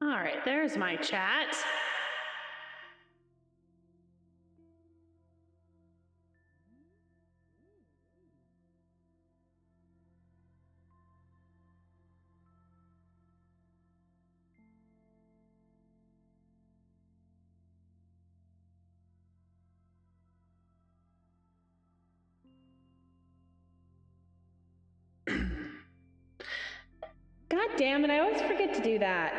All right, there's my chat. God damn it, I always forget to do that.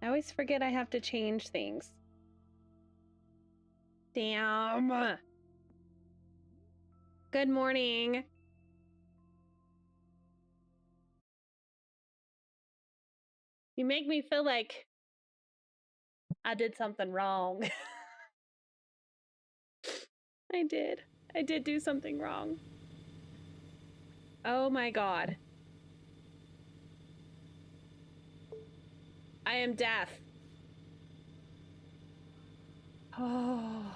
I always forget I have to change things. Damn. Good morning. You make me feel like I did something wrong. I did do something wrong. Oh my God. I am deaf. Oh.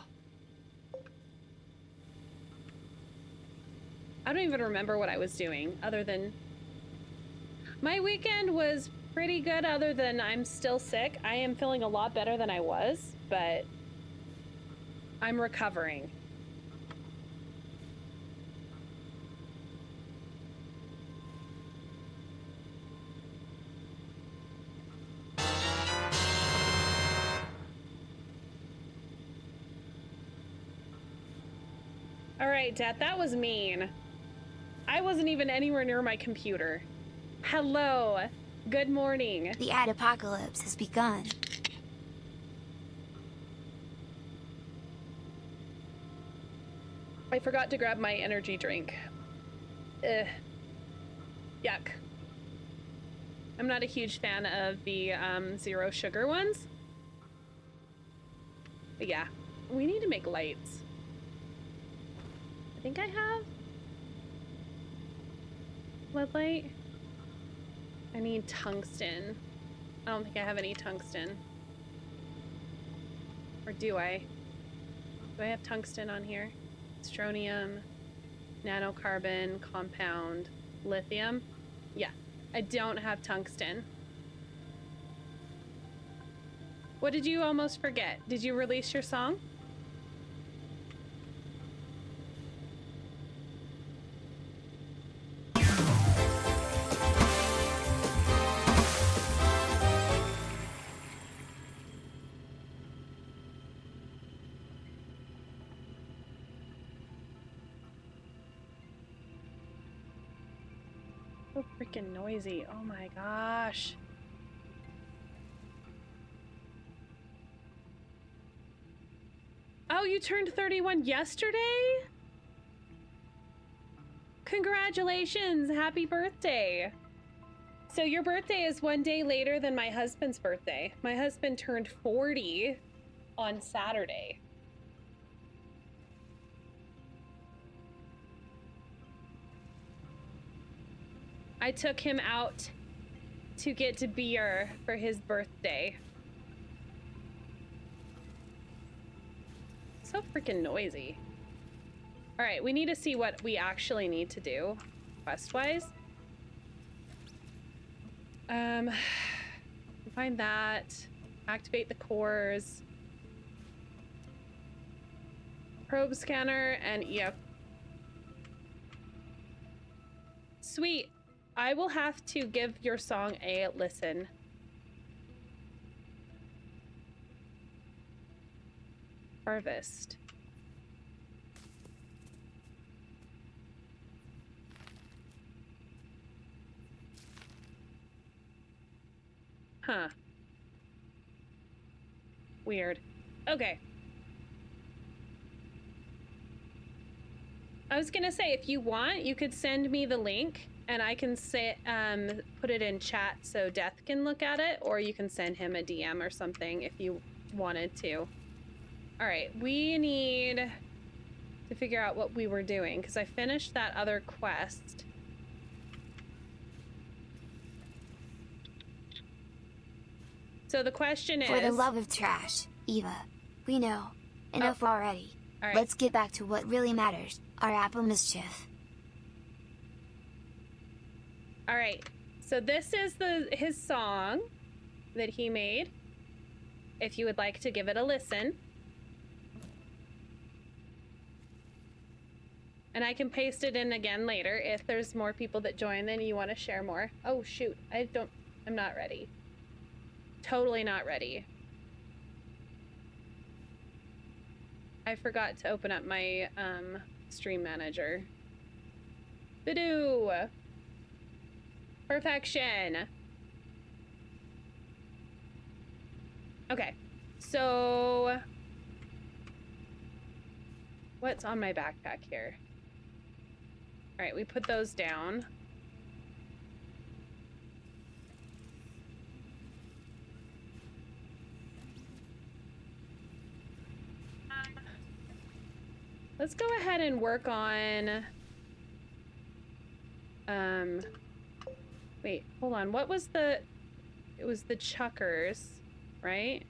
I don't even remember what I was doing other than... My weekend was pretty good other than I'm still sick. I am feeling a lot better than I was, but I'm recovering. All right, Dad, that was mean. I wasn't even anywhere near my computer. Hello. Good morning. The ad apocalypse has begun. I forgot to grab my energy drink. Ugh. Yuck. I'm not a huge fan of the zero sugar ones. But yeah, we need to make lights. I think I have lead light. I need tungsten. I don't think I have any tungsten. Or do I? Do I have tungsten on here? Strontium, nanocarbon, compound, lithium. Yeah, I don't have tungsten. What did you almost forget? Did you release your song? So freaking noisy. Oh my gosh. Oh, you turned 31 yesterday? Congratulations. Happy birthday. So your birthday is one day later than my husband's birthday. My husband turned 40 on Saturday. I took him out to get beer for his birthday. So freaking noisy. All right, we need to see what we actually need to do quest-wise. Find that. Activate the cores. Probe scanner and EF. Sweet. I will have to give your song a listen. Harvest. Huh. Weird. Okay. I was gonna say, if you want, you could send me the link and I can say, put it in chat so Death can look at it, or you can send him a DM or something if you wanted to. All right, we need to figure out what we were doing because I finished that other quest. So the question is... For the love of trash, Eva. We know. Enough already. All right. Let's get back to what really matters, our apple mischief. All right, so this is his song. that he made, if you would like to give it a listen. And I can paste it in again later if there's more people that join and you want to share more. Oh, shoot. I'm not ready. Totally not ready. I forgot to open up my stream manager. To-do! Perfection! Okay, so what's on my backpack here? All right, we put those down. Let's go ahead and work on, wait, hold on. What was it was the chuckers, right?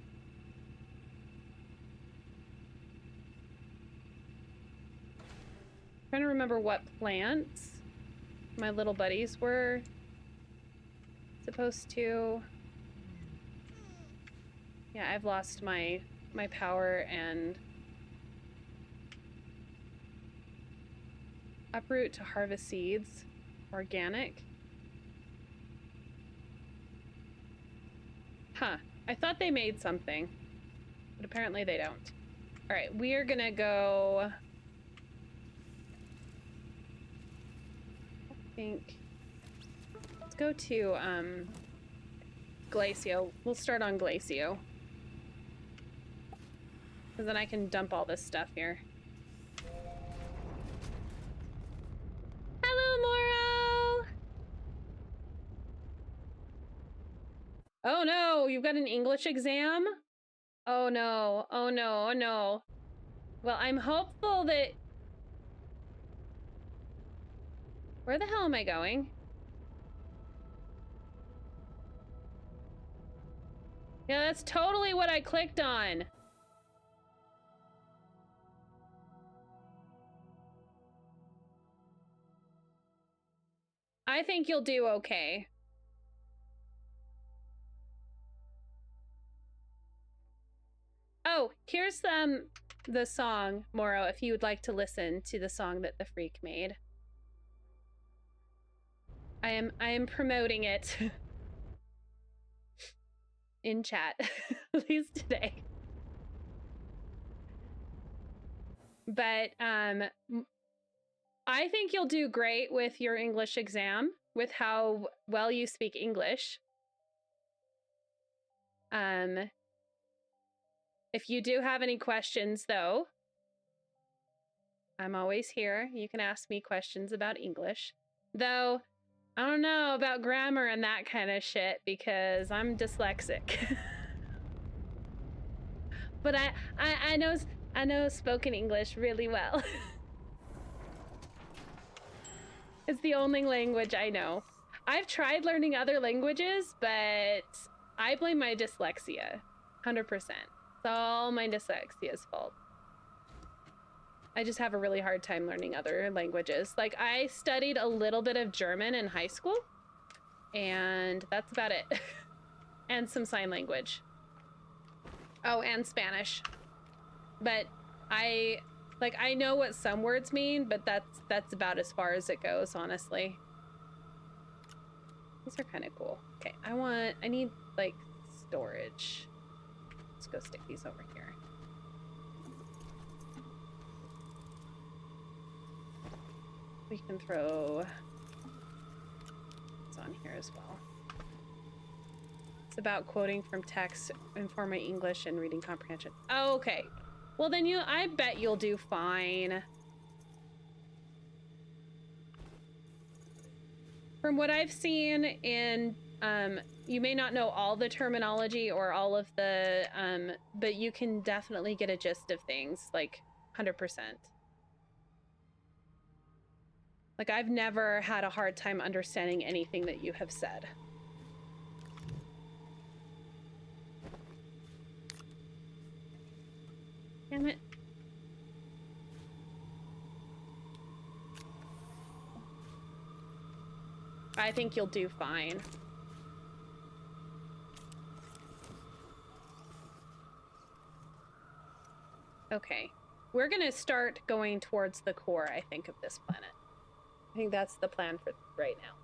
Trying to remember what plants my little buddies were supposed to. Yeah, I've lost my power and uproot to harvest seeds. Organic. Huh. I thought they made something, but apparently they don't. All right, we are gonna go. Let's go to Glacio. We'll start on Glacio, because then I can dump all this stuff here. Hello, Moro! Oh no, you've got an English exam? Oh no, oh no, oh no. Well, I'm hopeful that... Where the hell am I going? Yeah, that's totally what I clicked on. I think you'll do okay. Oh, here's the song, Moro, if you would like to listen to the song that the freak made. I am promoting it in chat, at least today. But I think you'll do great with your English exam, with how well you speak English. If you do have any questions, though, I'm always here. You can ask me questions about English. Though, I don't know about grammar and that kind of shit because I'm dyslexic. But I know spoken English really well. It's the only language I know. I've tried learning other languages, but I blame my dyslexia, 100%. It's all my dyslexia's fault. I just have a really hard time learning other languages. Like, I studied a little bit of German in high school, and that's about it. And some sign language. Oh, and Spanish. But I know what some words mean, but that's about as far as it goes, honestly. These are kind of cool. Okay, I need, like, storage. Let's go stick these over here. We can throw this on here as well. It's about quoting from text, informing English and reading comprehension. Oh, okay. Well, then I bet you'll do fine. From what I've seen in, you may not know all the terminology or all of the, but you can definitely get a gist of things, like 100%. Like, I've never had a hard time understanding anything that you have said. Damn it. I think you'll do fine. Okay. We're gonna start going towards the core, I think, of this planet. I think that's the plan for right now.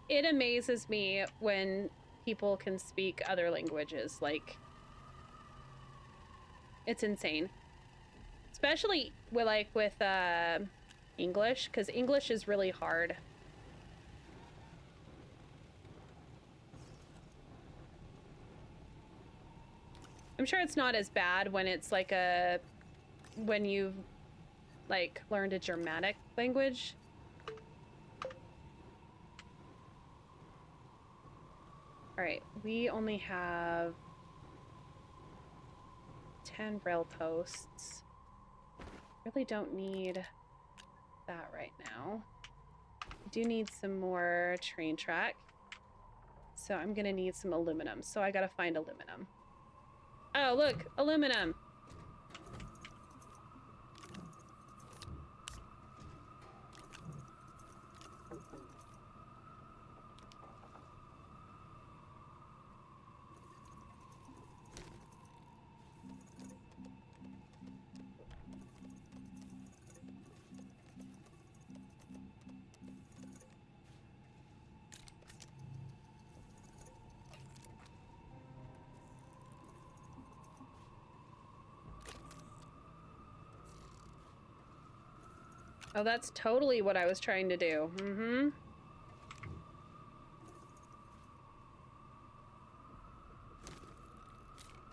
It amazes me when people can speak other languages. Like, it's insane. Especially with English, because English is really hard. I'm sure it's not as bad when it's like when you've like learned a Germanic language. All right, we only have 10 rail posts. Really don't need that right now. I do need some more train track. So I'm gonna need some aluminum. So I gotta find aluminum. Oh, look, aluminum. Oh, that's totally what I was trying to do. Mm-hmm.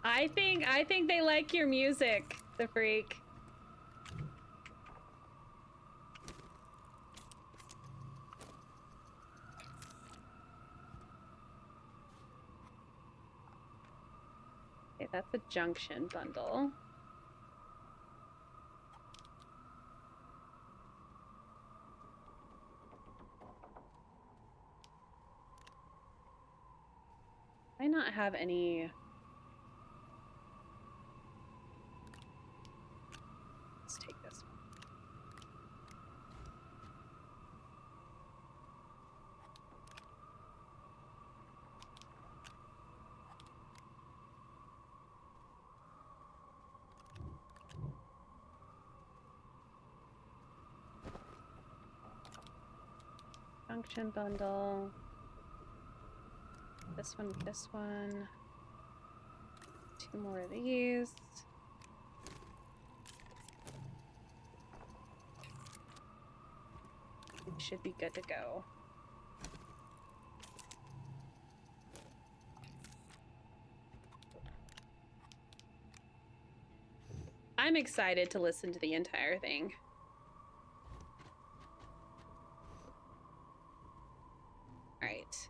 I think they like your music, the freak. Okay, that's a junction bundle. I not have any. Let's take this one. Junction bundle. This one, this one. 2 more of these. We should be good to go. I'm excited to listen to the entire thing. All right.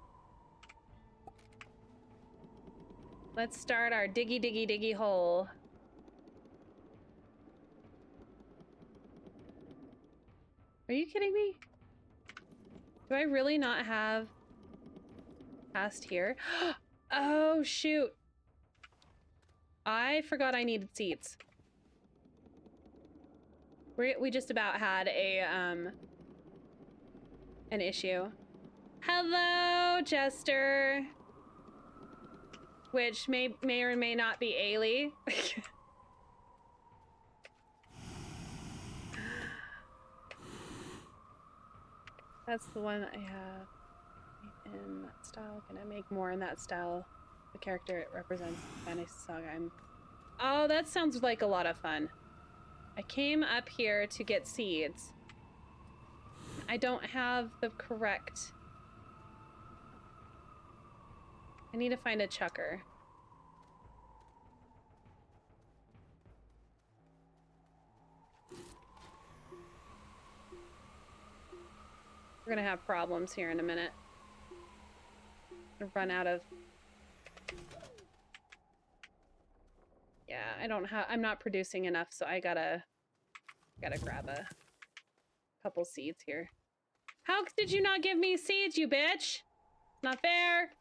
Let's start our diggy diggy diggy hole. Are you kidding me? Do I really not have past here? Oh, shoot. I forgot I needed seats. We just about had an issue. Hello, Jester. Which may or may not be Ailey. That's the one I have in that style. Can I make more in that style? The character it represents fantasy saga. Oh, that sounds like a lot of fun. I came up here to get seeds. I don't have the correct... I need to find a chucker. We're gonna have problems here in a minute. Run out of... Yeah, I'm not producing enough, so I gotta grab a couple seeds here. How did you not give me seeds, you bitch? Not fair.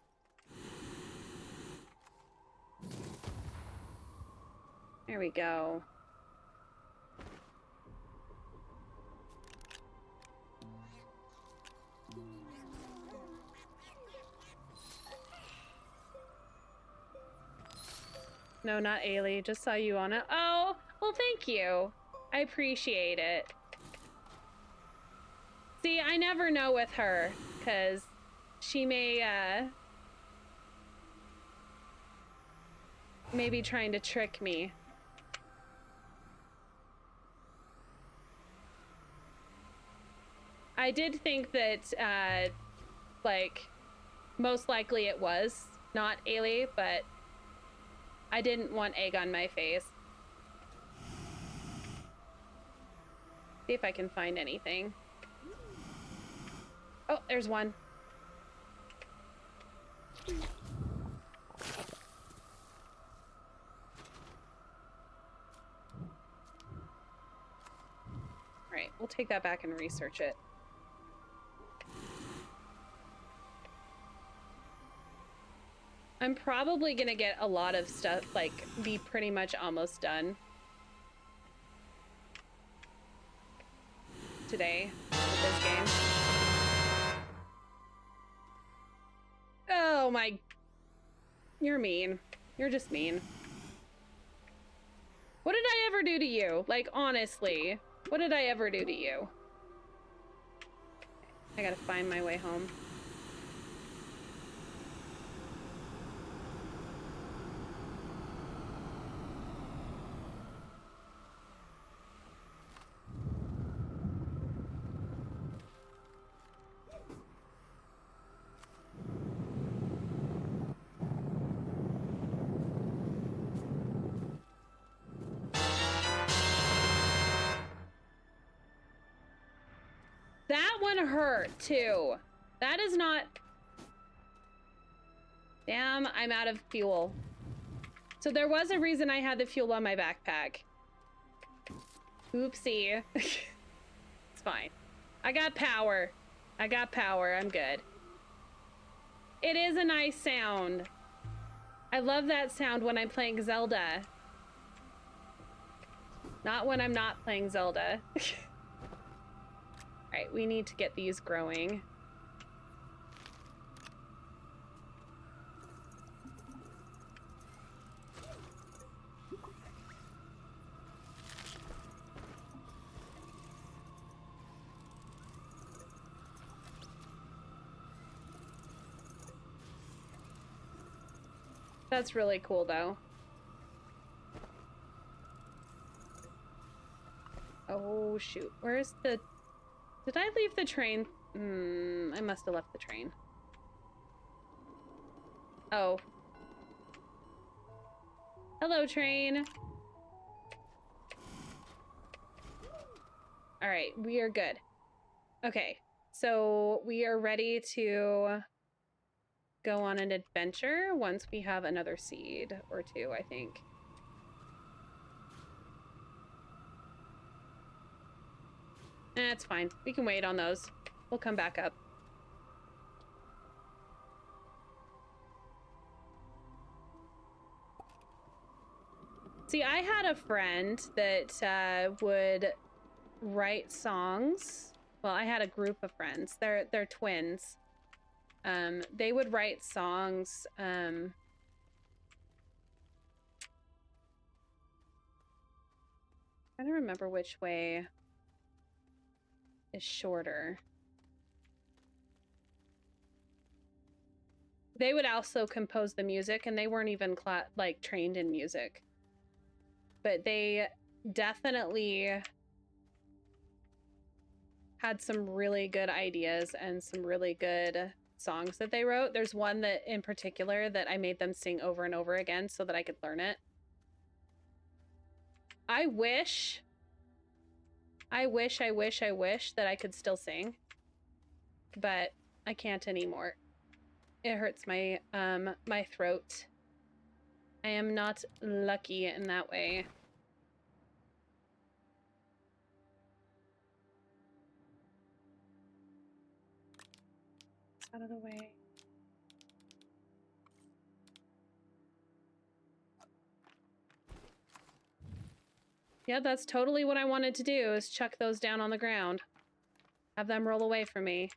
There we go. No, not Ailey. Just saw you on it. Oh, well, thank you. I appreciate it. See, I never know with her, because she may, be trying to trick me. I did think that, like, most likely it was not Ailey, but I didn't want egg on my face. See if I can find anything. Oh, there's one. All right, we'll take that back and research it. I'm probably gonna get a lot of stuff, like, be pretty much almost done today with this game. Oh my... You're mean. You're just mean. What did I ever do to you? Like, honestly, what did I ever do to you? I gotta find my way home. That one hurt, too. That is not... Damn, I'm out of fuel. So there was a reason I had the fuel on my backpack. Oopsie. It's fine. I got power. I got power. I'm good. It is a nice sound. I love that sound when I'm playing Zelda. Not when I'm not playing Zelda. Alright, we need to get these growing. That's really cool, though. Oh, shoot. Where's the... Did I leave the train? I must have left the train. Oh. Hello, train. All right, we are good. Okay, so we are ready to go on an adventure once we have another seed or two, I think. It's fine. We can wait on those. We'll come back up. See, I had a friend that would write songs. Well, I had a group of friends. They're twins. They would write songs. I don't remember which way is shorter. They would also compose the music, and they weren't even like trained in music. But they definitely had some really good ideas and some really good songs that they wrote. There's one that in particular that I made them sing over and over again so that I could learn it. I wish that I could still sing, but I can't anymore. It hurts my my throat. I am not lucky in that way. Out of the way. Yeah, that's totally what I wanted to do, is chuck those down on the ground. Have them roll away from me.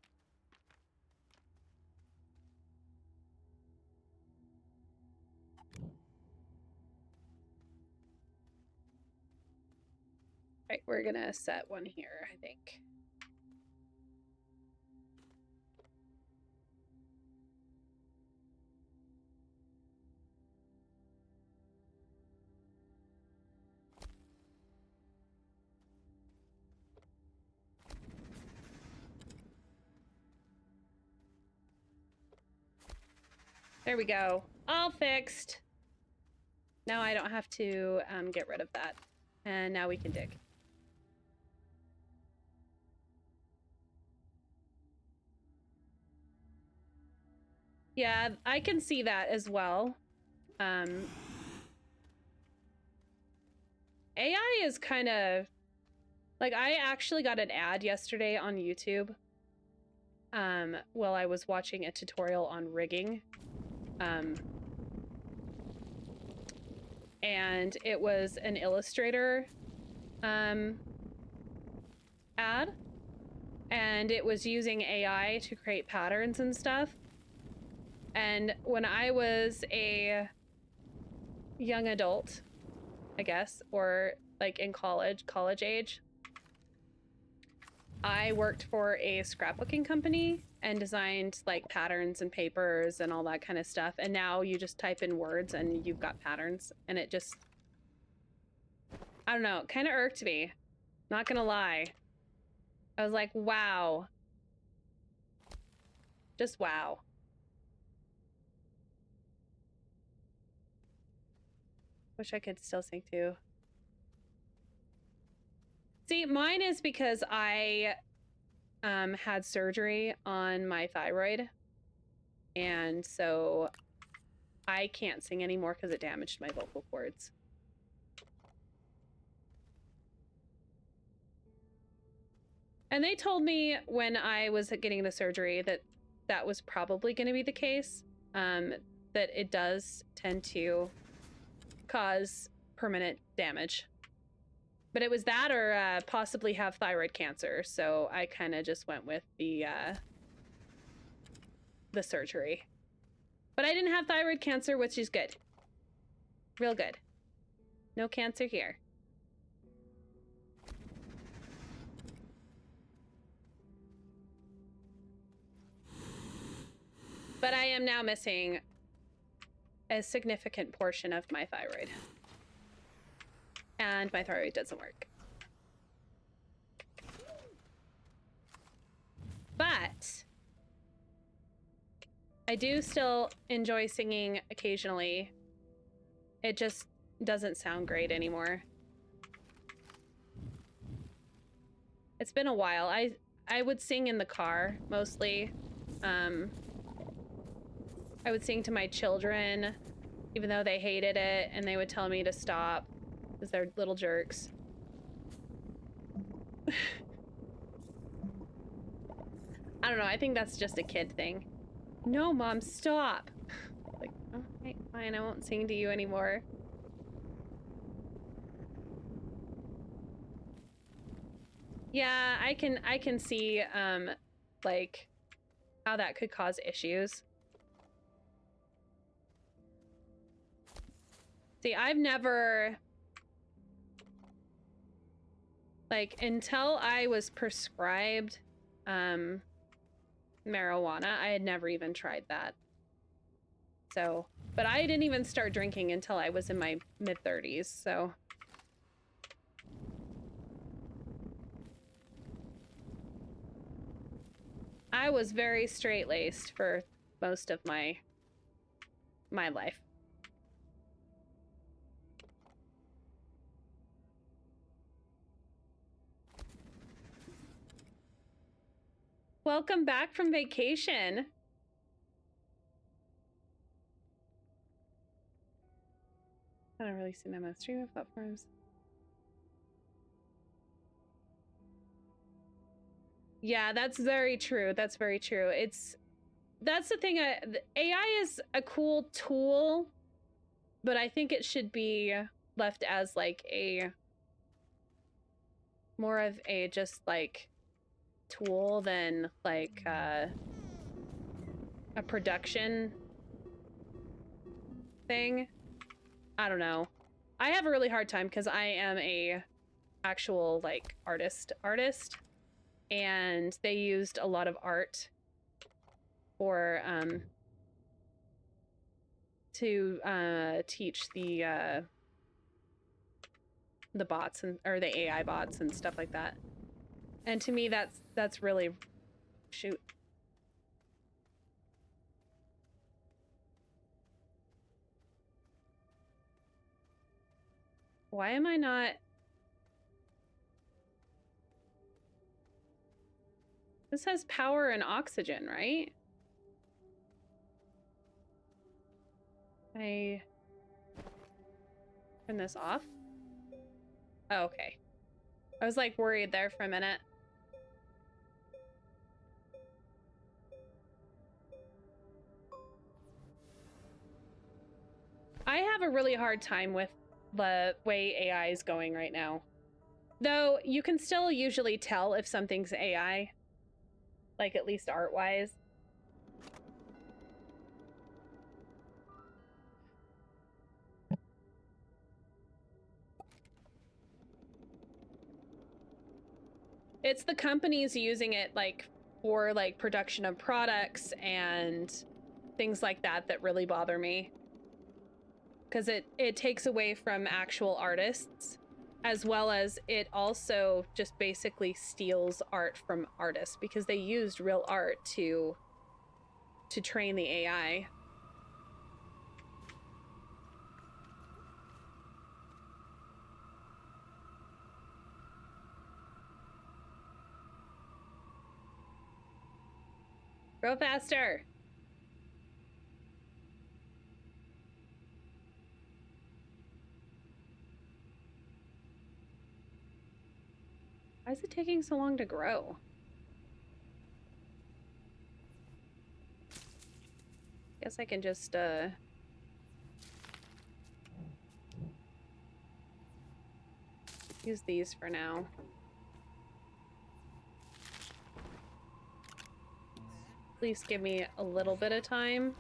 Right, we're gonna set one here, I think. There we go. All fixed. Now I don't have to get rid of that. And now we can dig. Yeah, I can see that as well. AI is kind of... Like, I actually got an ad yesterday on YouTube while I was watching a tutorial on rigging. And it was an Illustrator ad. And it was using AI to create patterns and stuff. And when I was a young adult, I guess, or like in college age, I worked for a scrapbooking company and designed like patterns and papers and all that kind of stuff. And now you just type in words and you've got patterns, and it just, I don't know, it kind of irked me. Not gonna lie. I was like, wow. Just wow. Wish I could still sing too. See, mine is because I had surgery on my thyroid. And so I can't sing anymore because it damaged my vocal cords. And they told me when I was getting the surgery that that was probably going to be the case, that it does tend to cause permanent damage. But it was that or possibly have thyroid cancer, so I kind of just went with the surgery. But I didn't have thyroid cancer, which is good. Real good. No cancer here. But I am now missing a significant portion of my thyroid. And my thyroid doesn't work. But I do still enjoy singing occasionally. It just doesn't sound great anymore. It's been a while. I would sing in the car mostly. I would sing to my children, even though they hated it, and they would tell me to stop because they're little jerks. I don't know. I think that's just a kid thing. No, Mom, stop. Like, all right, fine. I won't sing to you anymore. Yeah, I can see like how that could cause issues. See, I've never, like, until I was prescribed marijuana, I had never even tried that. So, but I didn't even start drinking until I was in my mid-30s, so. I was very straight-laced for most of my life. Welcome back from vacation. I don't really see them on streaming platforms. Yeah, that's very true. That's very true. That's the thing. The AI is a cool tool, but I think it should be left as like a more of a just like tool than like a production thing. I don't know. I have a really hard time because I am a actual like artist, and they used a lot of art for to teach the bots and or the AI bots and stuff like that. And to me, that's really shoot. Why am I not? This has power and oxygen, right? I turn this off. Oh, okay. I was like worried there for a minute. I have a really hard time with the way AI is going right now. Though you can still usually tell if something's AI, like at least art-wise. It's the companies using it like for like production of products and things like that that really bother me. Because it takes away from actual artists, as well as it also just basically steals art from artists because they used real art to train the AI. Go faster. Why is it taking so long to grow? Guess I can just use these for now. At least give me a little bit of time.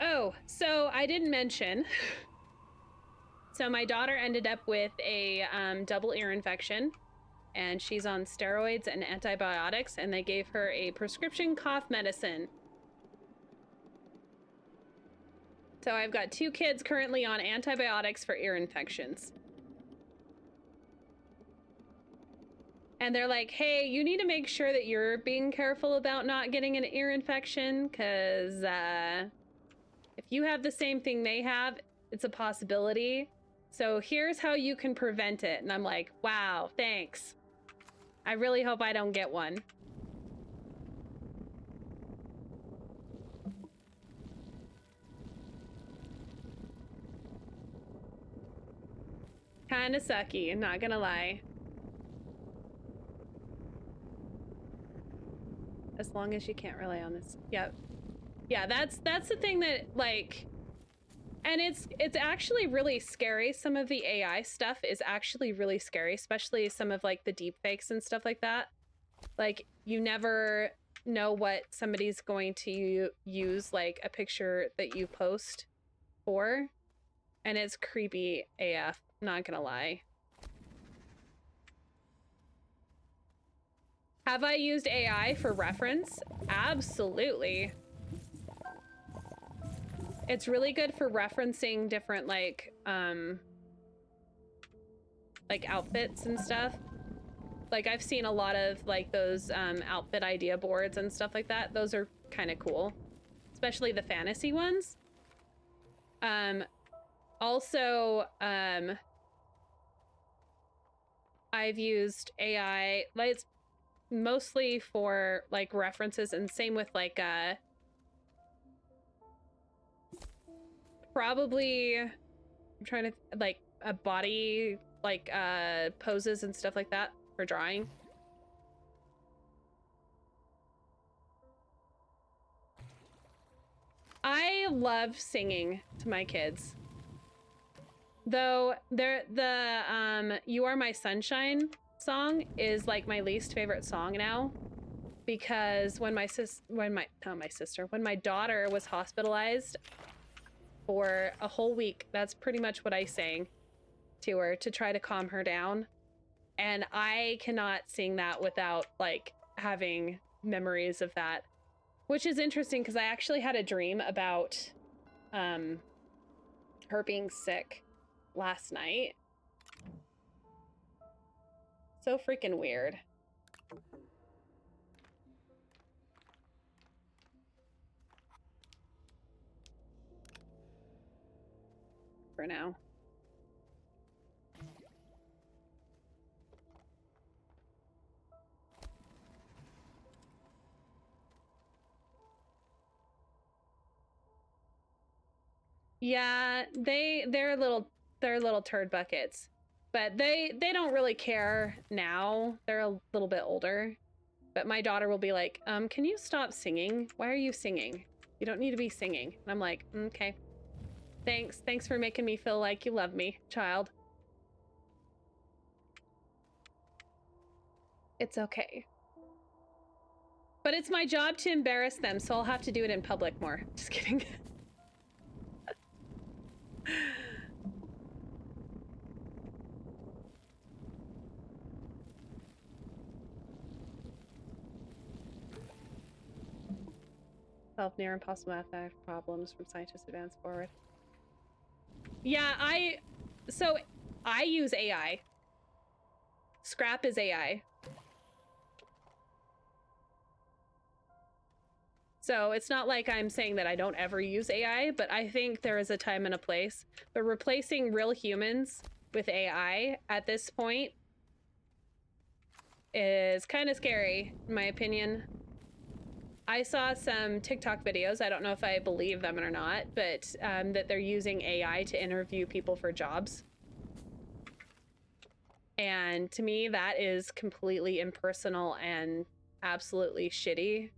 Oh, so I didn't mention. So my daughter ended up with a double ear infection, and she's on steroids and antibiotics, and they gave her a prescription cough medicine. So I've got 2 kids currently on antibiotics for ear infections. And they're like, hey, you need to make sure that you're being careful about not getting an ear infection, because if you have the same thing they have, it's a possibility. So here's how you can prevent it. And I'm like, wow, thanks. I really hope I don't get one. Kinda sucky, not gonna lie. As long as you can't rely on this. Yep. Yeah, that's the thing that, like, and it's actually really scary. Some of the AI stuff is actually really scary, especially some of like the deep fakes and stuff like that. Like, you never know what somebody's going to use like a picture that you post for, and it's creepy AF, not gonna lie. Have I used AI for reference? Absolutely. It's really good for referencing different like outfits and stuff. Like, I've seen a lot of like those outfit idea boards and stuff like that. Those are kind of cool, especially the fantasy ones. Also, I've used AI, like, it's mostly for like references, and same with like probably, I'm trying to like a body, like poses and stuff like that for drawing. I love singing to my kids. Though the "You Are My Sunshine" song is like my least favorite song now, because when my daughter was hospitalized for a whole week, that's pretty much what I sang to her to try to calm her down. And I cannot sing that without like having memories of that, which is interesting because I actually had a dream about her being sick last night. So freaking weird. For now. Yeah, they're little turd buckets. But they don't really care now. They're a little bit older. But my daughter will be like, can you stop singing? Why are you singing? You don't need to be singing. And I'm like, okay. Thanks for making me feel like you love me, child. It's okay. But it's my job to embarrass them, so I'll have to do it in public more. Just kidding. Solve near impossible mathematical problems from scientists advance forward. Yeah, I use AI. Scrap is AI. So it's not like I'm saying that I don't ever use AI, but I think there is a time and a place. But replacing real humans with AI at this point is kind of scary, in my opinion. I saw some TikTok videos, I don't know if I believe them or not, but that they're using AI to interview people for jobs. And to me, that is completely impersonal and absolutely shitty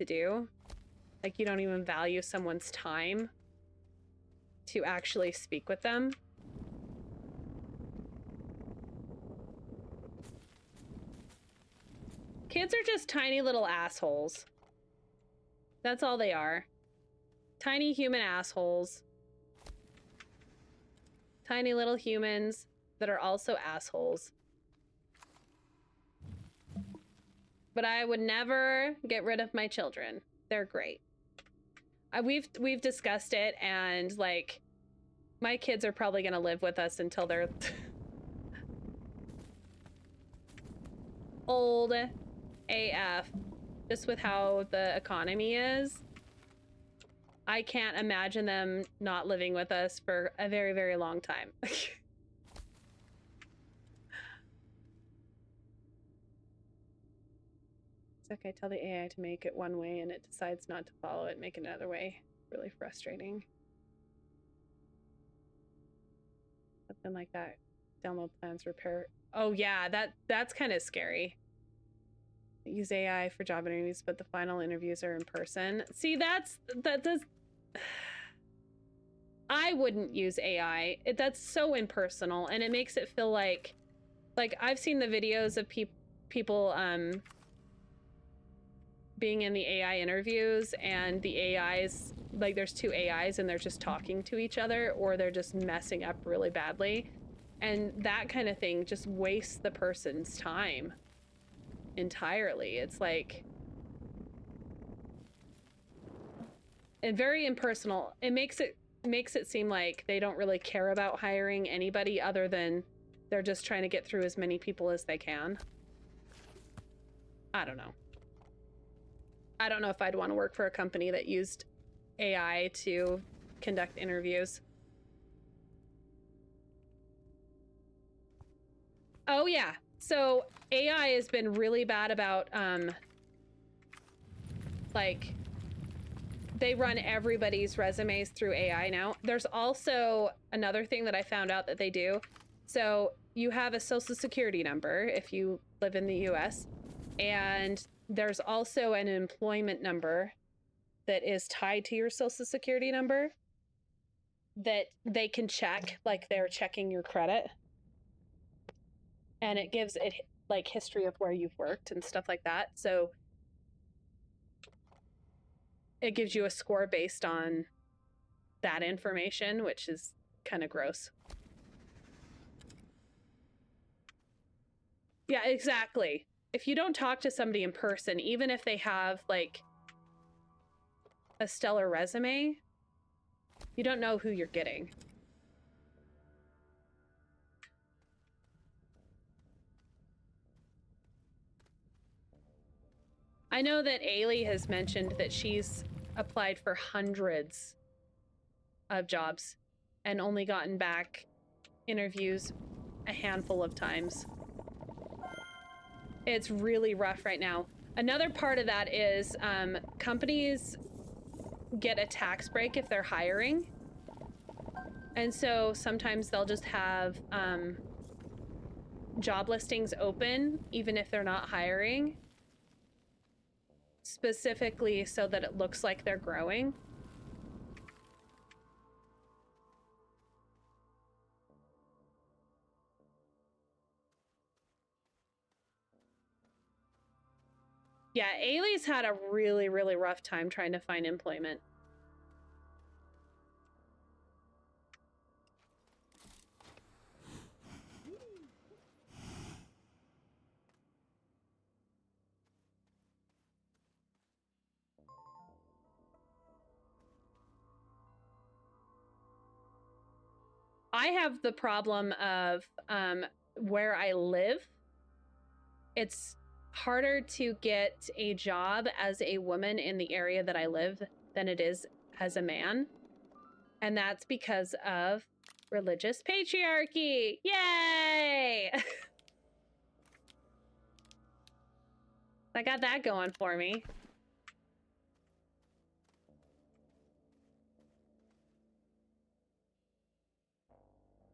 to do. Like, you don't even value someone's time to actually speak with them. Kids are just tiny little assholes. That's all they are. Tiny human assholes. Tiny little humans that are also assholes. But I would never get rid of my children. They're great. We've discussed it, and like, my kids are probably gonna live with us until they're old AF. Just with how the economy is, I can't imagine them not living with us for a very, very long time. It's okay, tell the AI to make it one way and it decides not to follow it, make it another way. Really frustrating. Something like that. Download plans, repair. Oh yeah, that's kind of scary. Use AI for job interviews, but the final interviews are in person. See, that does. I wouldn't use AI. That's so impersonal, and it makes it feel like I've seen the videos of people being in the AI interviews, and the AIs, like, there's two AIs and they're just talking to each other, or they're just messing up really badly, and that kind of thing just wastes the person's time entirely. It's like, and very impersonal. It makes it seem like they don't really care about hiring anybody other than they're just trying to get through as many people as they can. I don't know. I don't know if I'd want to work for a company that used AI to conduct interviews. Oh yeah. So AI has been really bad about like, they run everybody's resumes through AI now. There's also another thing that I found out that they do. So you have a social security number if you live in the US, and there's also an employment number that is tied to your social security number. that they can check, like they're checking your credit. And it gives it like history of where you've worked and stuff like that. So it gives you a score based on that information, which is kind of gross. Yeah, exactly. If you don't talk to somebody in person, even if they have like a stellar resume, you don't know who you're getting. I know that Ailey has mentioned that she's applied for hundreds of jobs and only gotten back interviews a handful of times. It's really rough right now. Another part of that is companies get a tax break if they're hiring. And so sometimes they'll just have job listings open, even if they're not hiring, specifically so that it looks like they're growing. Yeah, Ailey's had a really, really rough time trying to find employment. I have the problem of where I live. It's harder to get a job as a woman in the area that I live than it is as a man. And that's because of religious patriarchy. Yay! I got that going for me.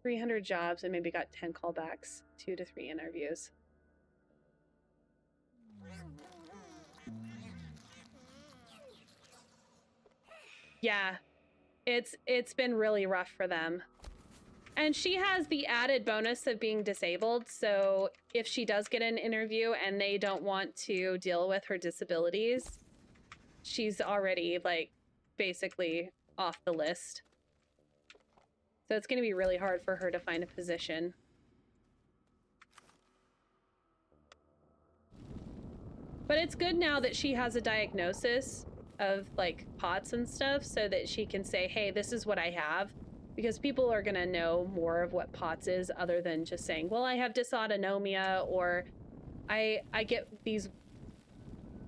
$300 jobs and maybe got 10 callbacks, 2 to 3 interviews. Yeah, it's been really rough for them. And she has the added bonus of being disabled, so if she does get an interview and they don't want to deal with her disabilities, she's already like basically off the list. So it's going to be really hard for her to find a position. But it's good now that she has a diagnosis of like POTS and stuff so that she can say, hey, this is what I have. Because people are going to know more of what POTS is other than just saying, well, I have dysautonomia or I get these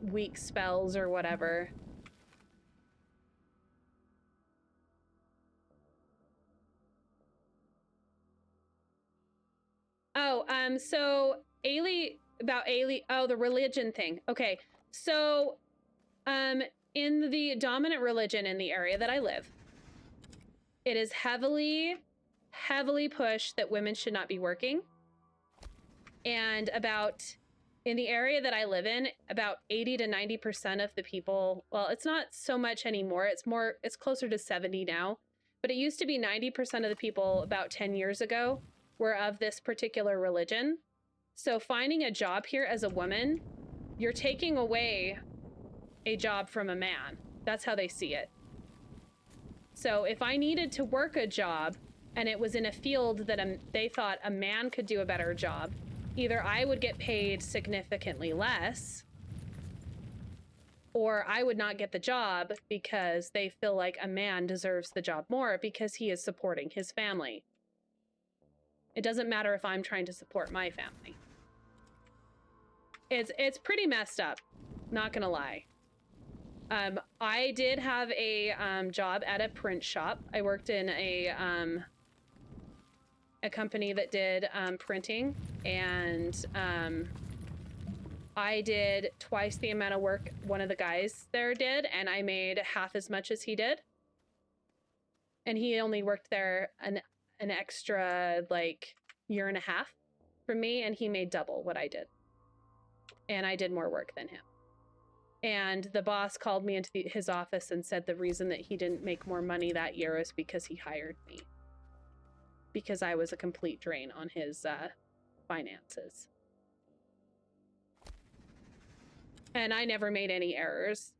weak spells or whatever. Oh, so Ailey, oh, the religion thing. Okay. So, in the dominant religion in the area that I live, it is heavily pushed that women should not be working. And in the area that I live in, about 80 to 90% of the people, well, it's not so much anymore. It's closer to 70 now. But it used to be 90% of the people about 10 years ago were of this particular religion. So finding a job here as a woman, you're taking away a job from a man. That's how they see it. So if I needed to work a job and it was in a field that they thought a man could do a better job, either I would get paid significantly less or I would not get the job because they feel like a man deserves the job more because he is supporting his family. It doesn't matter if I'm trying to support my family. It's pretty messed up, not gonna lie. I did have a job at a print shop. I worked in a company that did printing, and I did twice the amount of work one of the guys there did, and I made half as much as he did. And he only worked there an extra like year and a half from me, and he made double what I did. And I did more work than him. And the boss called me into his office and said the reason that he didn't make more money that year is because he hired me. Because I was a complete drain on his finances. And I never made any errors.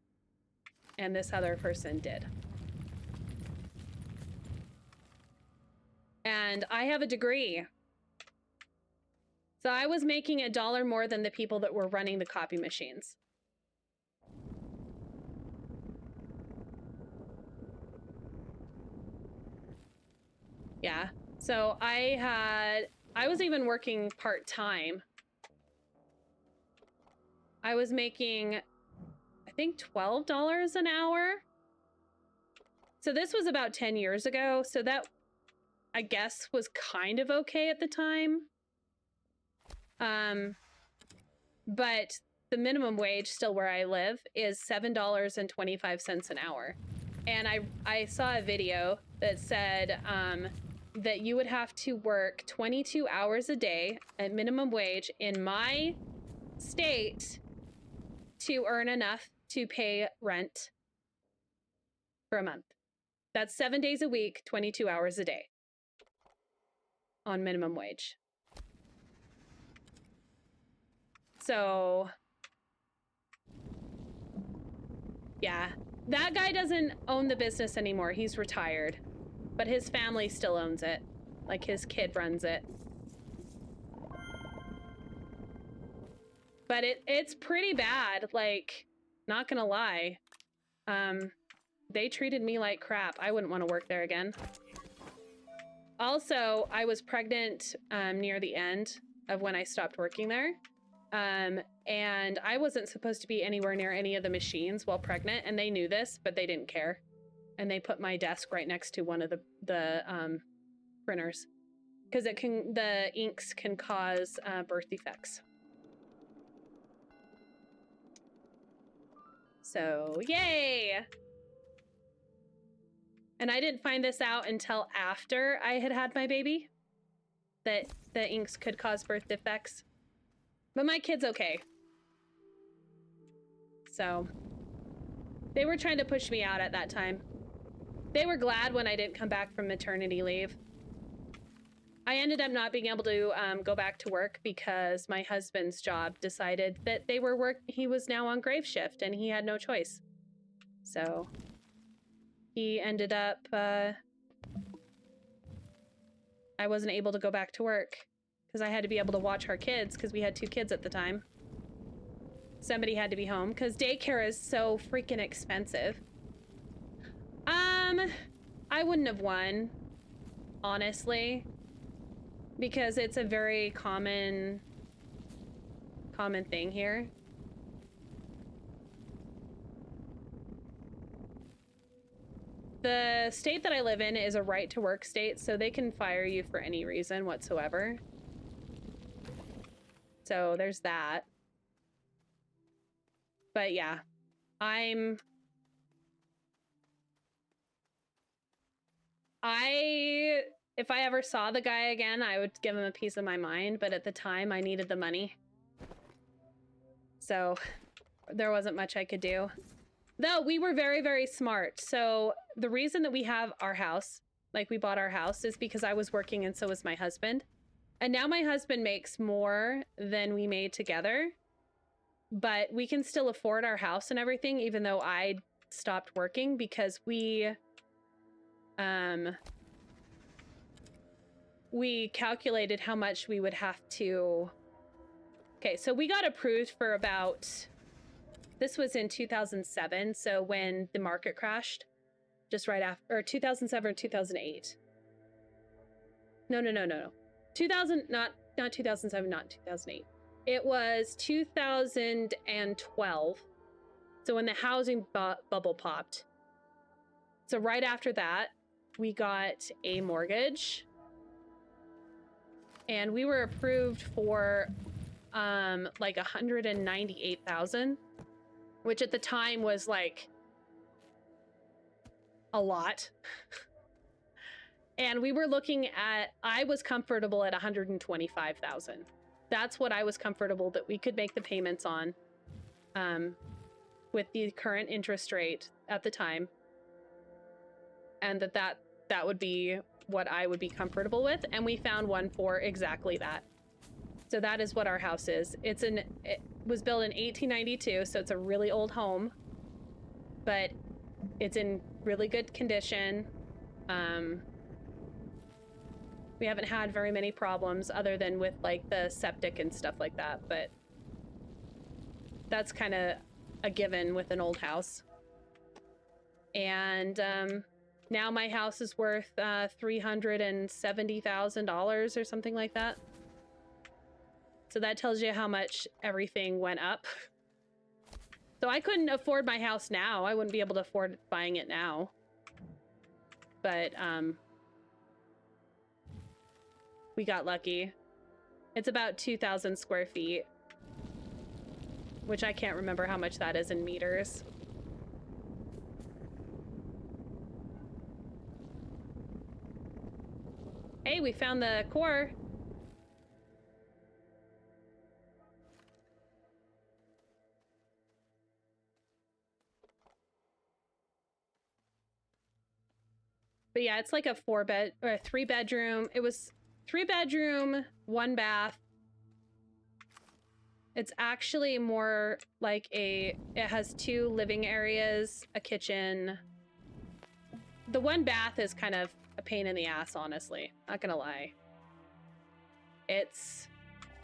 And this other person did. And I have a degree. So I was making $1 more than the people that were running the copy machines. Yeah. So I was even working part-time. I was making, I think, $12 an hour. So this was about 10 years ago. So that, I guess, was kind of okay at the time. But the minimum wage still where I live is $7.25 an hour. And I saw a video that said that you would have to work 22 hours a day at minimum wage in my state to earn enough to pay rent for a month. That's 7 days a week, 22 hours a day on minimum wage. So, yeah, that guy doesn't own the business anymore. He's retired, but his family still owns it. Like, his kid runs it. But it's pretty bad, like, not gonna lie. They treated me like crap. I wouldn't want to work there again. Also, I was pregnant near the end of when I stopped working there. And I wasn't supposed to be anywhere near any of the machines while pregnant, and they knew this, but they didn't care. And they put my desk right next to one of the printers, because the inks can cause birth defects. So, yay! And I didn't find this out until after I had my baby, that the inks could cause birth defects. But my kid's okay. So, they were trying to push me out at that time. They were glad when I didn't come back from maternity leave. I ended up not being able to go back to work because my husband's job decided that he was now on grave shift and he had no choice. So he ended up, I wasn't able to go back to work because I had to be able to watch our kids because we had 2 kids at the time. Somebody had to be home because daycare is so freaking expensive. I wouldn't have won, honestly, because it's a very common thing here. The state that I live in is a right to work state, so they can fire you for any reason whatsoever. So there's that. But yeah, if I ever saw the guy again, I would give him a piece of my mind, but at the time I needed the money. So there wasn't much I could do. Though we were very, very smart. So the reason that we have our house, like we bought our house, is because I was working and so was my husband. And now my husband makes more than we made together. But we can still afford our house and everything, even though I stopped working, because we calculated how much we would have to. Okay, so we got approved for about, this was in 2007, so when the market crashed, just right after, or 2007 or 2008. No. 2000, not 2007, not 2008. It was 2012. So when the housing bubble popped. So right after that, we got a mortgage. And we were approved for like $198,000, which at the time was like a lot. And we were looking at, I was comfortable at $125,000. That's what I was comfortable that we could make the payments on. with the current interest rate at the time, and that would be what I would be comfortable with. And we found one for exactly that. So that is what our house is. It was built in 1892, so it's a really old home, but it's in really good condition. We haven't had very many problems other than with like the septic and stuff like that, but that's kind of a given with an old house. And now my house is worth $370,000 or something like that. So that tells you how much everything went up. So I couldn't afford my house now. I wouldn't be able to afford buying it now. But we got lucky. It's about 2,000 square feet, which I can't remember how much that is in meters. Hey, we found the core. But yeah, it's like a 3-bedroom. It was 3-bedroom, 1 bath. It's actually more like it has 2 living areas, a kitchen. The 1 bath is kind of a pain in the ass, honestly. Not gonna lie. It's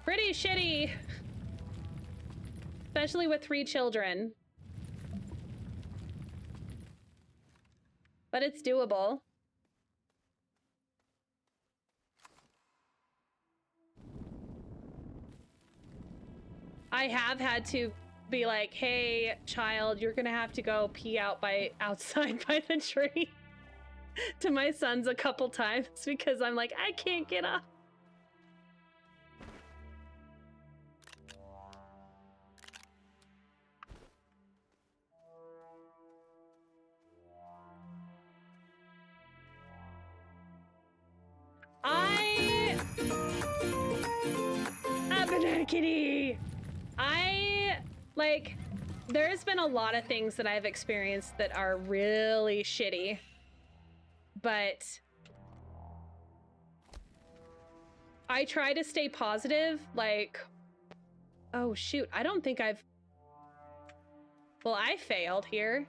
pretty shitty. Especially with 3 children. But it's doable. I have had to be like, hey, child, you're gonna have to go pee outside by the tree to my sons a couple times because I'm like, I can't get up. Banana kitty! There's been a lot of things that I've experienced that are really shitty, but I try to stay positive. Like, oh shoot, I don't think well, I failed here.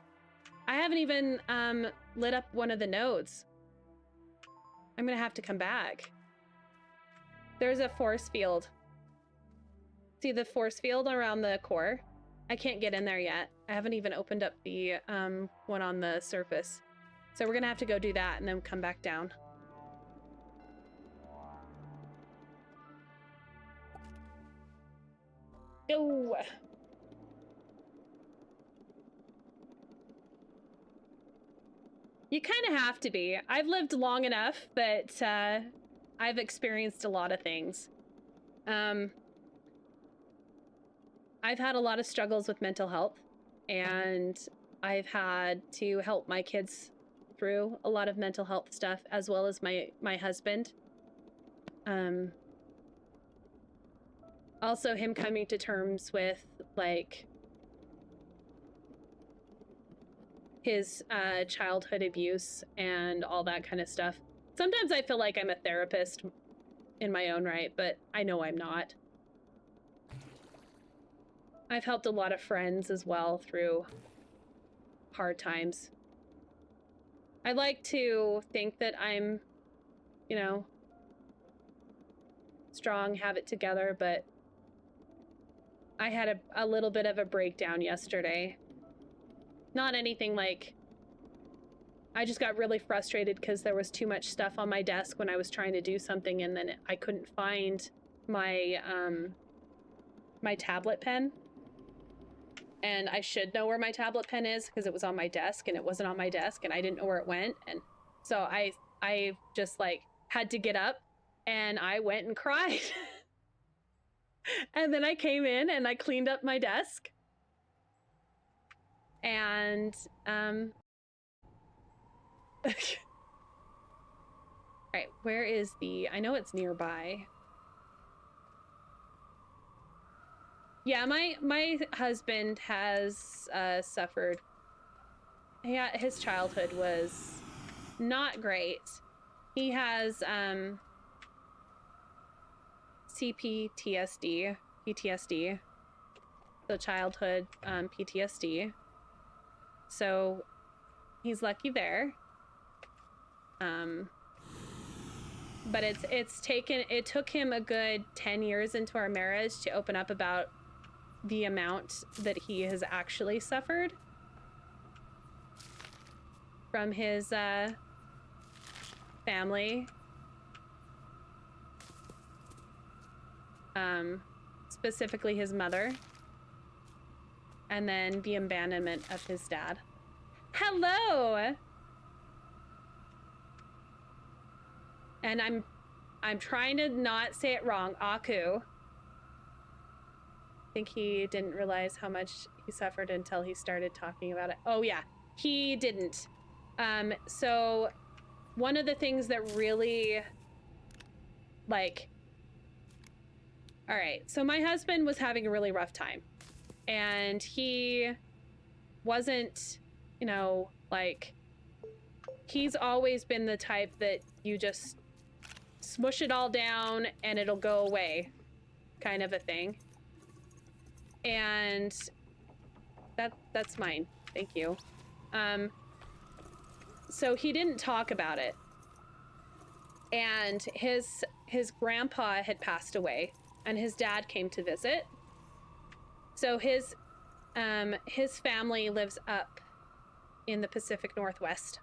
I haven't even lit up one of the nodes. I'm gonna have to come back. There's a force field. See the force field around the core? I can't get in there yet. I haven't even opened up the one on the surface. So we're gonna have to go do that and then come back down. Go! You kind of have to be. I've lived long enough that I've experienced a lot of things. I've had a lot of struggles with mental health, and I've had to help my kids through a lot of mental health stuff, as well as my husband. Also him coming to terms with like his childhood abuse and all that kind of stuff. Sometimes I feel like I'm a therapist in my own right, but I know I'm not. I've helped a lot of friends as well through hard times. I like to think that I'm, you know, strong, have it together, but I had a little bit of a breakdown yesterday. Not anything like... I just got really frustrated because there was too much stuff on my desk when I was trying to do something, and then I couldn't find my my tablet pen. And I should know where my tablet pen is because it was on my desk, and it wasn't on my desk, and I didn't know where it went. And so I just like had to get up and I went and cried. And then I came in and I cleaned up my desk. And all right, where is the... I know it's nearby. Yeah, my husband has suffered. Yeah, his childhood was not great. He has PTSD, the childhood PTSD. So he's lucky there. But it took him a good 10 years into our marriage to open up about the amount that he has actually suffered from his family. Specifically his mother. And then the abandonment of his dad. Hello! And I'm trying to not say it wrong. Aku. I think he didn't realize how much he suffered until he started talking about it. Oh yeah, he didn't. So one of the things that really, like, all right, so my husband was having a really rough time, and he wasn't, you know, like, he's always been the type that you just smush it all down and it'll go away kind of a thing. And that's mine. Thank you. So he didn't talk about it. And his grandpa had passed away and his dad came to visit. So his family lives up in the Pacific Northwest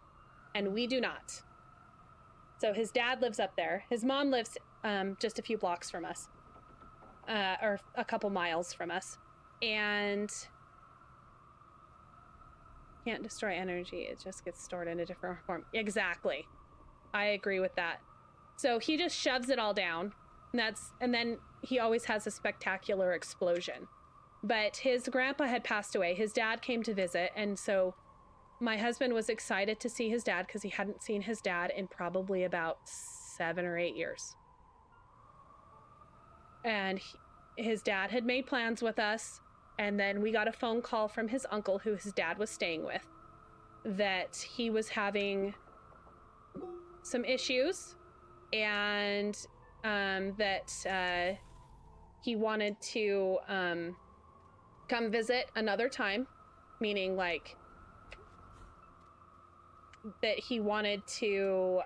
and we do not. So his dad lives up there. His mom lives just a few blocks from us, or a couple miles from us. And can't destroy energy. It just gets stored in a different form. Exactly. I agree with that. So he just shoves it all down. And then he always has a spectacular explosion. But his grandpa had passed away. His dad came to visit. And so my husband was excited to see his dad because he hadn't seen his dad in probably about 7 or 8 years. And his dad had made plans with us. And then we got a phone call from his uncle, who his dad was staying with, that he was having some issues and that he wanted to come visit another time, meaning like that he wanted to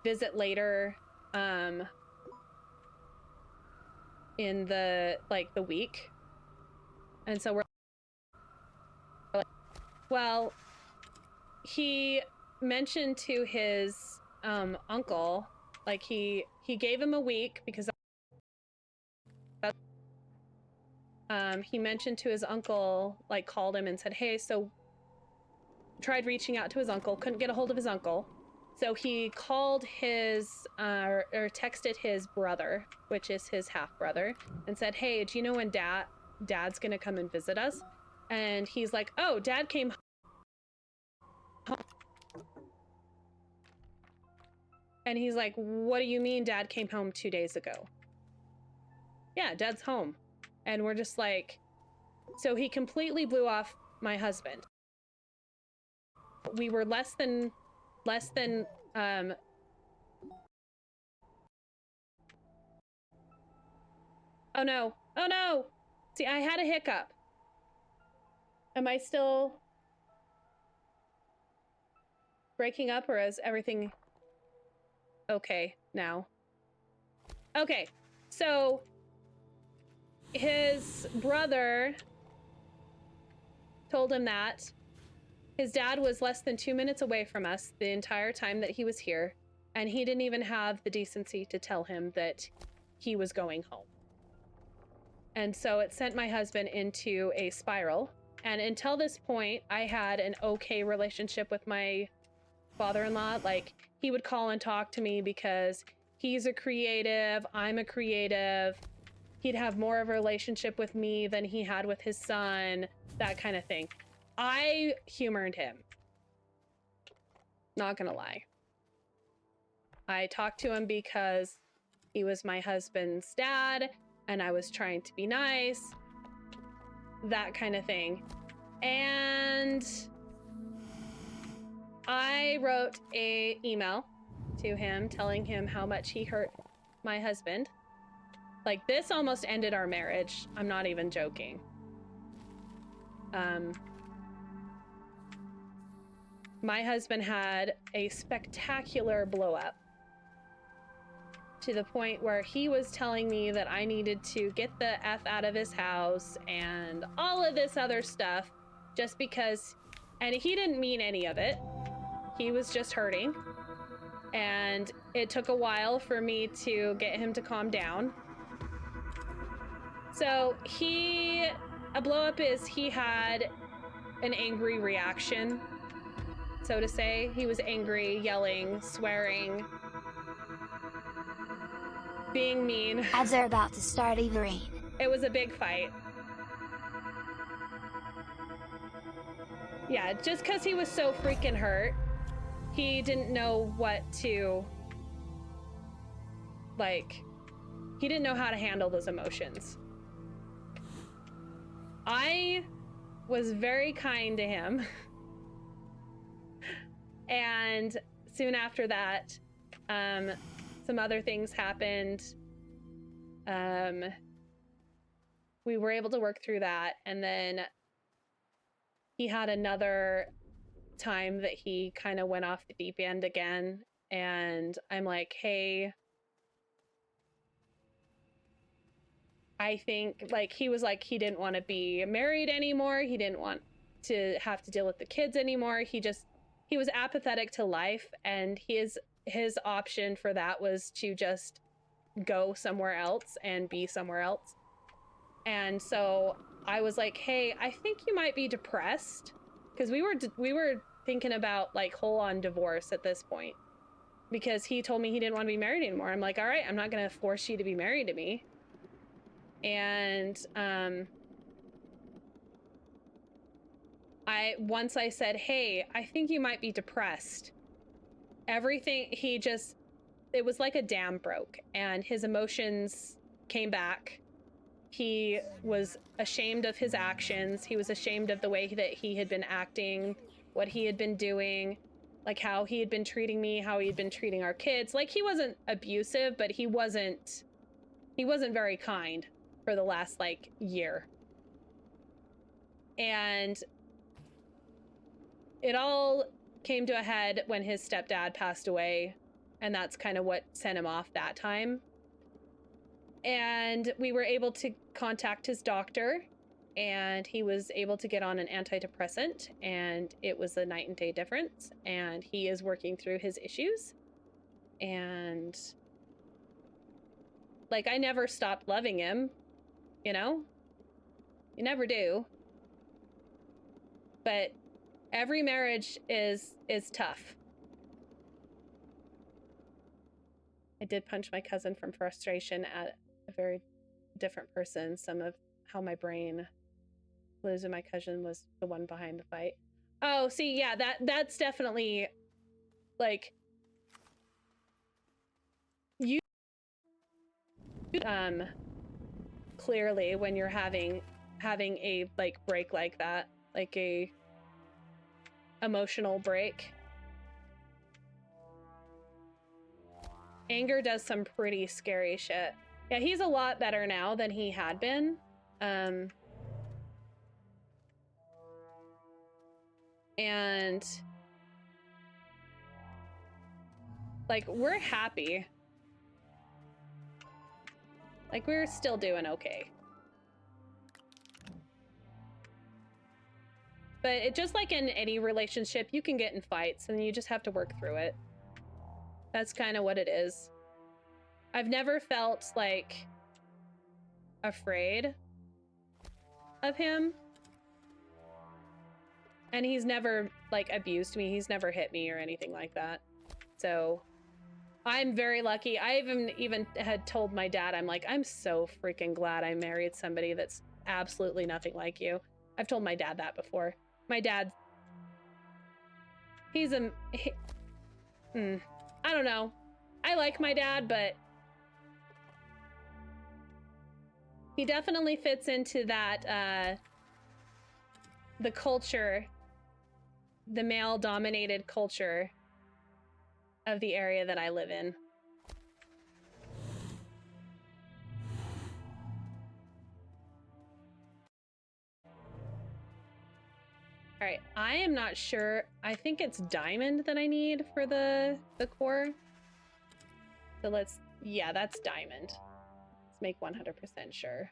visit later in the week. And so we're like, well, he mentioned to his uncle, like he gave him a week because he mentioned to his uncle, like called him and said, hey, so tried reaching out to his uncle, couldn't get a hold of his uncle. So he called his, or texted his brother, which is his half brother, and said, hey, do you know when dad's gonna come and visit us? And he's like, oh, dad came home. And he's like, what do you mean dad came home 2 days ago? Yeah, dad's home. And we're just like, so he completely blew off my husband. We were less than oh no, oh no. See, I had a hiccup. Am I still breaking up, or is everything okay now? Okay, so his brother told him that his dad was less than 2 minutes away from us the entire time that he was here, and he didn't even have the decency to tell him that he was going home. And so it sent my husband into a spiral. And until this point, I had an okay relationship with my father-in-law. Like, he would call and talk to me because he's a creative, I'm a creative. He'd have more of a relationship with me than he had with his son, that kind of thing. I humored him. Not gonna lie. I talked to him because he was my husband's dad and I was trying to be nice, that kind of thing. And I wrote an email to him telling him how much he hurt my husband. Like, this almost ended our marriage. I'm not even joking. My husband had a spectacular blow up to the point where he was telling me that I needed to get the F out of his house and all of this other stuff just because, and he didn't mean any of it. He was just hurting. And it took a while for me to get him to calm down. So a blow up is he had an angry reaction, so to say. He was angry, yelling, swearing, being mean. Ads are about to start, Everine. It was a big fight. Yeah, just because he was so freaking hurt, he didn't know what to, like, he didn't know how to handle those emotions. I was very kind to him. And soon after that, some other things happened. We were able to work through that. And then he had another time that he kind of went off the deep end again. And I'm like, hey, I think, like, he was like, he didn't want to be married anymore. He didn't want to have to deal with the kids anymore. He was apathetic to life, and his option for that was to just go somewhere else and be somewhere else. And so I was like, hey, I think you might be depressed, because we were thinking about, like, whole on divorce at this point, because he told me he didn't want to be married anymore. I'm like, all right, I'm not going to force you to be married to me. And once I said, hey, I think you might be depressed, everything, it was like a dam broke, and his emotions came back. He was ashamed of his actions. He was ashamed of the way that he had been acting, what he had been doing, like how he had been treating me, how he had been treating our kids. Like, he wasn't abusive, but he wasn't very kind for the last, like, year. And it all came to a head when his stepdad passed away, and that's kind of what sent him off that time. And we were able to contact his doctor, and he was able to get on an antidepressant, and it was a night and day difference, and he is working through his issues. And, like, I never stopped loving him, you know? You never do. But every marriage is tough. I did punch my cousin from frustration at a very different person. Some of how my brain losing my cousin was the one behind the fight. Oh, see, yeah, that's definitely, like, you clearly when you're having a, like, break like that, like a emotional break. Anger does some pretty scary shit. Yeah, he's a lot better now than he had been. And, like, we're happy. Like, we're still doing okay. But it, just like in any relationship, you can get in fights and you just have to work through it. That's kind of what it is. I've never felt, like, afraid of him. And he's never, like, abused me. He's never hit me or anything like that. So I'm very lucky. I even had told my dad, I'm like, I'm so freaking glad I married somebody that's absolutely nothing like you. I've told my dad that before. My dad, I don't know. I like my dad, but He definitely fits into that, the culture, the male-dominated culture of the area that I live in. All right, I am not sure. I think it's diamond that I need for the core. So let's, yeah, that's diamond. Let's make 100% sure.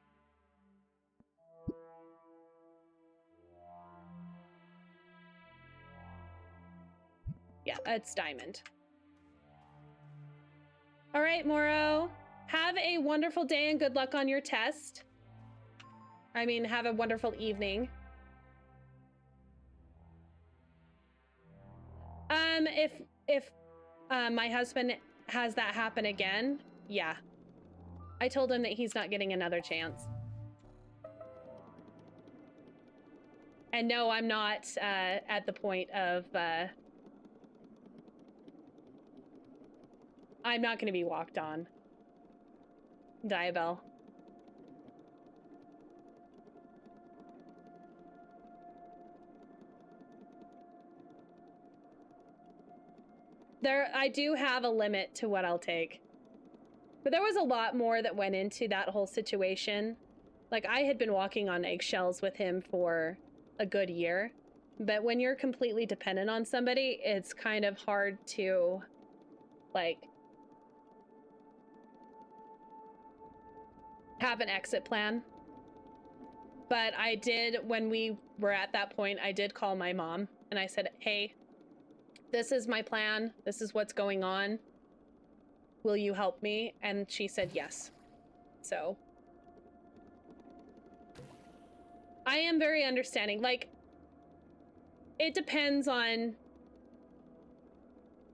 Yeah, it's diamond. All right, Moro, have a wonderful day and good luck on your test. I mean, have a wonderful evening. If my husband has that happen again, yeah. I told him that he's not getting another chance. And no, I'm not at the point of I'm not going to be walked on. Diabell. I do have a limit to what I'll take. But there was a lot more that went into that whole situation. Like, I had been walking on eggshells with him for a good year. But when you're completely dependent on somebody, it's kind of hard to, like, have an exit plan. But I did, when we were at that point, I did call my mom and I said, hey, this is my plan. This is what's going on. Will you help me? And she said yes. So I am very understanding. Like, it depends on,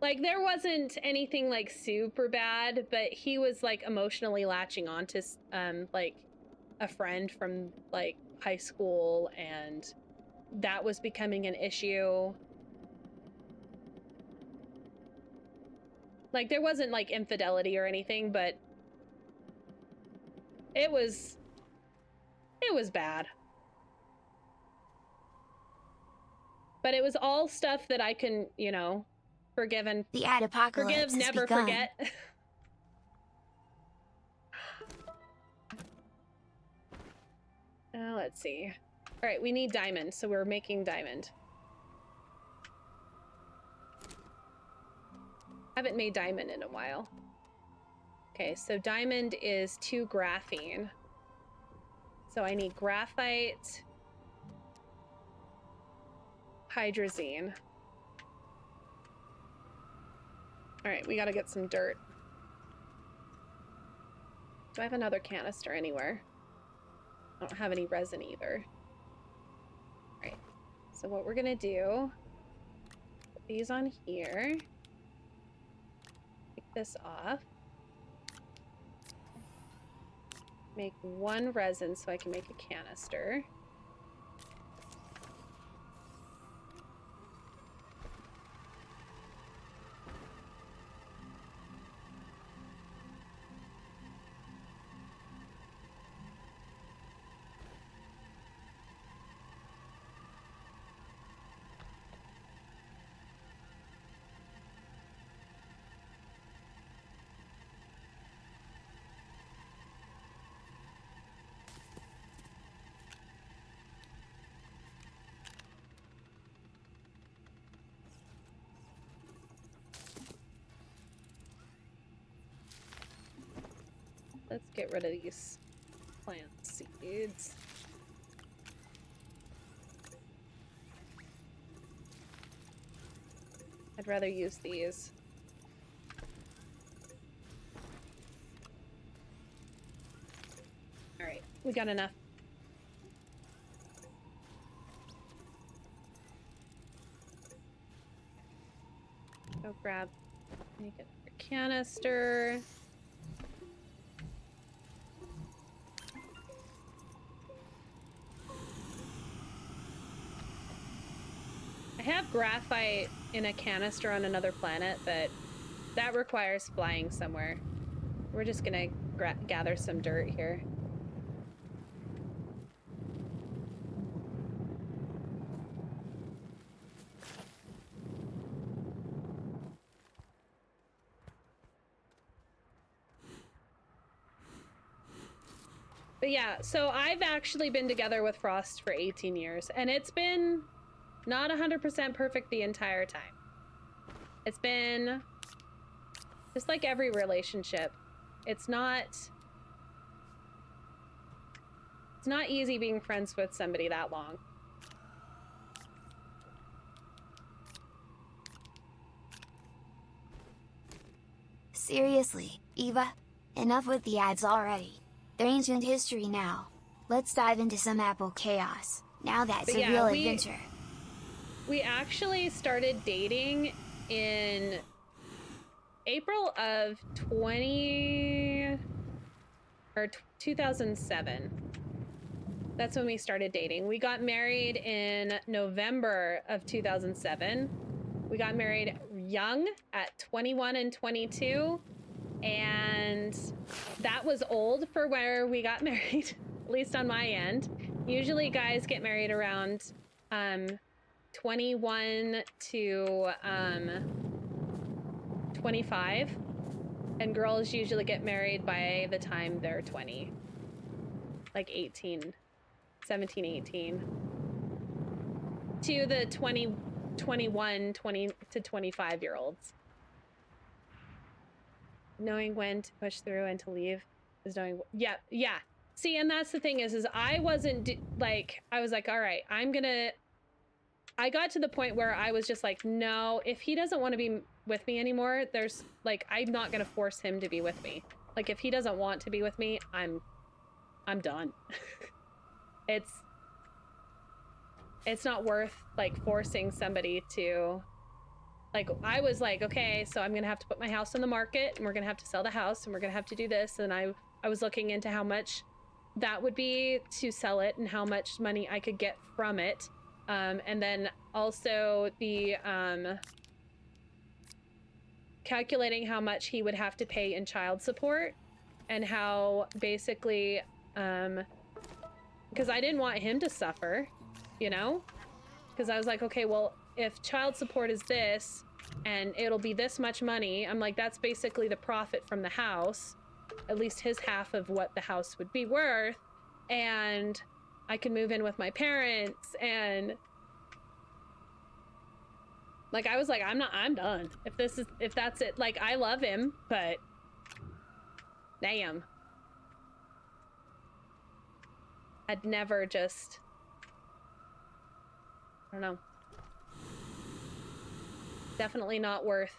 like, there wasn't anything like super bad, but he was like emotionally latching on to like a friend from like high school, and that was becoming an issue. Like, there wasn't like infidelity or anything, but it was bad. But it was all stuff that I can, you know, forgive and The apocalypse forgive, has never begun. forget. Let's see. All right, we need diamond, so we're making diamond. Haven't made diamond in a while. Okay, so diamond is 2 graphene. So I need graphite, hydrazine. All right, we gotta get some dirt. Do I have another canister anywhere? I don't have any resin either. All right, so what we're gonna do, put these on here. Take this off. Make 1 resin so I can make a canister. Let's get rid of these plant seeds. I'd rather use these. All right, we got enough. Go grab, make another canister. I have graphite in a canister on another planet, but that requires flying somewhere. We're just gonna gather some dirt here. But yeah, so I've actually been together with Frost for 18 years, and it's been not 100% perfect the entire time. It's been just like every relationship. It's not easy being friends with somebody that long. Seriously, Eva, enough with the ads already. They're ancient history now. Let's dive into some Apple chaos. Now that's But a yeah, real adventure. We actually started dating in April of 2007. That's when we started dating. We got married in November of 2007. We got married young at 21 and 22. And that was old for where we got married, at least on my end. Usually guys get married around 21 to 25. And girls usually get married by the time they're 20. Like 18, 17, 18. To the 20, 21, 20 to 25 year olds. Knowing when to push through and to leave is knowing. Yeah. See, and that's the thing is I wasn't like, I was like, all right, I got to the point where I was just like, no, if he doesn't want to be with me anymore, there's like, I'm not going to force him to be with me. Like, if he doesn't want to be with me, I'm done. It's not worth like forcing somebody to. Like, I was like, okay, so I'm gonna have to put my house on the market, and we're gonna have to sell the house, and we're gonna have to do this. And I was looking into how much that would be to sell it and how much money I could get from it. And then also the calculating how much he would have to pay in child support, and how basically, because I didn't want him to suffer, you know? Because I was like, okay, well, if child support is this, and it'll be this much money, I'm like, that's basically the profit from the house, at least his half of what the house would be worth, and I can move in with my parents, and like, I was like, I'm done. If that's it, like, I love him, but damn. I'd never just, I don't know. Definitely not worth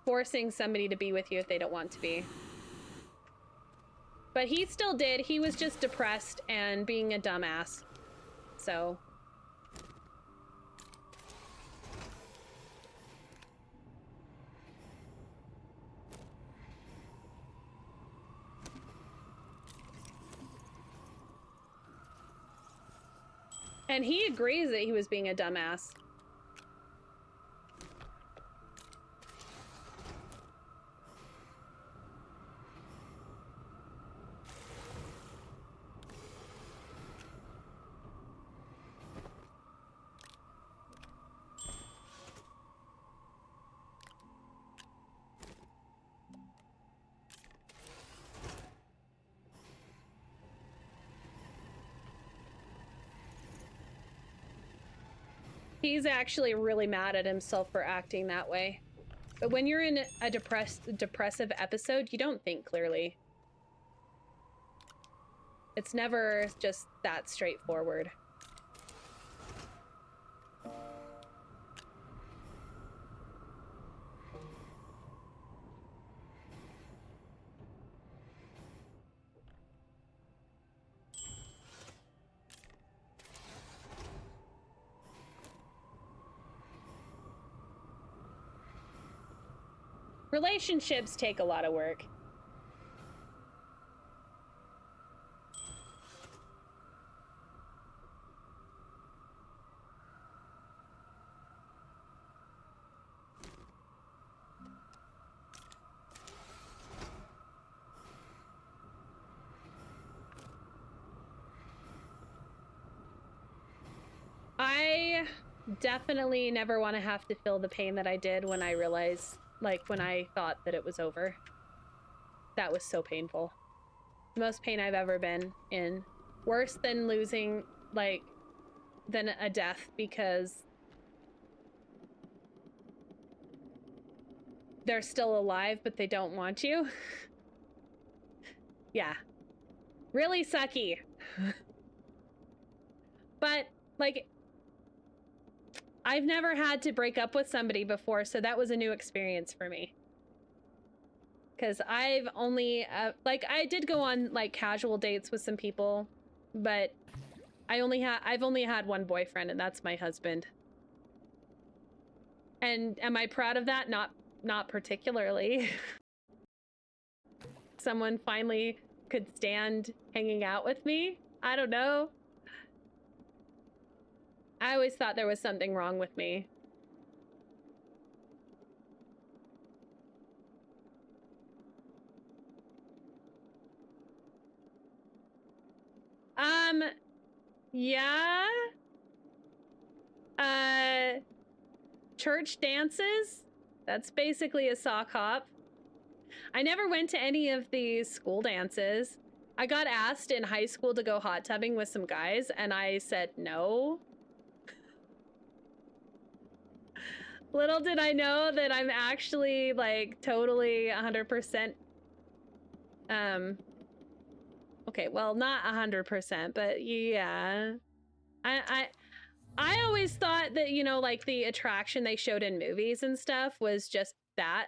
forcing somebody to be with you if they don't want to be. But he still did. He was just depressed and being a dumbass. So. And he agrees that he was being a dumbass. He's actually really mad at himself for acting that way. But when you're in a depressive episode, you don't think clearly. It's never just that straightforward. Relationships take a lot of work. I definitely never want to have to feel the pain that I did when I realized, like, when I thought that it was over. That was so painful. The most pain I've ever been in. Worse than losing, like, than a death because they're still alive, but they don't want you. Yeah. Really sucky. But, like, I've never had to break up with somebody before, so that was a new experience for me. Because I've only, like, I did go on, like, casual dates with some people, but I've only had one boyfriend, and that's my husband. And am I proud of that? Not particularly. Someone finally could stand hanging out with me? I don't know. I always thought there was something wrong with me. Yeah. Church dances? That's basically a sock hop. I never went to any of these school dances. I got asked in high school to go hot tubbing with some guys, and I said no. Little did I know that I'm actually, like, totally 100%. Okay, well, not 100%, but yeah. I always thought that, you know, like, the attraction they showed in movies and stuff was just that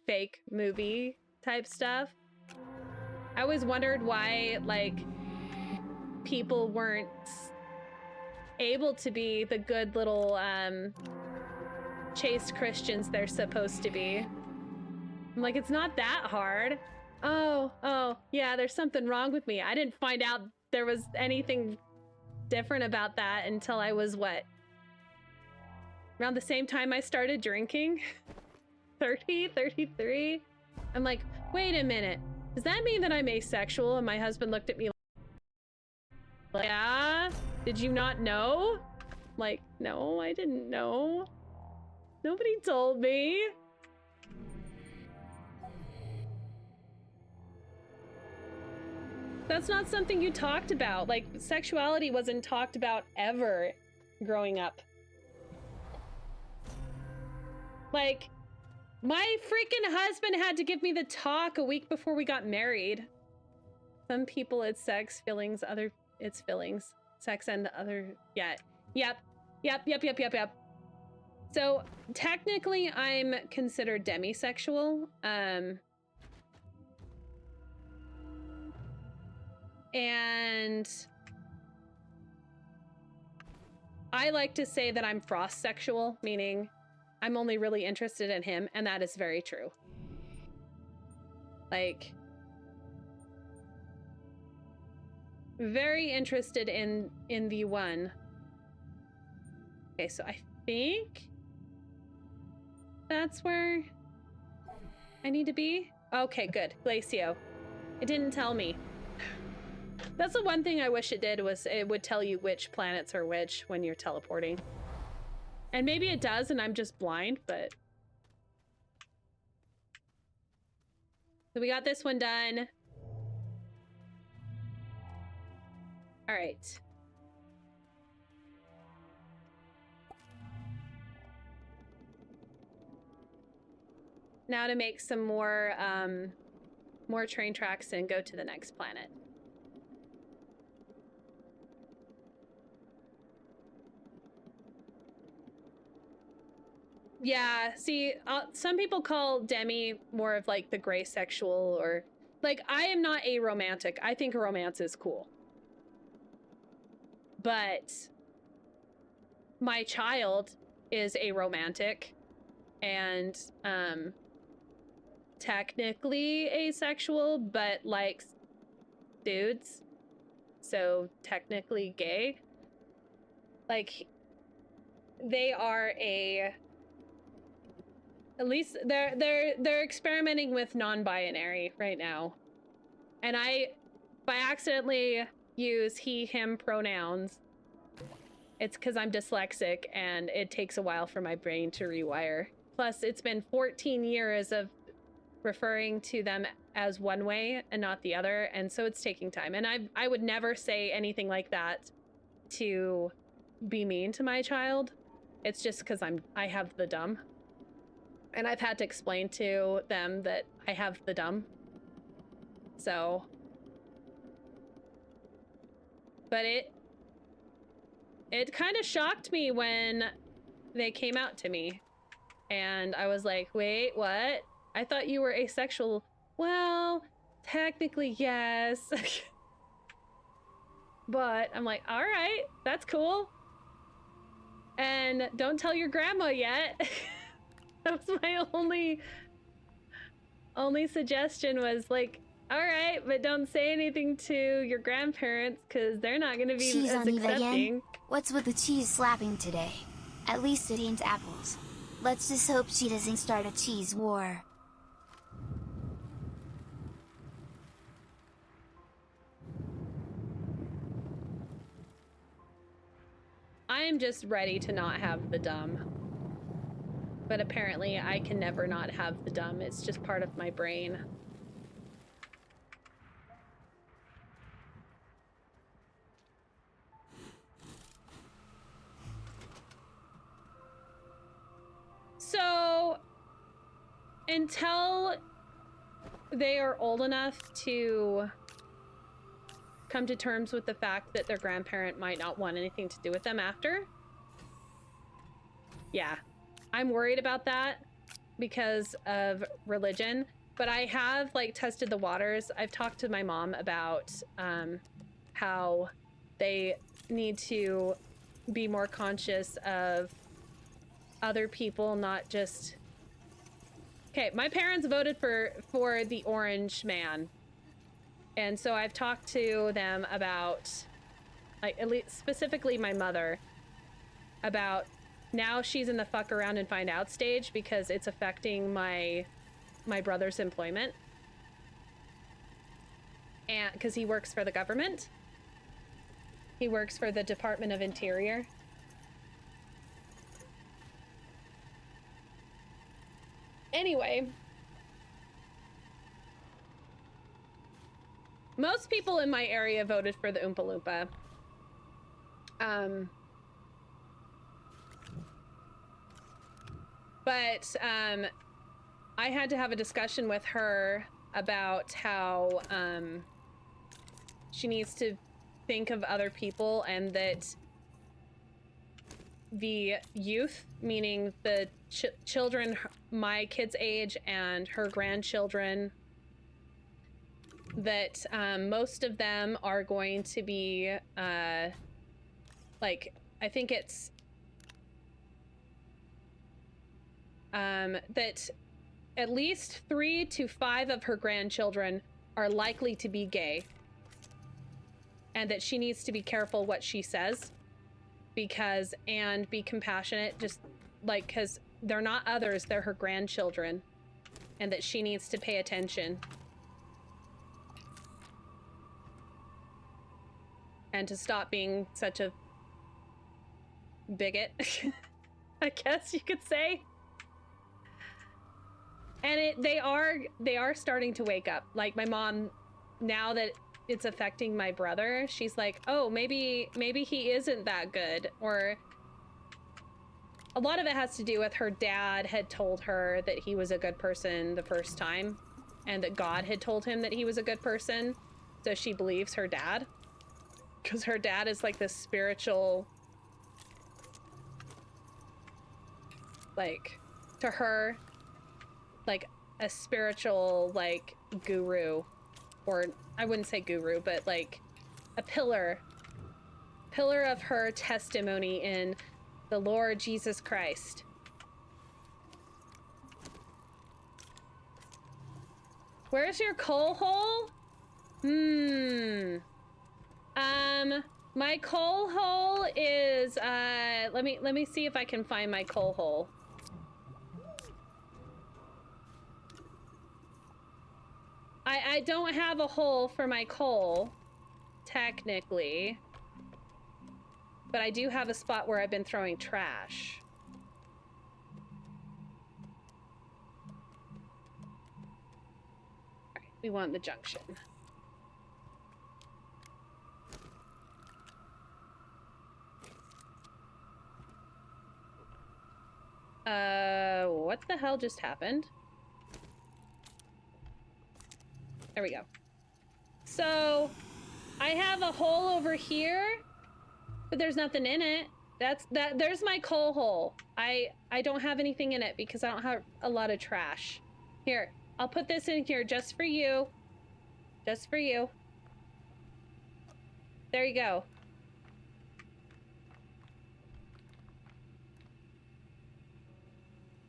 fake movie type stuff. I always wondered why, like, people weren't able to be the good little, chaste Christians they're supposed to be. I'm like, it's not that hard. Oh, yeah, there's something wrong with me. I didn't find out there was anything different about that until I was, what? Around the same time I started drinking? 30, 33? I'm like, wait a minute. Does that mean that I'm asexual? And my husband looked at me like, yeah? Did you not know? Like, no, I didn't know. Nobody told me. That's not something you talked about. Like, sexuality wasn't talked about ever growing up. Like, my freaking husband had to give me the talk a week before we got married. Some people it's sex, feelings, other it's feelings. Sex and other, yeah. Yep. So, technically, I'm considered demisexual. And I like to say that I'm frost-sexual, meaning I'm only really interested in him, and that is very true. Like, very interested in the one. Okay, so I think that's where I need to be. Okay, good. Glacio. It didn't tell me. That's the one thing I wish it did, was it would tell you which planets are which when you're teleporting. And maybe it does and I'm just blind, but... So we got this one done. All right. Now to make some more train tracks and go to the next planet. Yeah, see, some people call Demi more of like the gray sexual, or like, I am not aromantic. I think romance is cool. But my child is aromantic and technically asexual, but likes dudes. So technically gay. Like, they are at least they're experimenting with non-binary right now. And I, by accidentally use he, him pronouns. It's because I'm dyslexic and it takes a while for my brain to rewire. Plus, it's been 14 years of referring to them as one way and not the other, and so it's taking time. And I would never say anything like that to be mean to my child. It's just because I have the dumb, and I've had to explain to them that I have the dumb. So, but it kind of shocked me when they came out to me, and I was like, wait, what? I thought you were asexual. Well, technically, yes. But I'm like, all right, that's cool. And don't tell your grandma yet. That was my only suggestion, was like, all right, but don't say anything to your grandparents because they're not going to be Cheese as on Eve accepting. again? What's with the cheese slapping today? At least it ain't apples. Let's just hope she doesn't start a cheese war. I am just ready to not have the dumb. But apparently I can never not have the dumb. It's just part of my brain. So, until they are old enough to come to terms with the fact that their grandparent might not want anything to do with them after, yeah, I'm worried about that because of religion. But I have like tested the waters. I've talked to my mom about how they need to be more conscious of other people, not just... Okay, my parents voted for the orange man. And so I've talked to them about, like, at least specifically my mother, about now she's in the fuck around and find out stage because it's affecting my brother's employment. And because he works for the government. He works for the Department of Interior. Anyway, most people in my area voted for the Oompa Loompa. But I had to have a discussion with her about how she needs to think of other people, and that the youth, meaning the children my kid's age and her grandchildren, that most of them are going to be like, I think it's that at least 3 to 5 of her grandchildren are likely to be gay, and that she needs to be careful what she says, because, and be compassionate, just like, because they're not others, they're her grandchildren, and that she needs to pay attention and to stop being such a bigot, I guess you could say. And they are starting to wake up. Like my mom, now that it's affecting my brother, she's like, oh, maybe he isn't that good. Or a lot of it has to do with her dad had told her that he was a good person the first time, and that God had told him that he was a good person. So she believes her dad, because her dad is like this spiritual, like, to her, like a spiritual, like, guru, or I wouldn't say guru, but like a pillar of her testimony in the Lord Jesus Christ. Where's your coal hole? My coal hole is, let me see if I can find my coal hole. I don't have a hole for my coal, technically, but I do have a spot where I've been throwing trash. We want the junction. What the hell just happened? There we go. So, I have a hole over here, but there's nothing in it. There's my coal hole. I don't have anything in it because I don't have a lot of trash. Here, I'll put this in here just for you. Just for you. There you go.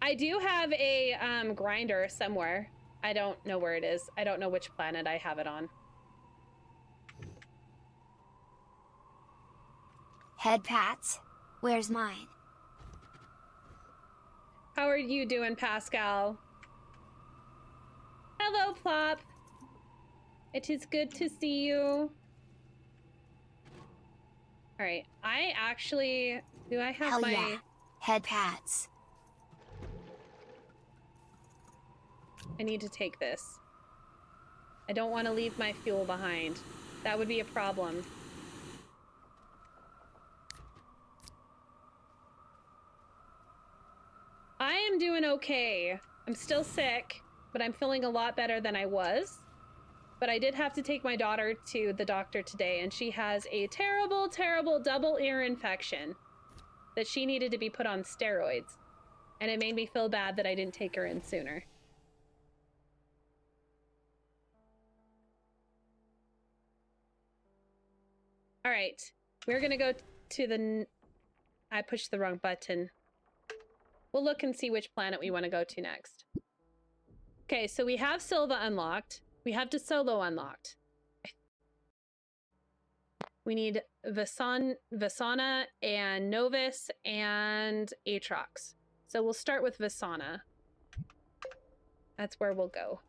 I do have a grinder somewhere. I don't know where it is. I don't know which planet I have it on. Head pats. Where's mine? How are you doing, Pascal? Hello, Plop. It is good to see you. All right, I actually... Do I have Hell my... yeah. Head pats. I need to take this. I don't want to leave my fuel behind. That would be a problem. I am doing okay. I'm still sick, but I'm feeling a lot better than I was. But I did have to take my daughter to the doctor today, and she has a terrible, terrible double ear infection that she needed to be put on steroids. And it made me feel bad that I didn't take her in sooner. All right, we're gonna go to the... I pushed the wrong button. We'll look and see which planet we want to go to next. Okay, so we have Silva unlocked. We have DeSolo unlocked. We need Vasana and Novus and Aatrox. So we'll start with Vasana. That's where we'll go.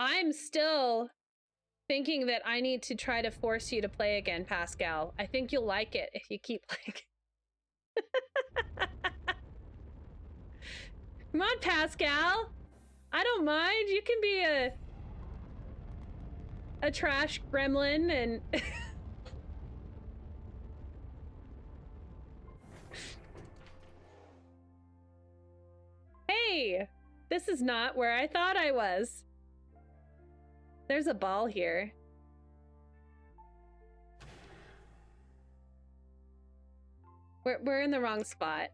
I'm still thinking that I need to try to force you to play again, Pascal. I think you'll like it if you keep playing. Come on, Pascal. I don't mind. You can be a trash gremlin and... Hey, this is not where I thought I was. There's a ball here. We're in the wrong spot.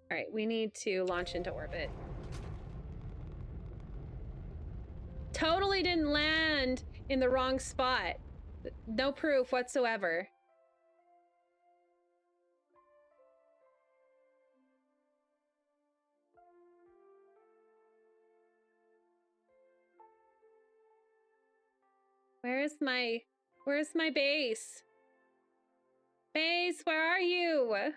All right, we need to launch into orbit. Totally didn't land in the wrong spot. No proof whatsoever. Where's my base? Base, where are you?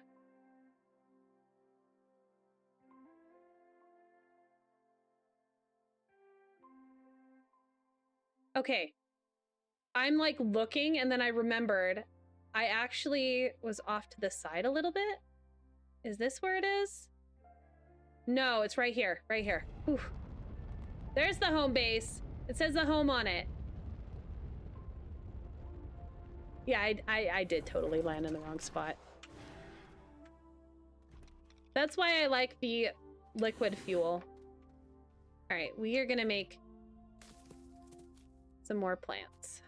Okay. I'm like looking and then I remembered I actually was off to the side a little bit. Is this where it is? No, it's right here, right here. Whew. There's the home base. It says the home on it. Yeah, I did totally land in the wrong spot. That's why I like the liquid fuel. All right, we are gonna make some more plants.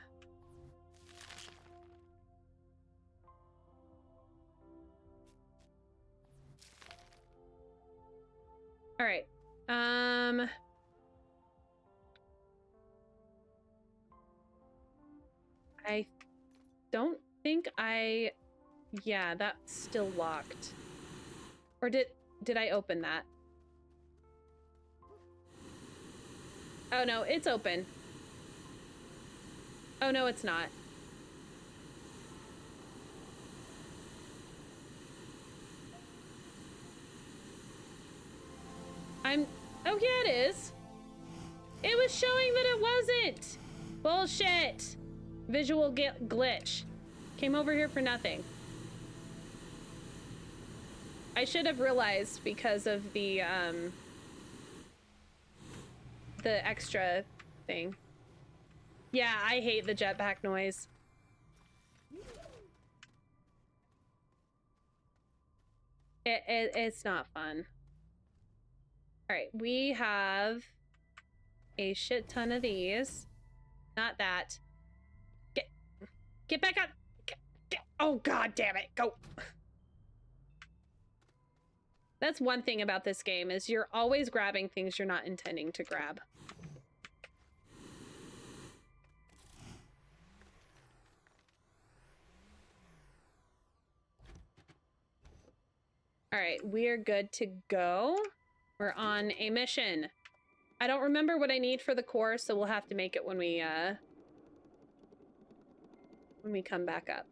All right. I don't think yeah, that's still locked. Or did I open that? Oh no, it's open. Oh no, it's not. Oh yeah, it is. It was showing that it wasn't. Bullshit. Visual glitch. Came over here for nothing. I should have realized because of the extra thing. Yeah, I hate the jetpack noise. It's not fun. All right, we have a shit ton of these. Not that. Get back up. Oh, God damn it. Go. That's one thing about this game is you're always grabbing things you're not intending to grab. All right, we're good to go. We're on a mission. I don't remember what I need for the core, so we'll have to make it when we come back up.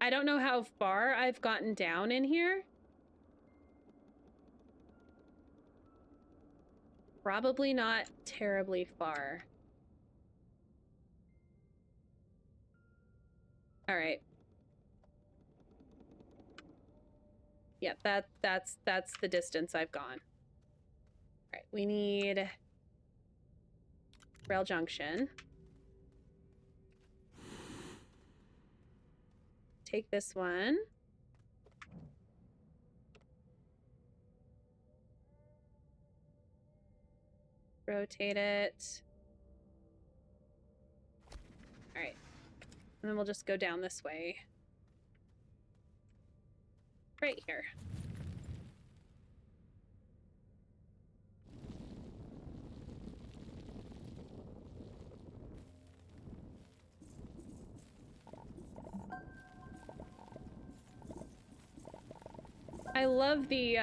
I don't know how far I've gotten down in here. Probably not terribly far. All right. Yep, that's the distance I've gone. All right, we need rail junction. Take this one. Rotate it. All right. And then we'll just go down this way. Right here. I love the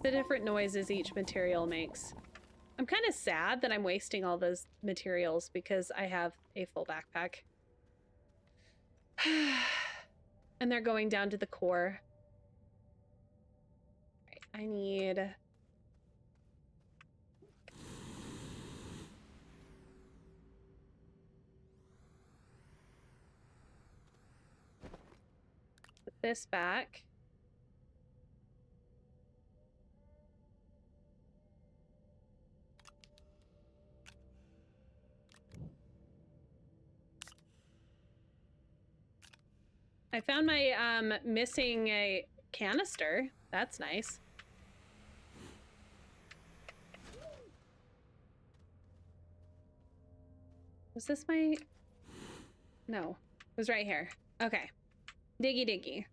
different noises each material makes. I'm kind of sad that I'm wasting all those materials because I have a full backpack. And they're going down to the core. Right, I need... Put this back. I found my missing a canister. That's nice. Was this my... No, it was right here. Okay. Diggy diggy.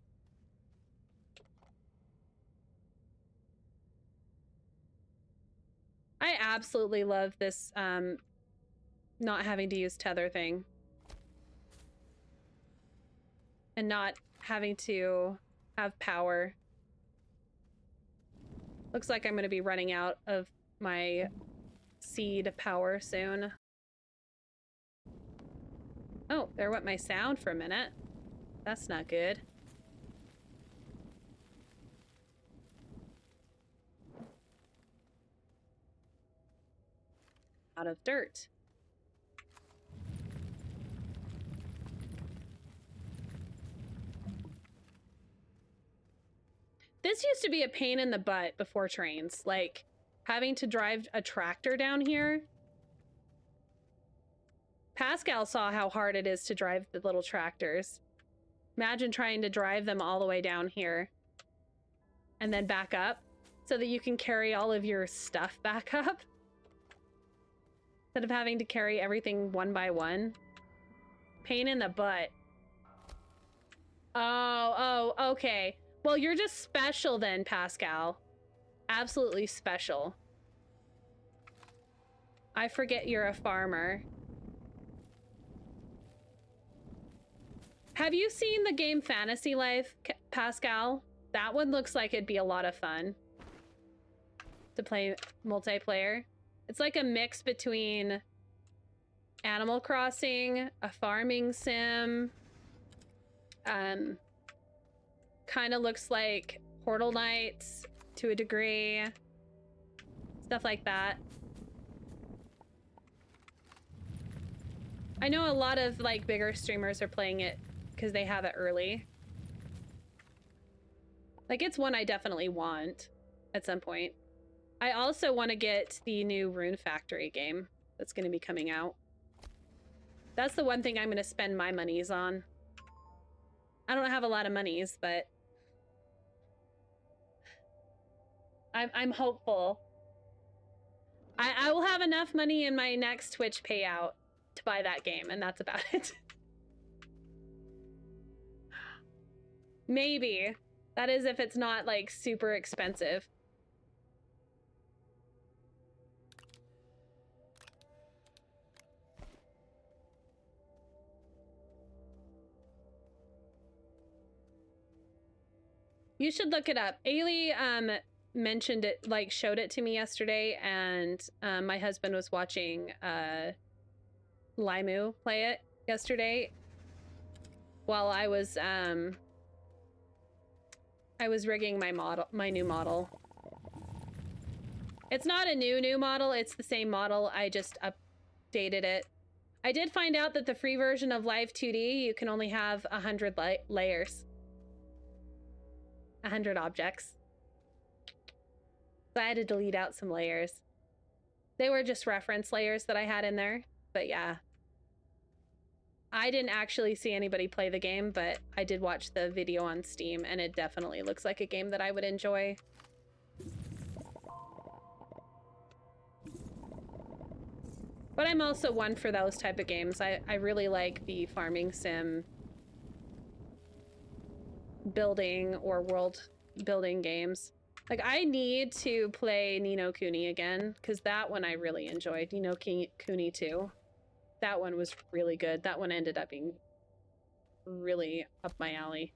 I absolutely love this not having to use tether thing. And not having to have power. Looks like I'm going to be running out of my seed power soon. Oh, there went my sound for a minute. That's not good. Out of dirt. This used to be a pain in the butt before trains, like having to drive a tractor down here. Pascal saw how hard it is to drive the little tractors. Imagine trying to drive them all the way down here and then back up so that you can carry all of your stuff back up instead of having to carry everything one by one. Pain in the butt. Oh, okay. Well, you're just special then, Pascal. Absolutely special. I forget you're a farmer. Have you seen the game Fantasy Life, Pascal? That one looks like it'd be a lot of fun to play multiplayer. It's like a mix between Animal Crossing, a farming sim, kind kind of looks like Portal Knights to a degree. Stuff like that. I know a lot of like bigger streamers are playing it because they have it early. Like, it's one I definitely want at some point. I also want to get the new Rune Factory game that's going to be coming out. That's the one thing I'm going to spend my monies on. I don't have a lot of monies, but I'm hopeful. I will have enough money in my next Twitch payout to buy that game, and that's about it. Maybe. That is if it's not, like, super expensive. You should look it up. Ailey mentioned it, like, showed it to me yesterday, and my husband was watching Limu play it yesterday while I was rigging my new model. It's not a new model, it's the same model. I just updated it. I did find out that the free version of Live 2D, you can only have 100 layers. 100 objects. So I had to delete out some layers. They were just reference layers that I had in there, but yeah. I didn't actually see anybody play the game, but I did watch the video on Steam, and it definitely looks like a game that I would enjoy. But I'm also one for those type of games. I really like the farming sim building or world building games. Like, I need to play Ni no Kuni again, because that one I really enjoyed. Ni no Kuni 2. That one was really good. That one ended up being really up my alley.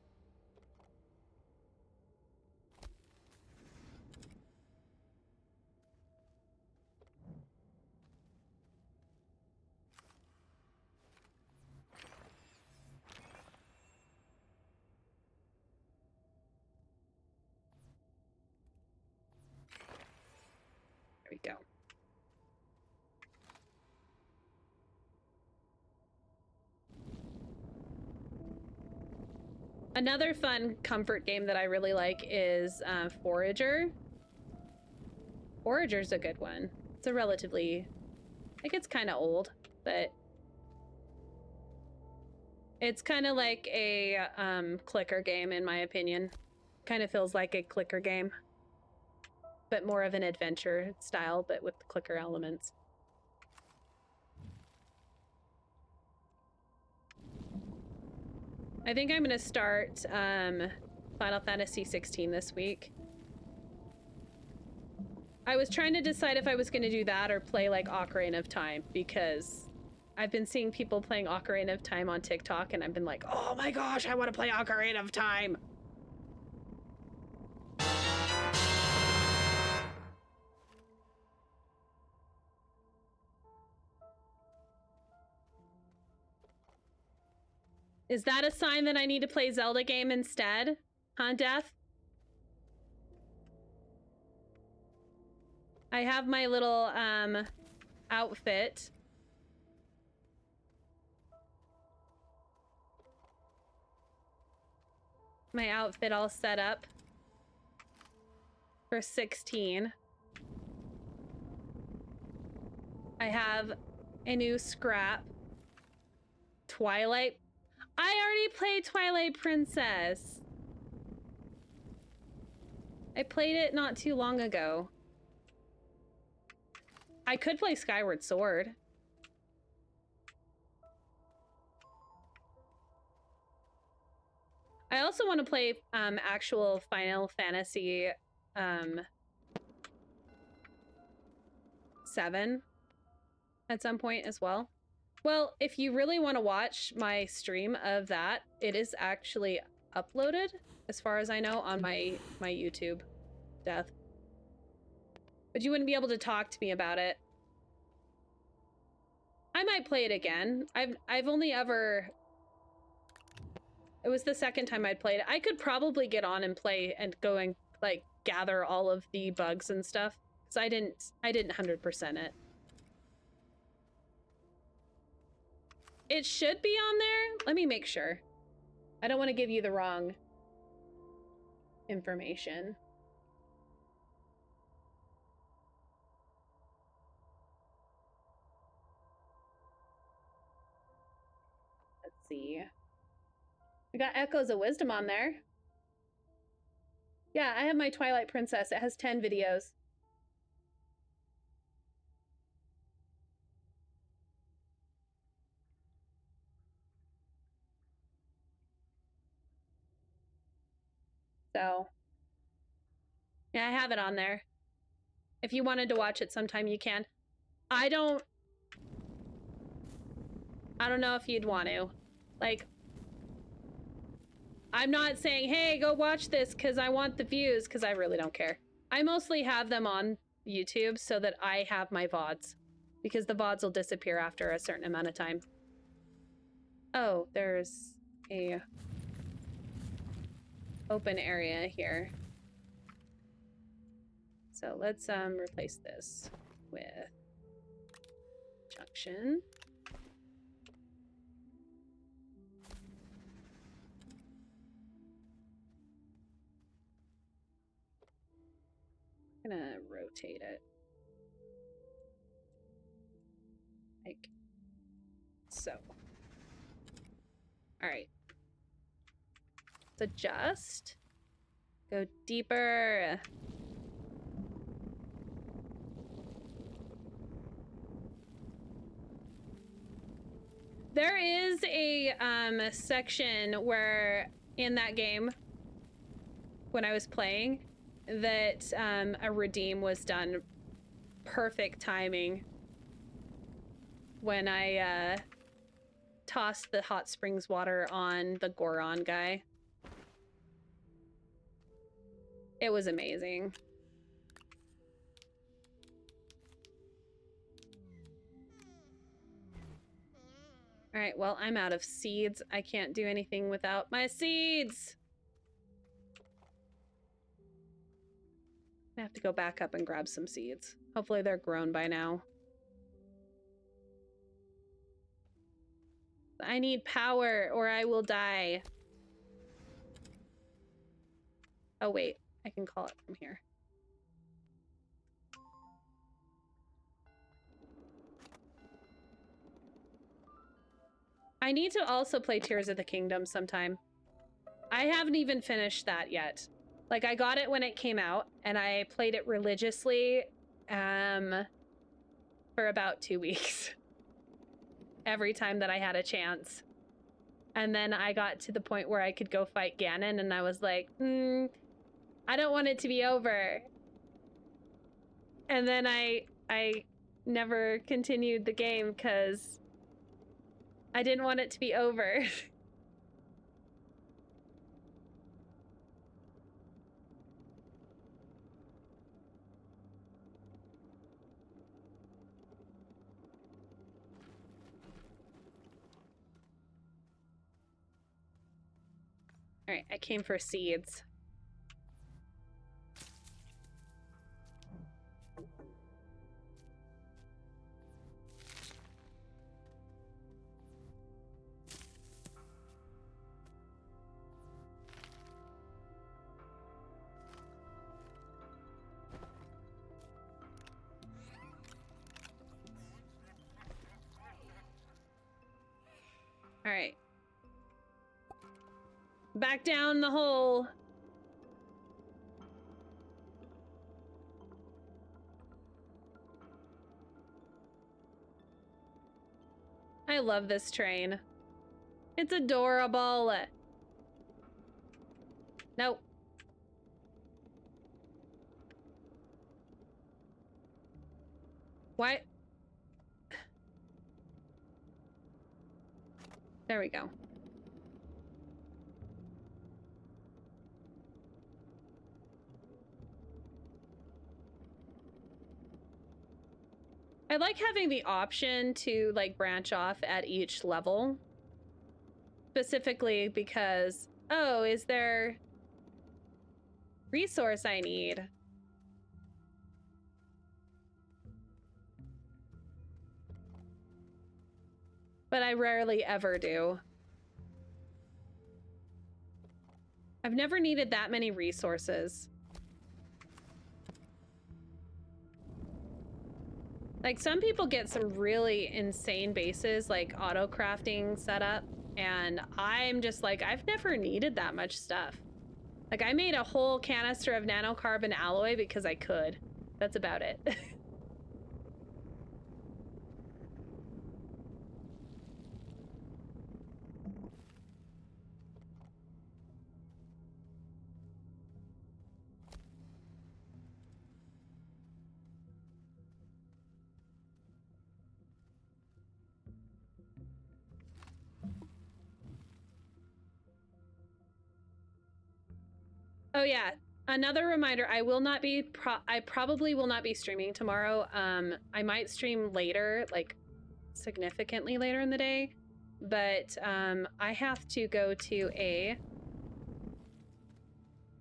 There we go. Another fun comfort game that I really like is Forager. Forager's a good one. It's a relatively... like, it's kind of old, but... it's kind of like a clicker game, in my opinion. Kind of feels like a clicker game. But more of an adventure style, but with clicker elements. I think I'm gonna start Final Fantasy 16 this week. I was trying to decide if I was gonna do that or play like Ocarina of Time, because I've been seeing people playing Ocarina of Time on TikTok, and I've been like, oh my gosh, I want to play Ocarina of Time. Is that a sign that I need to play Zelda game instead? Huh, Death? I have my little outfit. My outfit all set up for 16. I have a new scrap. Twilight. I already played Twilight Princess. I played it not too long ago. I could play Skyward Sword. I also want to play actual Final Fantasy 7 at some point as well. Well, if you really want to watch my stream of that, it is actually uploaded, as far as I know, on my YouTube, Death. But you wouldn't be able to talk to me about it. I might play it again. I've only ever It was the second time I'd played it. I could probably get on and play and go and like gather all of the bugs and stuff. Because I didn't 100% it. It should be on there. Let me make sure. I don't want to give you the wrong information. Let's see. We got Echoes of Wisdom on there. Yeah, I have my Twilight Princess. It has 10 videos. So, yeah, I have it on there. If you wanted to watch it sometime, you can. I don't know if you'd want to. Like, I'm not saying, hey, go watch this because I want the views, because I really don't care. I mostly have them on YouTube so that I have my VODs, because the VODs will disappear after a certain amount of time. Oh, there's a open area here. So let's replace this with junction. I'm gonna rotate it. Like so. All right. Let's adjust. Go deeper. There is a section where in that game when I was playing that a redeem was done. Perfect timing when I tossed the hot springs water on the Goron guy. It was amazing. All right, well, I'm out of seeds. I can't do anything without my seeds. I have to go back up and grab some seeds. Hopefully they're grown by now. I need power or I will die. Oh, wait. I can call it from here. I need to also play Tears of the Kingdom sometime. I haven't even finished that yet. Like, I got it when it came out, and I played it religiously for about 2 weeks. Every time that I had a chance. And then I got to the point where I could go fight Ganon, and I was like, I don't want it to be over. And then I never continued the game because I didn't want it to be over. All right, I came for seeds. All right. Back down the hole. I love this train. It's adorable. Nope. Why? There we go. I like having the option to like branch off at each level. specifically because, oh, is there resource I need? But I rarely ever do. I've never needed that many resources. Like, some people get some really insane bases, like auto crafting setup, and I'm just like, I've never needed that much stuff. Like, I made a whole canister of nanocarbon alloy because I could. That's about it. Oh yeah, another reminder, I will not be I probably will not be streaming tomorrow. I might stream later, like significantly later in the day, but I have to go to a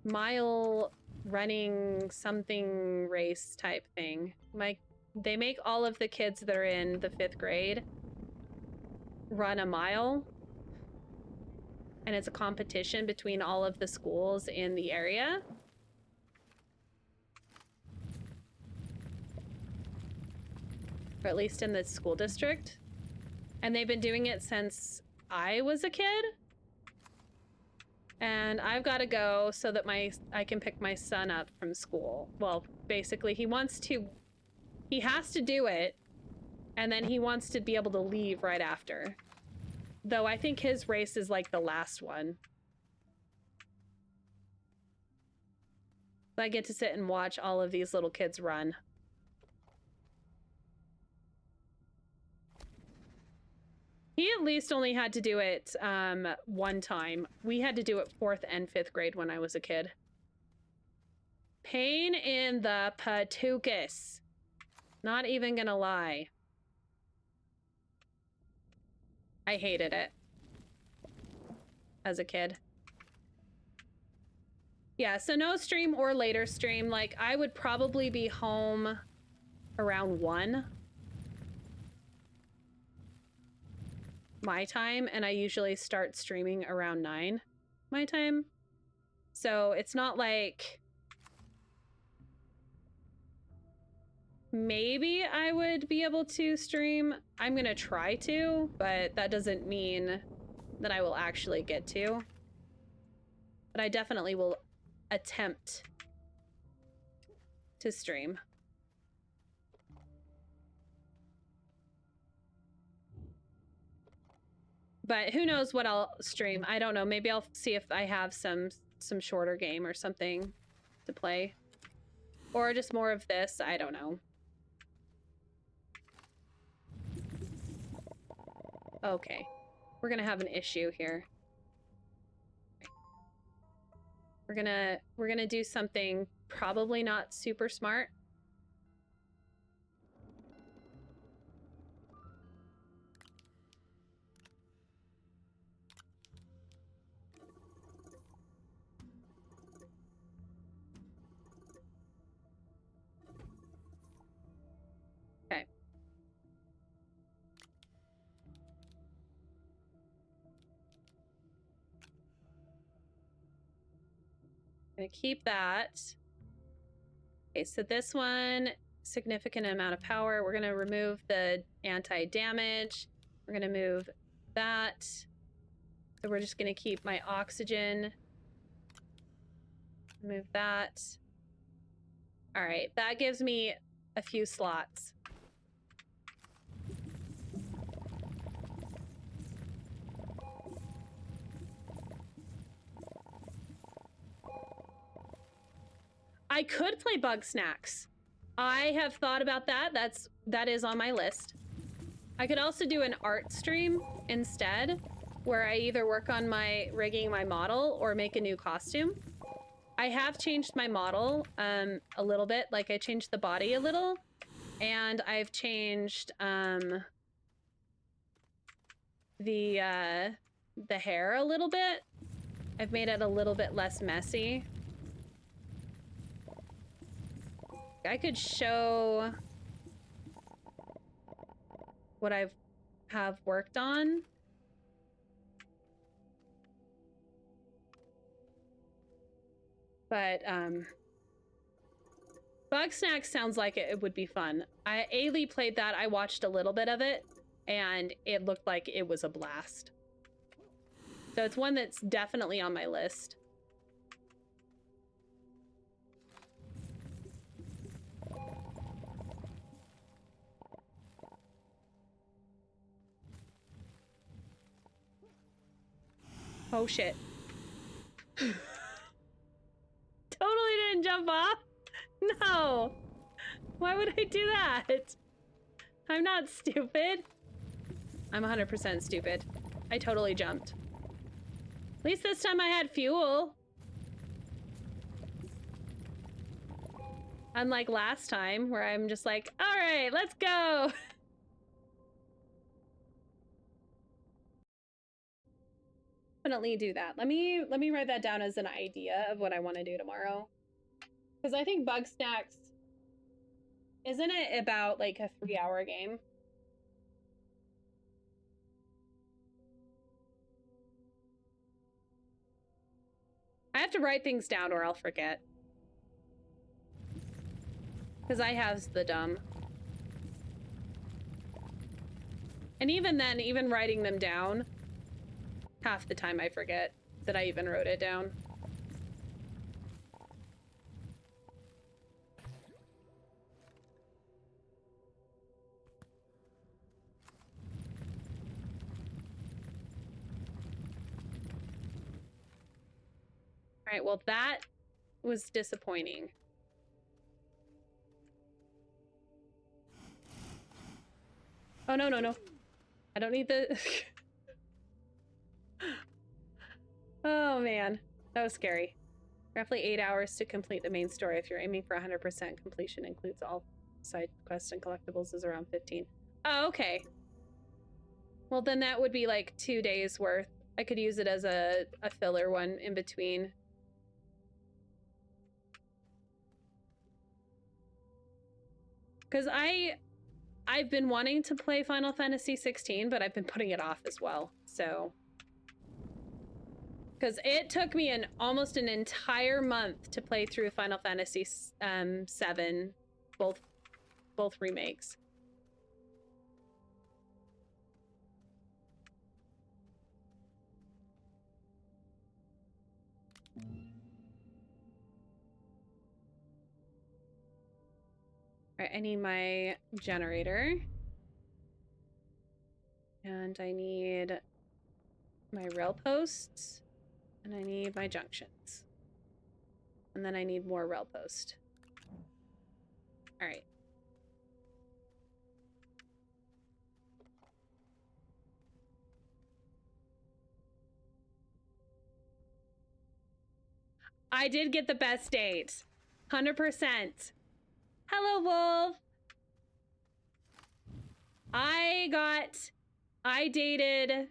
mile running something race type thing. They make all of the kids that are in the 5th grade run a mile, and it's a competition between all of the schools in the area. Or at least in the school district. And they've been doing it since I was a kid. And I've got to go so that I can pick my son up from school. Well, basically, he has to do it, and then he wants to be able to leave right after. Though I think his race is like the last one. I get to sit and watch all of these little kids run. He at least only had to do it one time. We had to do it 4th and 5th grade when I was a kid. Pain in the patookus. Not even gonna lie. I hated it as a kid. Yeah, so no stream or later stream. Like, I would probably be home around 1 my time, and I usually start streaming around 9 my time. So it's not like maybe I would be able to stream. I'm gonna try to, but that doesn't mean that I will actually get to. But I definitely will attempt to stream. But who knows what I'll stream. I don't know. Maybe I'll see if I have some shorter game or something to play. Or just more of this. I don't know. Okay. We're gonna have an issue here. We're gonna do something probably not super smart. Okay. Gonna keep that. Okay, so this one, significant amount of power. We're gonna remove the anti-damage. We're gonna move that. So we're just gonna keep my oxygen. Move that. All right, that gives me a few slots. I could play Bug Snacks. I have thought about that. That is on my list. I could also do an art stream instead, where I either work on rigging my model or make a new costume. I have changed my model a little bit. Like, I changed the body a little, and I've changed the the hair a little bit. I've made it a little bit less messy. I could show what have worked on. But Bug Snacks sounds like it would be fun. Ailey played that. I watched a little bit of it, and it looked like it was a blast. So it's one that's definitely on my list. Oh shit. Totally didn't jump off. No. Why would I do that? I'm not stupid. I'm 100% stupid. I totally jumped. At least this time I had fuel. Unlike last time where I'm just like, all right, let's go. Definitely do that. Let me write that down as an idea of what I want to do tomorrow. Because I think Bug Snacks, isn't it about like a 3-hour game? I have to write things down or I'll forget. Because I have the dumb. And even then, even writing them down, half the time I forget that I even wrote it down. All right, well, that was disappointing. Oh, no, no, no. I don't need the... Oh, man. That was scary. Roughly 8 hours to complete the main story. If you're aiming for 100% completion, includes all side quests and collectibles, is around 15. Oh, okay. Well, then that would be like 2 days worth. I could use it as a filler one in between. Because I've been wanting to play Final Fantasy 16, but I've been putting it off as well, so... Because it took me almost an entire month to play through Final Fantasy 7, both remakes. All right, I need my generator. And I need my rail posts. And I need my junctions. And then I need more rail post. All right. I did get the best date. 100%. Hello, Wolf. I dated...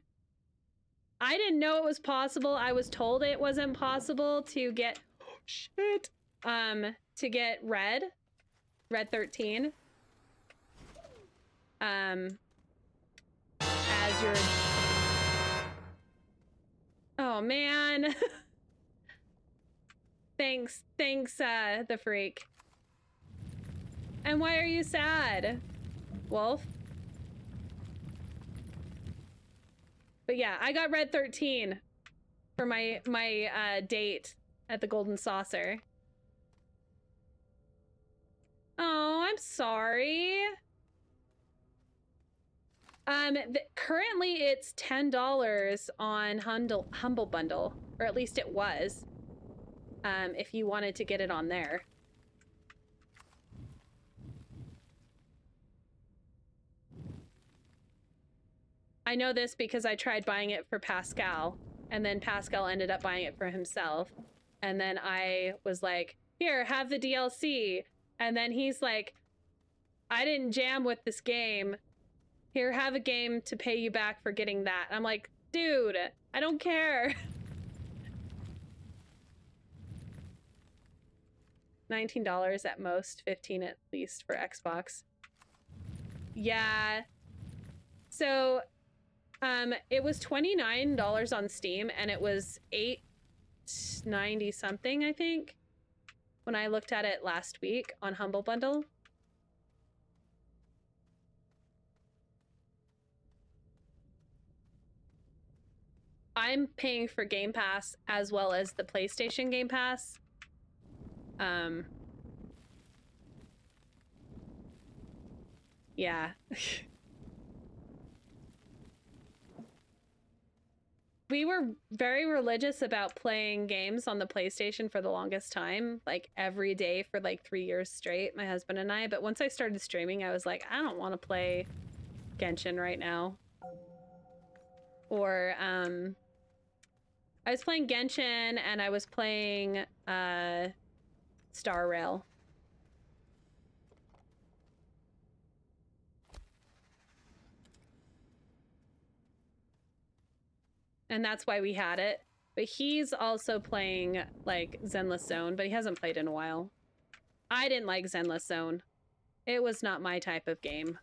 I didn't know it was possible. I was told it wasn't possible to get... Oh, shit. To get Red 13. As your... Oh, man. Thanks, the freak. And why are you sad, Wolf? But yeah, I got Red 13 for my date at the Golden Saucer. Oh, I'm sorry. Currently it's $10 on Humble Bundle, or at least it was. If you wanted to get it on there. I know this because I tried buying it for Pascal, and then Pascal ended up buying it for himself. And then I was like, here, have the DLC. And then he's like, I didn't jam with this game. Here, have a game to pay you back for getting that. I'm like, Dude, I don't care. $19 at most, $15 at least for Xbox. Yeah. So, it was $29 on Steam, and it was $8.90 something, I think, when I looked at it last week on Humble Bundle. I'm paying for Game Pass as well as the PlayStation Game Pass. Yeah. We were very religious about playing games on the PlayStation for the longest time, like every day for like 3 years straight, my husband and I. But once I started streaming, I was like, I don't want to play Genshin right now. Or, I was playing Genshin and I was playing, Star Rail. And that's why we had it. But he's also playing, like, Zenless Zone, but he hasn't played in a while. I didn't like Zenless Zone. It was not my type of game.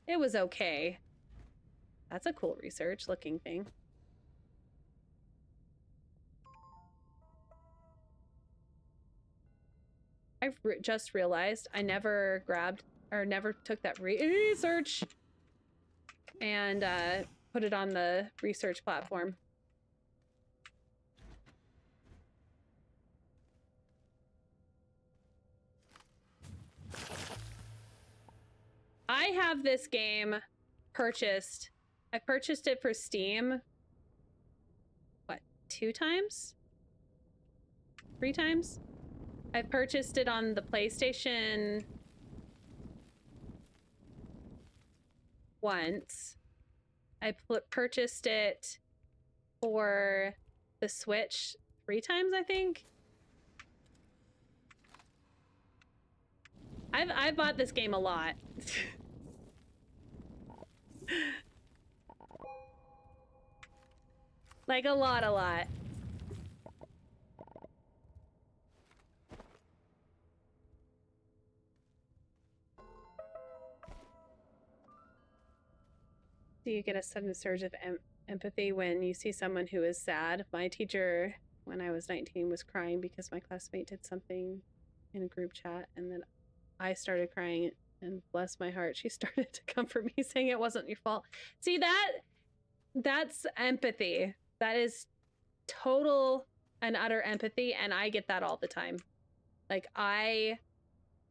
It was okay. That's a cool research-looking thing. I've just realized I never grabbed, or never took that research and put it on the research platform. I have this game purchased. I purchased it for Steam, what, 2 times? 3 times? I've purchased it on the PlayStation once. I purchased it for the Switch 3 times, I think. I've bought this game a lot. Like a lot. Do you get a sudden surge of empathy when you see someone who is sad? My teacher, when I was 19, was crying because my classmate did something in a group chat, and then I started crying, and bless my heart, she started to comfort me, saying it wasn't your fault. See, that's empathy. That is total and utter empathy, and I get that all the time. Like, I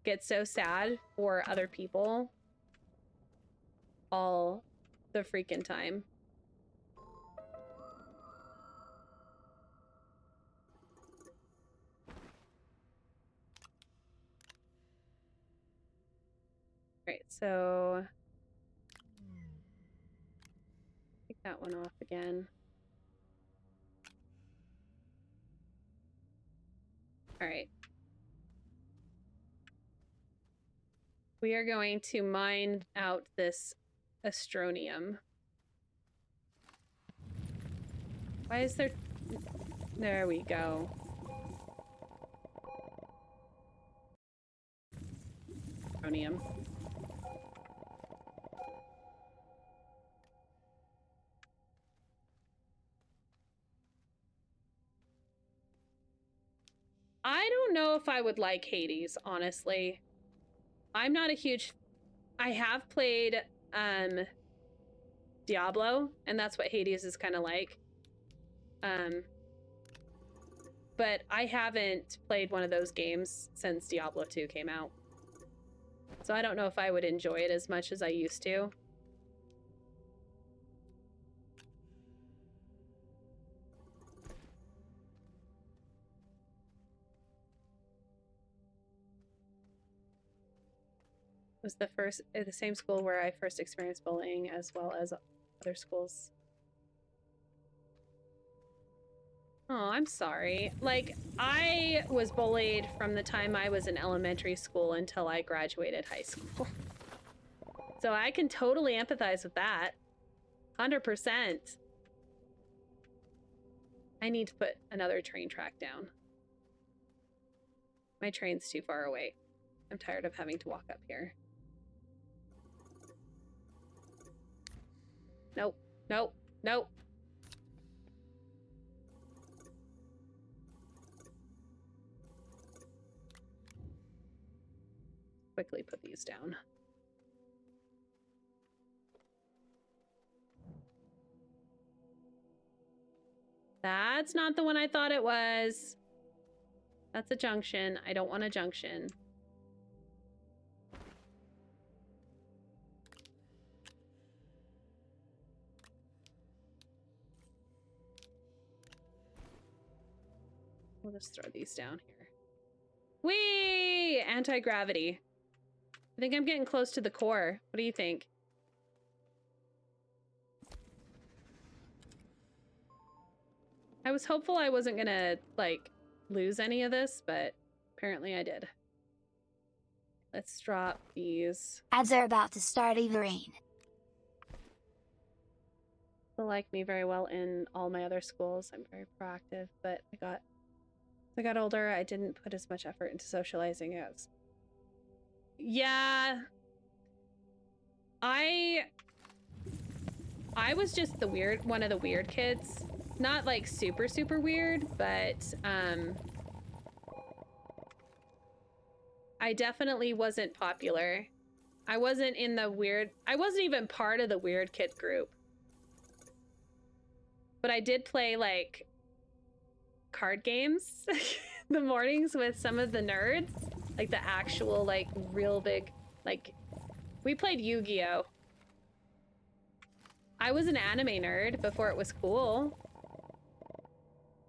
get so sad for other people all the freaking time. Right, so take that one off again. All right. We are going to mine out this astronium. Why is there... There we go. Astronium. I don't know if I would like Hades, honestly. I'm not a huge... I have played Diablo, and that's what Hades is kind of like. But I haven't played one of those games since Diablo 2 came out. So I don't know if I would enjoy it as much as I used to. It was the same school where I first experienced bullying, as well as other schools. Oh, I'm sorry. Like, I was bullied from the time I was in elementary school until I graduated high school. So I can totally empathize with that. 100%. I need to put another train track down. My train's too far away. I'm tired of having to walk up here. Nope, nope, nope. Quickly put these down. That's not the one I thought it was. That's a junction. I don't want a junction. We'll just throw these down here. Whee! Anti-gravity. I think I'm getting close to the core. What do you think? I was hopeful I wasn't gonna, like, lose any of this, but apparently I did. Let's drop these. Ads are about to start Everine. People like me very well in all my other schools. I'm very proactive, but as I got older, I didn't put as much effort into socializing as. Yeah. I was just one of the weird kids. Not like super, super weird, but I definitely wasn't popular. I wasn't even part of the weird kid group. But I did play like card games the mornings with some of the nerds, like the actual like real big, like we played Yu-Gi-Oh. I was an anime nerd before it was cool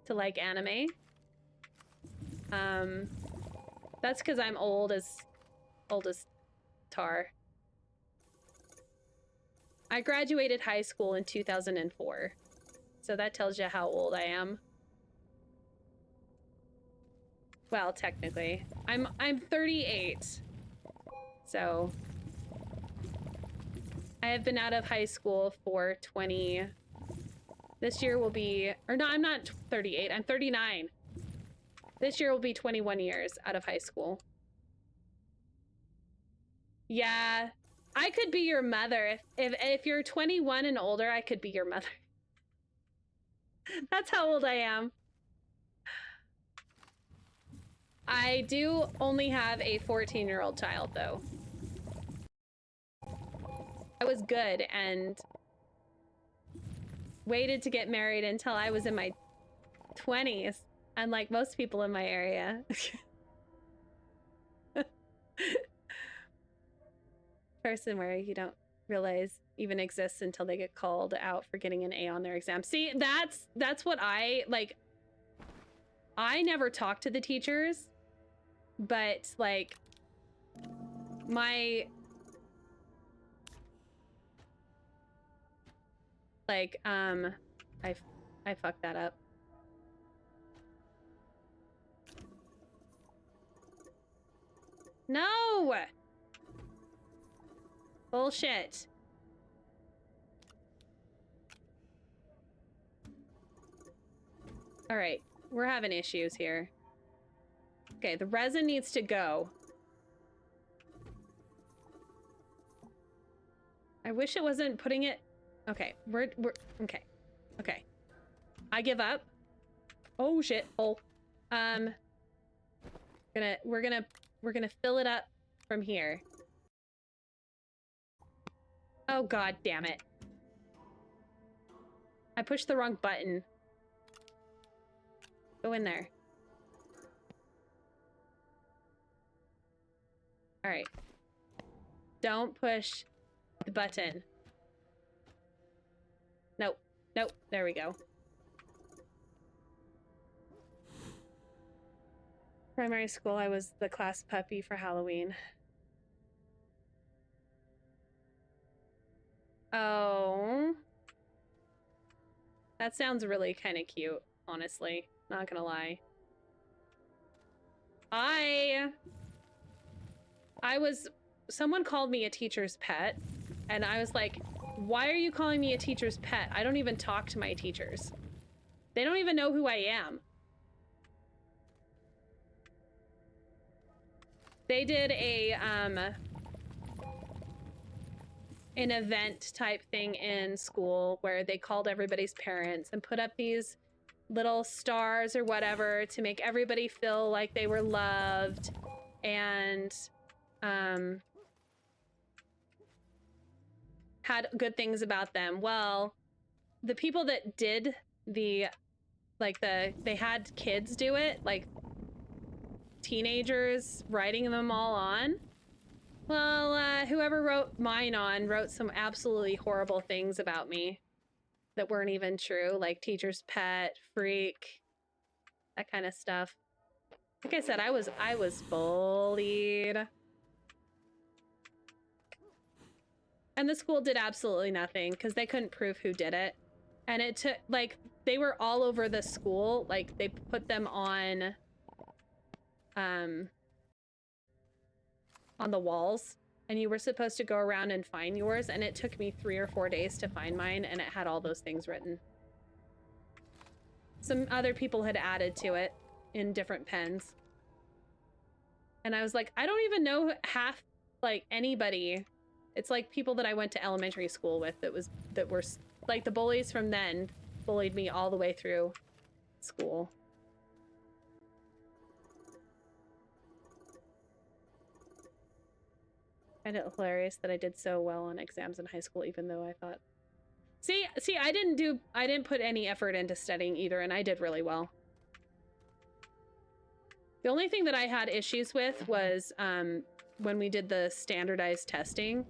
to like anime. That's because I'm old as tar. I graduated high school in 2004. So that tells you how old I am. Well, technically. I'm 38. So I have been out of high school for 20. This year will be, or no, I'm not 38. I'm 39. This year will be 21 years out of high school. Yeah, I could be your mother. If you're 21 and older, I could be your mother. That's how old I am. I do only have a 14-year-old child, though. I was good and waited to get married until I was in my 20s, unlike most people in my area. Person where you don't realize even exists until they get called out for getting an A on their exam. See, that's what I like. I never talked to the teachers, but like my I fucked that up. No! Bullshit. All right, we're having issues here. Okay, the resin needs to go. I wish it wasn't putting it. Okay, we're okay. Okay. I give up. Oh shit. Oh. We're gonna fill it up from here. Oh god damn it. I pushed the wrong button. Go in there. All right. Don't push the button. Nope. Nope. There we go. Primary school, I was the class puppy for Halloween. Oh. That sounds really kind of cute, honestly. Not gonna lie. Someone called me a teacher's pet, and I was like, why are you calling me a teacher's pet? I don't even talk to my teachers. They don't even know who I am. They did an event type thing in school where they called everybody's parents and put up these little stars or whatever to make everybody feel like they were loved, and had good things about them. Well, the people that did they had kids do it, like teenagers writing them all on. Well, whoever wrote mine on wrote some absolutely horrible things about me that weren't even true, like teacher's pet, freak, that kind of stuff. Like I said, I was bullied. And the school did absolutely nothing because they couldn't prove who did it. And it took, like, they were all over the school. Like, they put them on the walls. And you were supposed to go around and find yours. And it took me 3 or 4 days to find mine. And it had all those things written. Some other people had added to it in different pens. And I was like, I don't even know half, like, anybody. It's like people that I went to elementary school with that were like the bullies from then bullied me all the way through school. I find it hilarious that I did so well on exams in high school, even though I thought, see, I didn't put any effort into studying either, and I did really well. The only thing that I had issues with was when we did the standardized testing,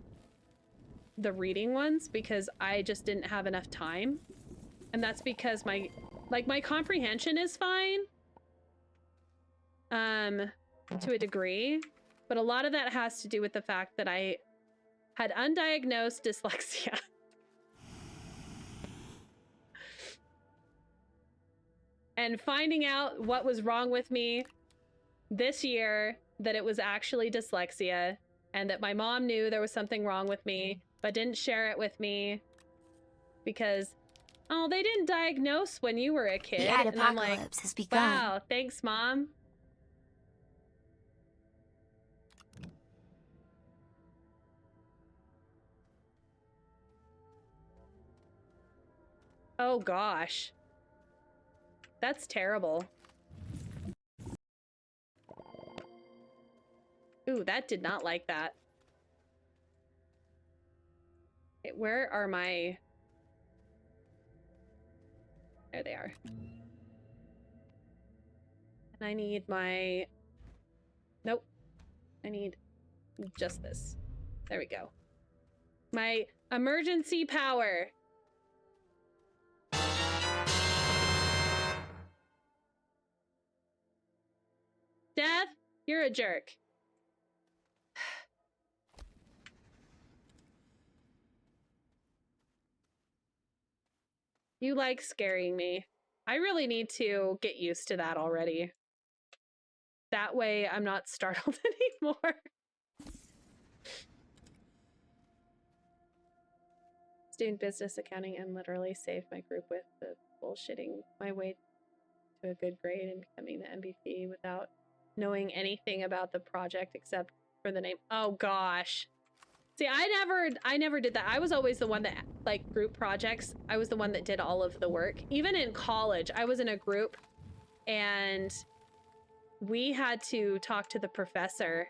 the reading ones, because I just didn't have enough time. And that's because my comprehension is fine to a degree, but a lot of that has to do with the fact that I had undiagnosed dyslexia. And finding out what was wrong with me this year, that it was actually dyslexia, and that my mom knew there was something wrong with me, but didn't share it with me because, oh, they didn't diagnose when you were a kid. The ad apocalypse has begun. Wow, thanks, Mom. Oh, gosh. That's terrible. Ooh, that did not like that. Where are my... There they are. And I need my... Nope. I need just this. There we go. My emergency power. Death, you're a jerk. You like scaring me. I really need to get used to that already. That way I'm not startled anymore. Student business accounting, and literally saved my group with the bullshitting my way to a good grade and becoming the MVP without knowing anything about the project except for the name. Oh gosh. See, I never did that. I was always the one that, like, group projects, I was the one that did all of the work. Even in college, I was in a group and we had to talk to the professor,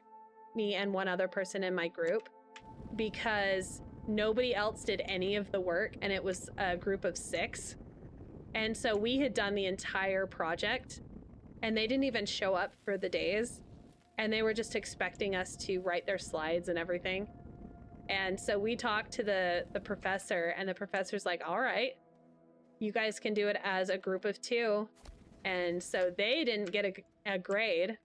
me and one other person in my group, because nobody else did any of the work and it was a group of 6. And so we had done the entire project and they didn't even show up for the days. And they were just expecting us to write their slides and everything. And so we talked to the professor, and the professor's like, all right, you guys can do it as a group of 2. And so they didn't get a grade.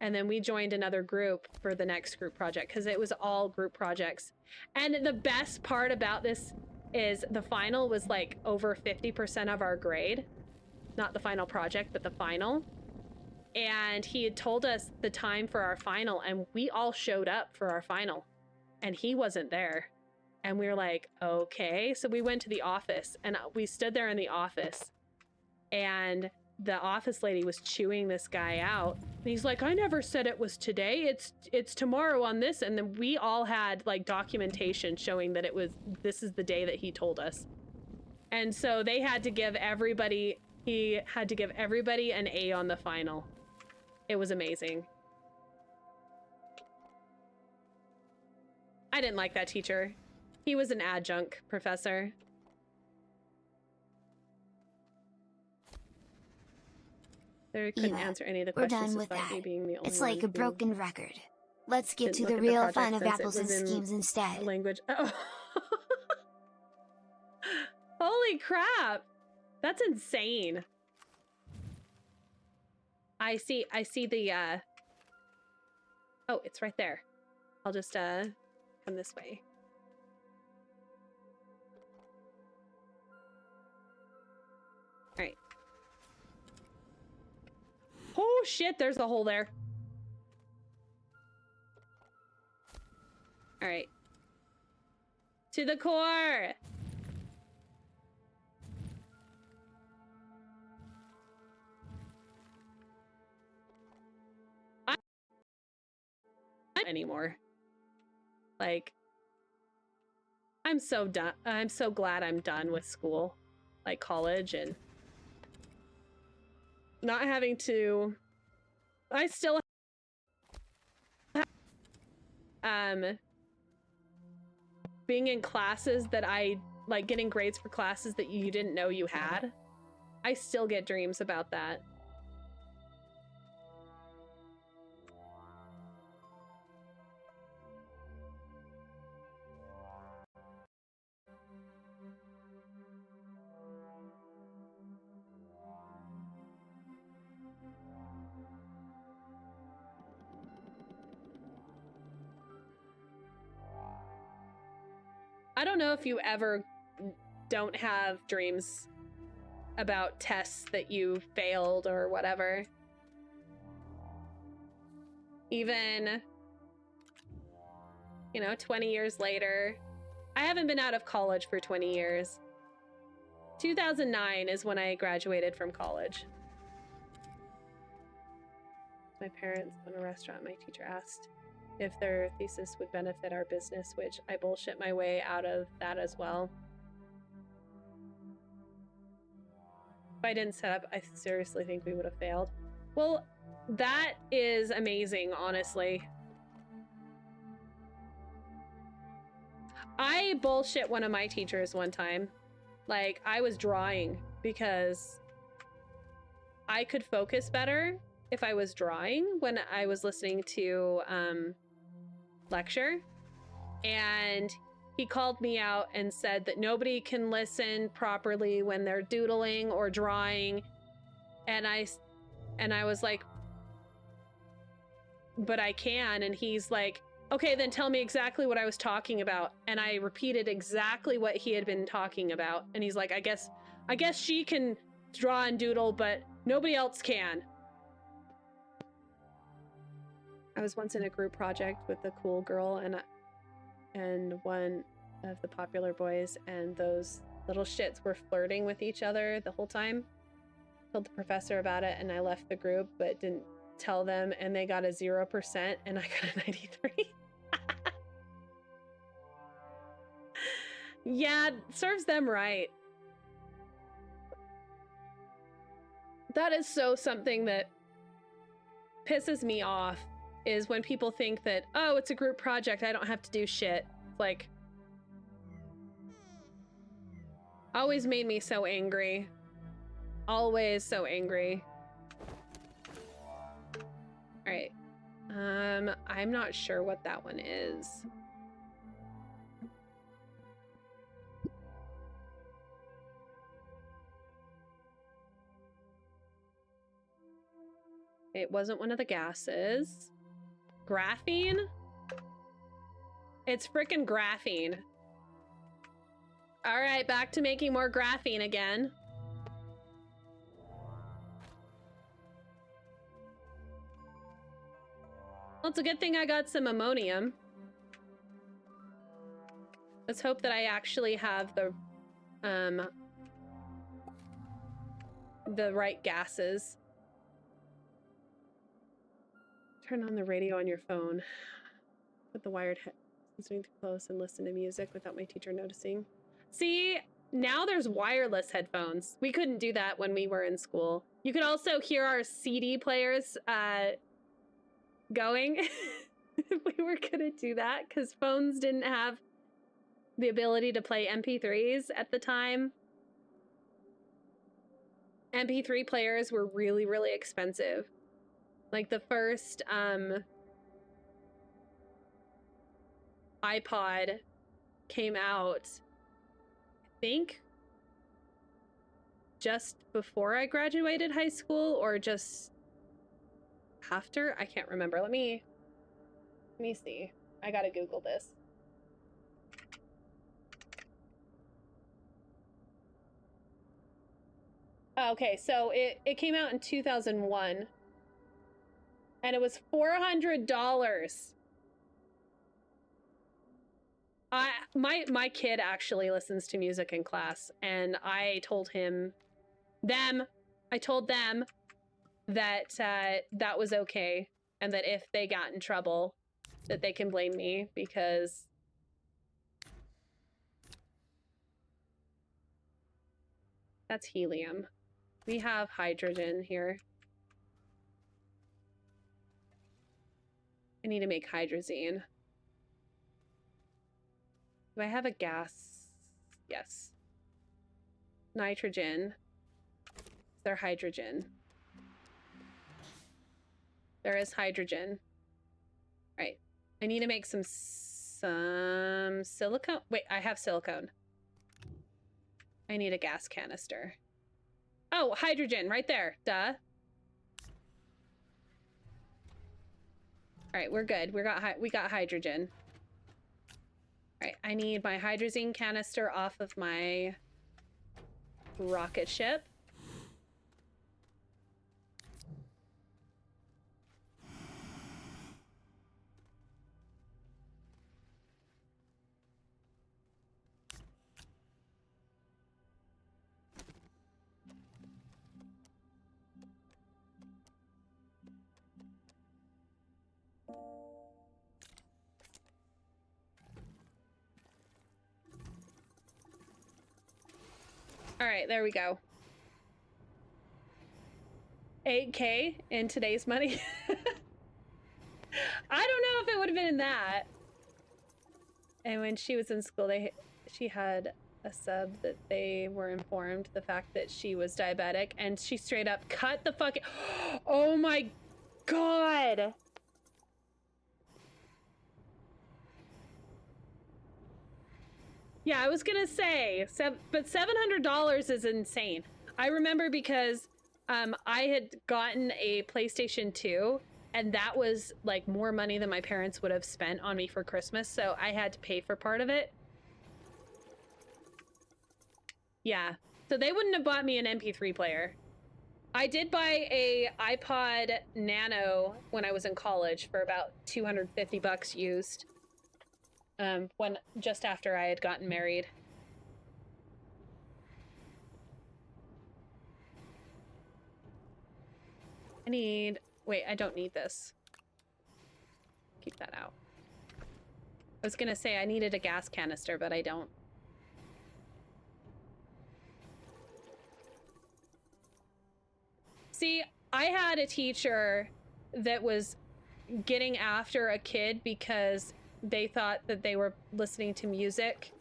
And then we joined another group for the next group project because it was all group projects. And the best part about this is the final was like over 50% of our grade. Not the final project, but the final. And he had told us the time for our final, and we all showed up for our final. And he wasn't there. And we were like, okay. So we went to the office and we stood there in the office and the office lady was chewing this guy out. And he's like, I never said it was today. It's tomorrow on this. And then we all had like documentation showing that this is the day that he told us. And so he had to give everybody an A on the final. It was amazing. I didn't like that teacher. He was an adjunct professor. They couldn't answer any of the questions despite me being the only It's like a one broken record. Let's get to didn't the look at the real project fun of since it apples and was in schemes instead. language. Oh. Holy crap! That's insane. I see the oh, it's right there. I'll just come this way. All right. Oh shit, there's a hole there. All right. To the core. Anymore. Like, I'm so done. I'm so glad I'm done with school, like college, and not having to. I still have, being in classes that I like, getting grades for classes that you didn't know you had. I still get dreams about that. I don't know if you ever don't have dreams about tests that you failed or whatever. Even, 20 years later. I haven't been out of college for 20 years. 2009 is when I graduated from college. My parents own a restaurant. My teacher asked if their thesis would benefit our business, which I bullshit my way out of that as well. If I didn't set up, I seriously think we would have failed. Well, that is amazing, honestly. I bullshit one of my teachers one time. Like, I was drawing because I could focus better if I was drawing when I was listening to lecture, and he called me out and said that nobody can listen properly when they're doodling or drawing, and I was like, but I can. And he's like, okay, then tell me exactly what I was talking about. And I repeated exactly what he had been talking about, and he's like, I guess she can draw and doodle, but nobody else can. I was once in a group project with a cool girl and one of the popular boys, and those little shits were flirting with each other the whole time. Told the professor about it, and I left the group but didn't tell them, and they got a 0% and I got a 93. Yeah, serves them right. That is so something that pisses me off, is when people think that, oh, it's a group project, I don't have to do shit. Like, always made me so angry. Always so angry. All right. I'm not sure what that one is. It wasn't one of the gases. Graphene? It's frickin' graphene. All right, back to making more graphene again. Well, it's a good thing I got some ammonium. Let's hope that I actually have the the right gases. Turn on the radio on your phone. Put the wired headphones too close and listen to music without my teacher noticing. See, now there's wireless headphones. We couldn't do that when we were in school. You could also hear our CD players going if we were gonna do that, because phones didn't have the ability to play MP3s at the time. MP3 players were really, really expensive. Like the first iPod came out, I think, just before I graduated high school or just after. I can't remember. Let me see. I gotta Google this. Okay, so it came out in 2001 and it was $400. My kid actually listens to music in class, and I told them that that was okay, and that if they got in trouble, that they can blame me, because that's helium. We have hydrogen here. I need to make hydrazine. Do I have a gas? Yes. Nitrogen. Is there hydrogen? There is hydrogen. All right. I need to make some silicone. Wait, I have silicone. I need a gas canister. Oh, hydrogen right there. Duh. All right, we're good. We got hydrogen. All right, I need my hydrazine canister off of my rocket ship. All right, there we go. 8K in today's money. I don't know if it would have been that. And when she was in school, she had a sub that they were informed the fact that she was diabetic, and she straight up cut the fucking. Oh my god. Yeah, I was gonna say, but $700 is insane. I remember because I had gotten a PlayStation 2, and that was like more money than my parents would have spent on me for Christmas, so I had to pay for part of it. Yeah, so they wouldn't have bought me an MP3 player. I did buy a iPod Nano when I was in college for about $250 used. When just after I had gotten married. Wait, I don't need this. Keep that out. I was gonna say I needed a gas canister, but I don't. See, I had a teacher that was getting after a kid because they thought that they were listening to music,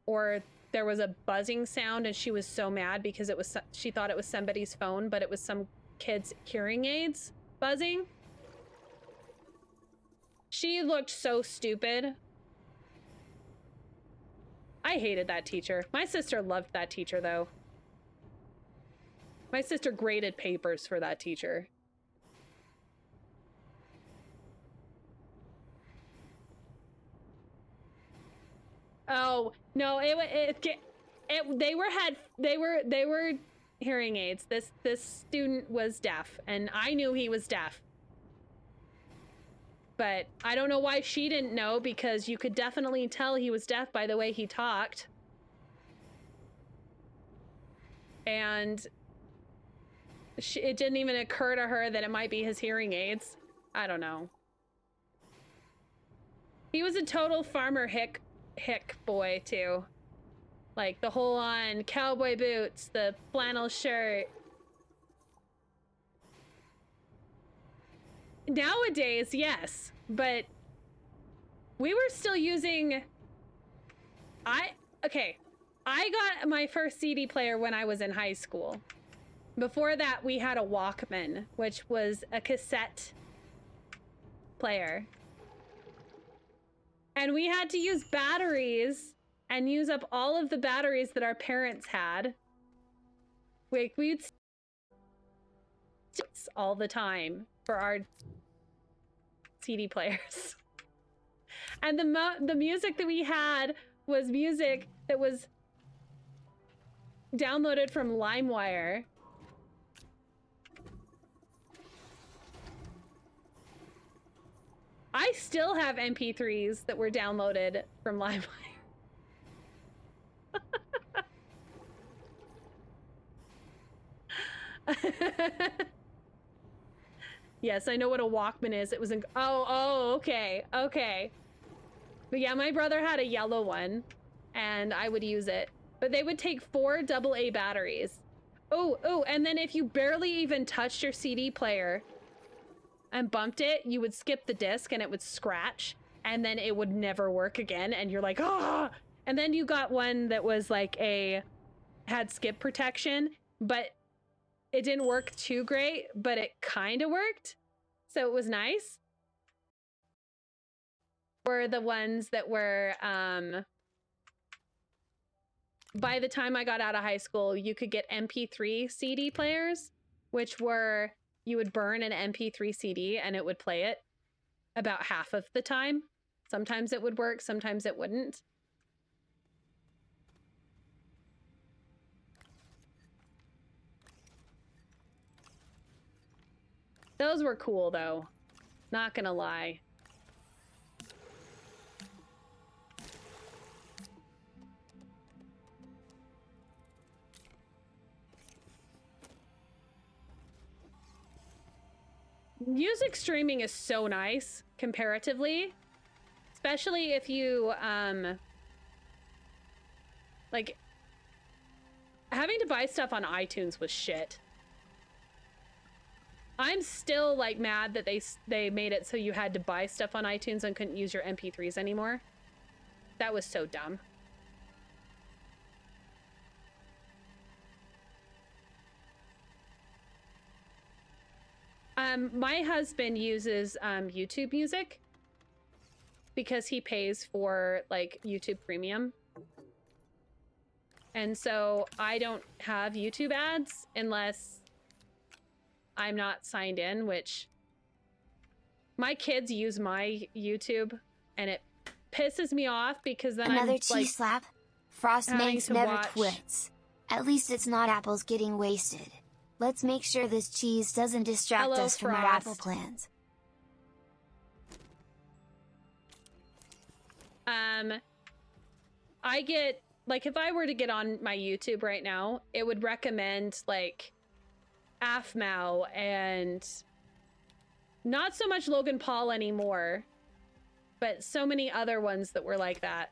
or there was a buzzing sound, and she was so mad because she thought it was somebody's phone, but it was some kid's hearing aids buzzing. She looked so stupid. I hated that teacher. My sister loved that teacher, though. My sister graded papers for that teacher. Oh no! They were hearing aids. This student was deaf, and I knew he was deaf. But I don't know why she didn't know, because you could definitely tell he was deaf by the way he talked. and it didn't even occur to her that it might be his hearing aids. I don't know. He was a total farmer hick boy too. Like the whole on cowboy boots, the flannel shirt. Nowadays, yes, but we were still using... Okay, I got my first CD player when I was in high school. Before that, we had a Walkman, which was a cassette player. And we had to use batteries and use up all of the batteries that our parents had. We'd all the time for our CD players. And the music that we had was music that was downloaded from LimeWire. I still have MP3s that were downloaded from LimeWire. Yes, I know what a Walkman is. It was in... Oh, okay. But yeah, my brother had a yellow one, and I would use it. But they would take 4 AA batteries. Oh, and then if you barely even touched your CD player and bumped it, you would skip the disc and it would scratch, and then it would never work again, and you're like, ah! And then you got one that was like had skip protection, but it didn't work too great, but it kind of worked. So it was nice. Were the ones that were, by the time I got out of high school, you could get MP3 CD players, which were, you would burn an MP3 CD and it would play it about half of the time. Sometimes it would work, sometimes it wouldn't. Those were cool, though. Not gonna lie. Music streaming is so nice, comparatively. Especially if you, like, having to buy stuff on iTunes was shit. I'm still, like, mad that they made it so you had to buy stuff on iTunes and couldn't use your MP3s anymore. That was so dumb. My husband uses YouTube Music because he pays for, like, YouTube Premium. And so I don't have YouTube ads unless I'm not signed in, which my kids use my YouTube and it pisses me off because then Another I'm cheese like, slap. Frost Manx never watch... quits. At least it's not apples getting wasted. Let's make sure this cheese doesn't distract us from our apple plans. I get, like, if I were to get on my YouTube right now, it would recommend, like, Aphmau and not so much Logan Paul anymore, but so many other ones that were like that.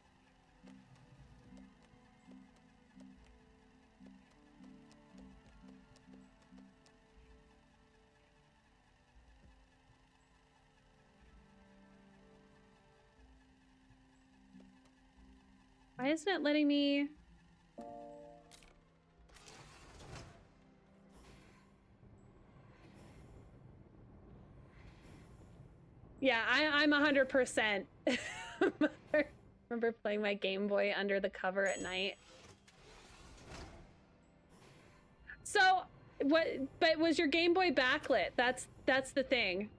Why isn't it letting me? Yeah, I'm 100%. Remember playing my Game Boy under the cover at night. So, what? But was your Game Boy backlit? That's the thing.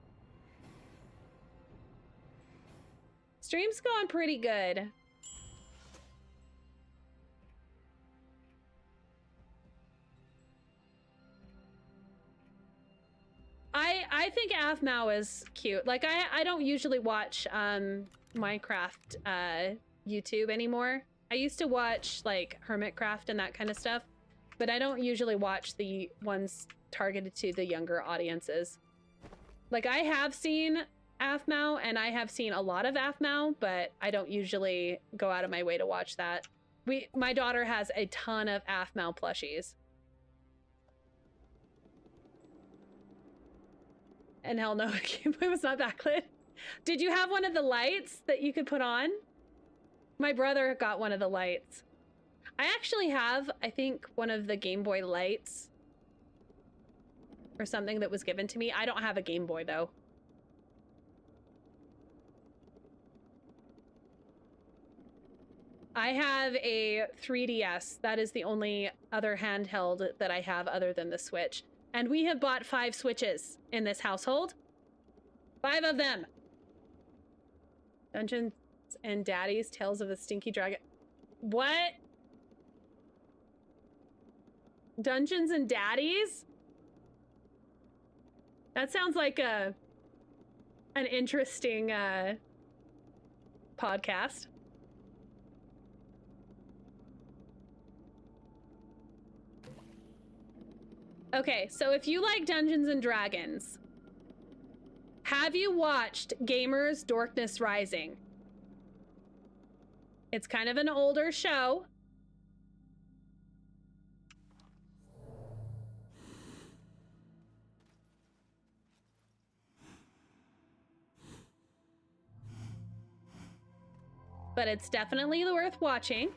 Stream's going pretty good. I think Aphmau is cute. Like, I don't usually watch Minecraft YouTube anymore. I used to watch, like, Hermitcraft and that kind of stuff. But I don't usually watch the ones targeted to the younger audiences. Like, I have seen AFMAO, and I have seen a lot of AFMAO, but I don't usually go out of my way to watch that. My daughter has a ton of AFMAO plushies. And hell no, it was not backlit. Did you have one of the lights that you could put on? My brother got one of the lights. I actually have, I think, one of the Game Boy lights or something that was given to me. I don't have a Game Boy, though. I have a 3DS. That is the only other handheld that I have other than the Switch. And we have bought 5 Switches in this household. 5 of them. Dungeons and Daddies, Tales of the Stinky Dragon. What? Dungeons and Daddies? That sounds like an interesting podcast. Okay, so if you like Dungeons and Dragons, have you watched Gamers Darkness Rising? It's kind of an older show. But it's definitely worth watching.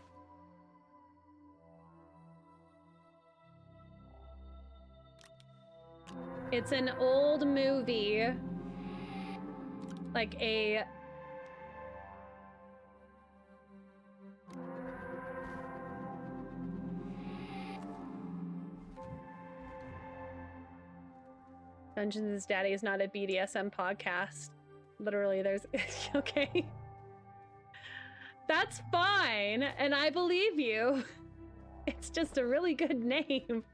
It's an old movie. Like a... Dungeons and Daddy is not a BDSM podcast. Literally, there's... Okay. That's fine, and I believe you. It's just a really good name.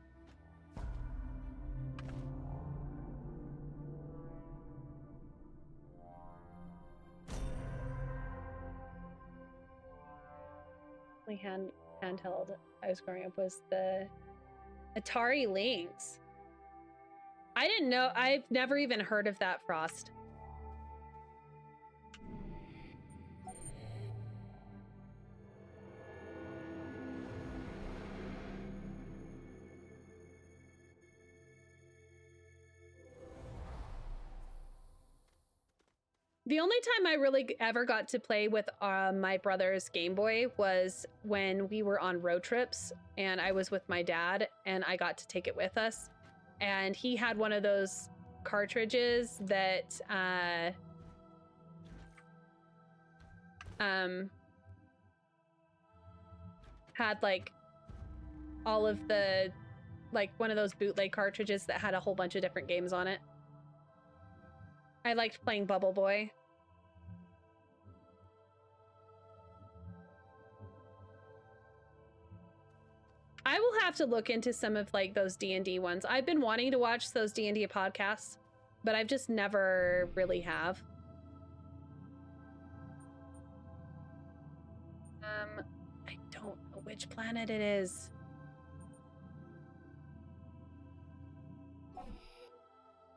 My handheld I was growing up was the Atari Lynx. I didn't know. I've never even heard of that, Frost. The only time I really ever got to play with my brother's Game Boy was when we were on road trips and I was with my dad and I got to take it with us. And he had one of those cartridges that had like all of the, like one of those bootleg cartridges that had a whole bunch of different games on it. I liked playing Bubble Boy. I will have to look into some of like those D&D ones. I've been wanting to watch those D&D podcasts, but I've just never really have. I don't know which planet it is.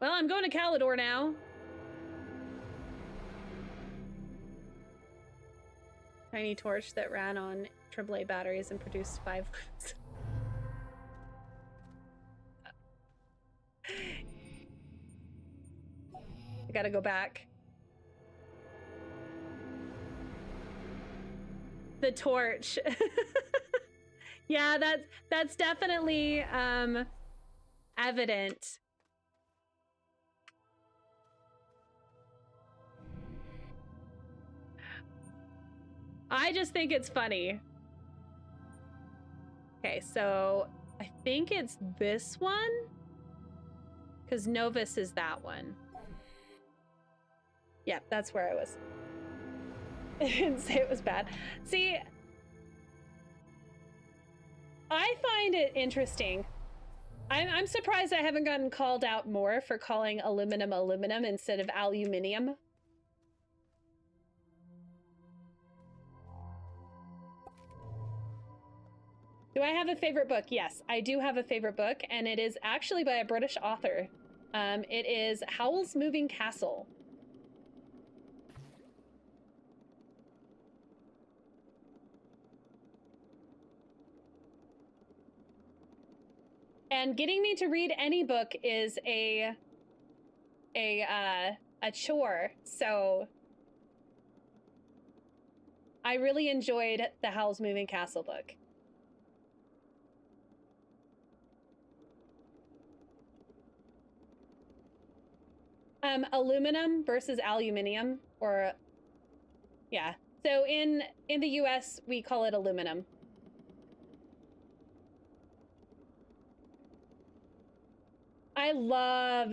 Well, I'm going to Calidor now. Tiny torch that ran on AAA batteries and produced 5 loops. I gotta go back. The torch. Yeah, that's definitely evident. I just think it's funny. Okay, so I think it's this one, because Novus is that one. Yeah, that's where I was. I didn't say it was bad. See, I find it interesting. I'm surprised I haven't gotten called out more for calling aluminum aluminum instead of aluminium. Do I have a favorite book? Yes, I do have a favorite book, and it is actually by a British author. It is Howl's Moving Castle. And getting me to read any book is a chore, so I really enjoyed the Howl's Moving Castle book. Aluminum versus aluminium, or yeah. So in the US, we call it aluminum. I love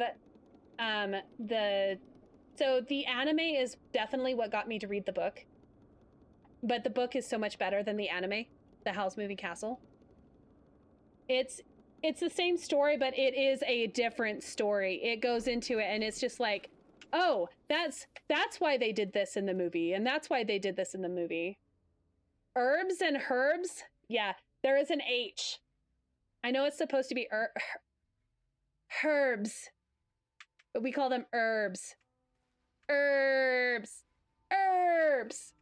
so the anime is definitely what got me to read the book. But the book is so much better than the anime, The Howl's Moving Castle. It's the same story, but it is a different story. It goes into it and it's just like, oh, that's why they did this in the movie, and that's why they did this in the movie. Herbs and herbs? Yeah, there is an H. I know it's supposed to be herbs, but we call them herbs. Herbs. Herbs.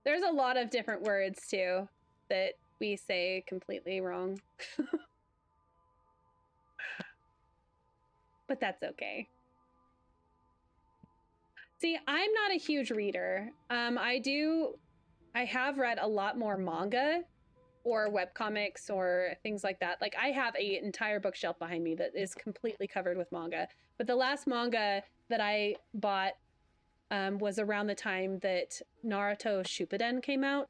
There's a lot of different words too that we say completely wrong. But that's okay. See, I'm not a huge reader. I have read a lot more manga or webcomics or things like that. Like I have an entire bookshelf behind me that is completely covered with manga. But the last manga that I bought was around the time that Naruto Shippuden came out.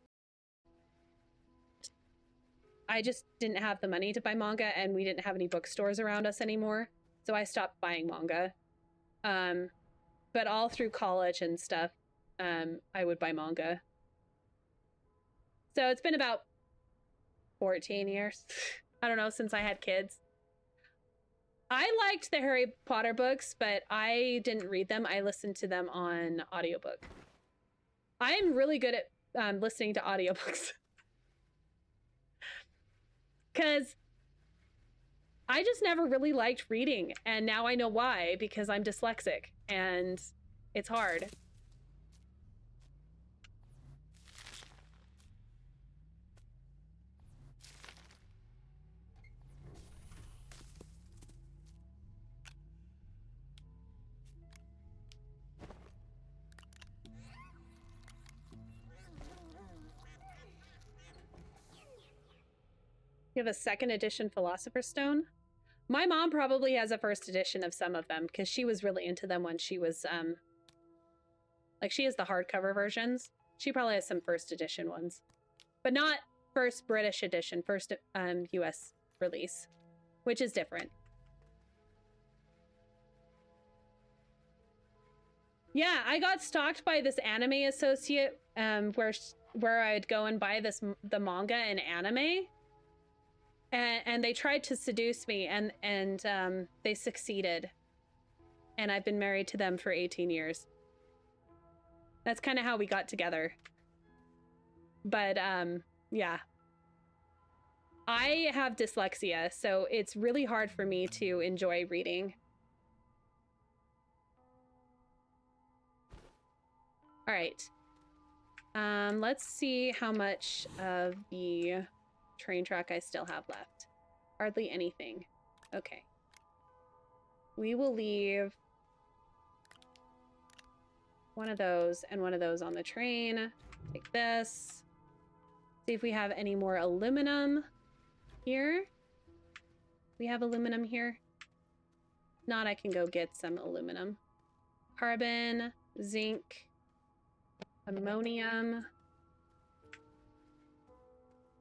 I just didn't have the money to buy manga, and we didn't have any bookstores around us anymore. So I stopped buying manga. But all through college and stuff, I would buy manga. So it's been about 14 years. I don't know, since I had kids. I liked the Harry Potter books, but I didn't read them. I listened to them on audiobook. I am really good at listening to audiobooks. Because I just never really liked reading, and now I know why, because I'm dyslexic, and it's hard. You have a second edition Philosopher's Stone? My mom probably has a first edition of some of them, because she was really into them when she was, like, she has the hardcover versions. She probably has some first edition ones. But not first British edition, first US release, which is different. Yeah, I got stalked by this anime associate where I'd go and buy the manga and anime. And they tried to seduce me, and they succeeded. And I've been married to them for 18 years. That's kind of how we got together. But yeah. I have dyslexia, so it's really hard for me to enjoy reading. All right. Let's see how much of the train track I still have left. Hardly anything. Okay. We will leave one of those and one of those on the train. Take this. See if we have any more aluminum here. We have aluminum here. If not, I can go get some aluminum. Carbon, zinc, ammonium.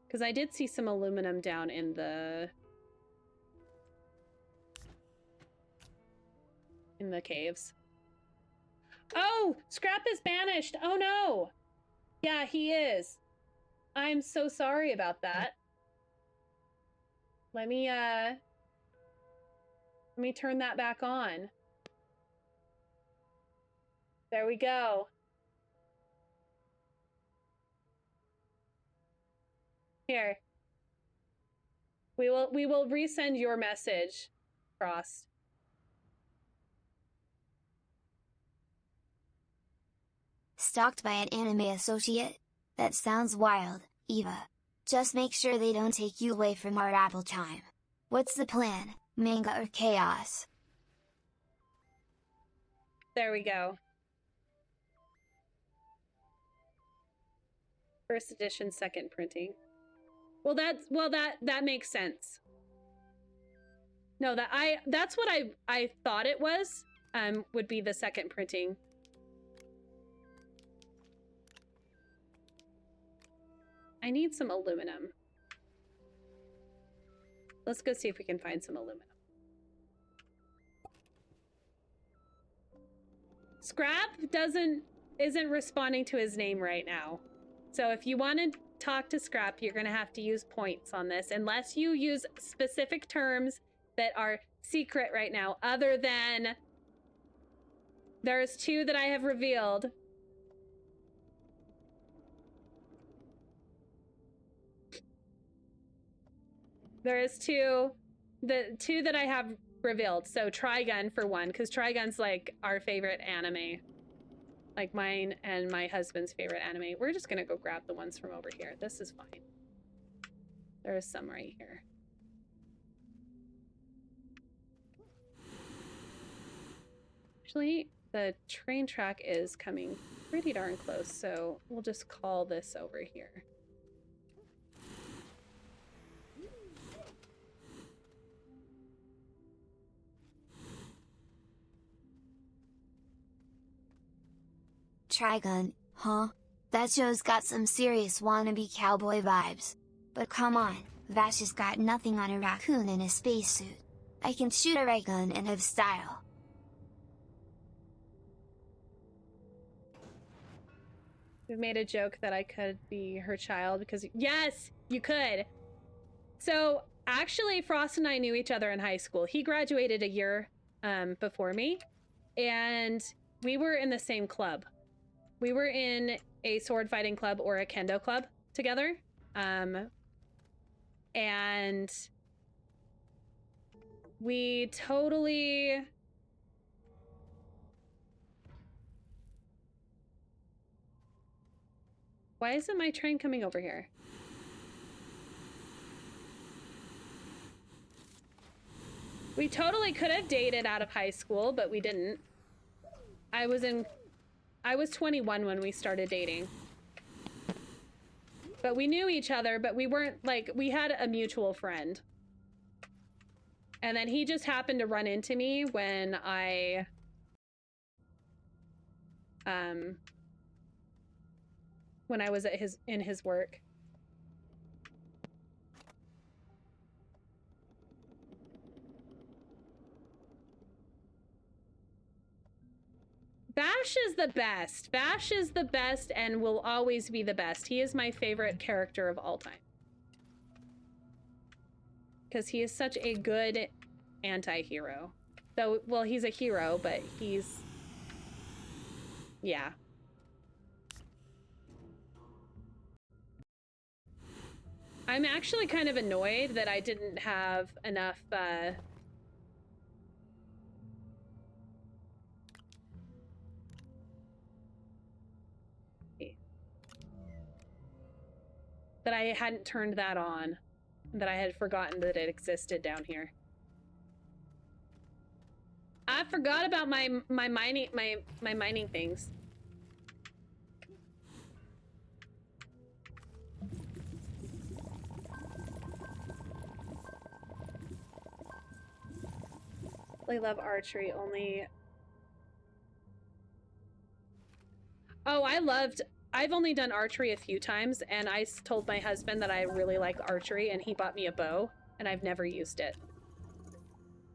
Because I did see some aluminum down in the caves. Oh, Scrap is banished. Oh no. Yeah, he is. I'm so sorry about that. Let me turn that back on. There we go. Here. We will resend your message, Frost. Stalked by an anime associate? That sounds wild, Eva. Just make sure they don't take you away from our Apple time. What's the plan, manga or chaos? There we go. First edition, second printing. Well, that makes sense. No, that's what I thought it was. Would be the second printing. I need some aluminum. Let's go see if we can find some aluminum. Scrap isn't responding to his name right now. So if you want to talk to Scrap, you're going to have to use points on this, unless you use specific terms that are secret right now, other than there's 2 that I have revealed. There is 2, the 2 that I have revealed. So Trigun for one, because Trigun's like our favorite anime. Like mine and my husband's favorite anime. We're just gonna go grab the ones from over here. This is fine. There is some right here. Actually, the train track is coming pretty darn close, so we'll just call this over here. Trigun, huh? That show's got some serious wannabe cowboy vibes. But come on, Vash has got nothing on a raccoon in a spacesuit. I can shoot a ray gun and have style. We've made a joke that I could be her child because, yes, you could. So actually, Frost and I knew each other in high school. He graduated a year before me, and we were in the same club. We were in a sword fighting club or a kendo club together. And we totally... Why isn't my train coming over here? We totally could have dated out of high school, but we didn't. I was 21 when we started dating. But we knew each other, but we weren't, like, we had a mutual friend. And then he just happened to run into me when I was at in his work. Bash is the best. Bash is the best and will always be the best. He is my favorite character of all time. Because he is such a good anti-hero. Though, well, he's a hero, but he's... Yeah. I'm actually kind of annoyed that I didn't have enough, that I hadn't turned that on. That I had forgotten that it existed down here. I forgot about my mining things. I love archery only. Oh, I've only done archery a few times, and I told my husband that I really like archery, and he bought me a bow, and I've never used it.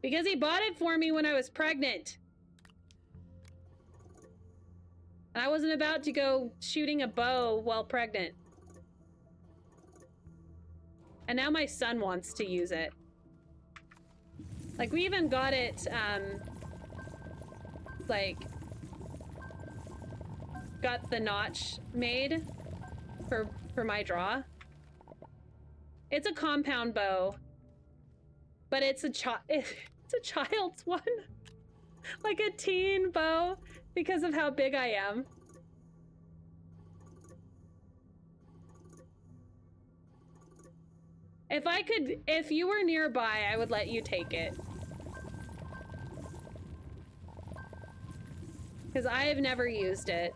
Because he bought it for me when I was pregnant. And I wasn't about to go shooting a bow while pregnant. And now my son wants to use it. Like, we even got it, like... got the notch made for my draw. It's a compound bow, but it's a child's one, like a teen bow, because of how big I am. If you were nearby, I would let you take it. Because I have never used it.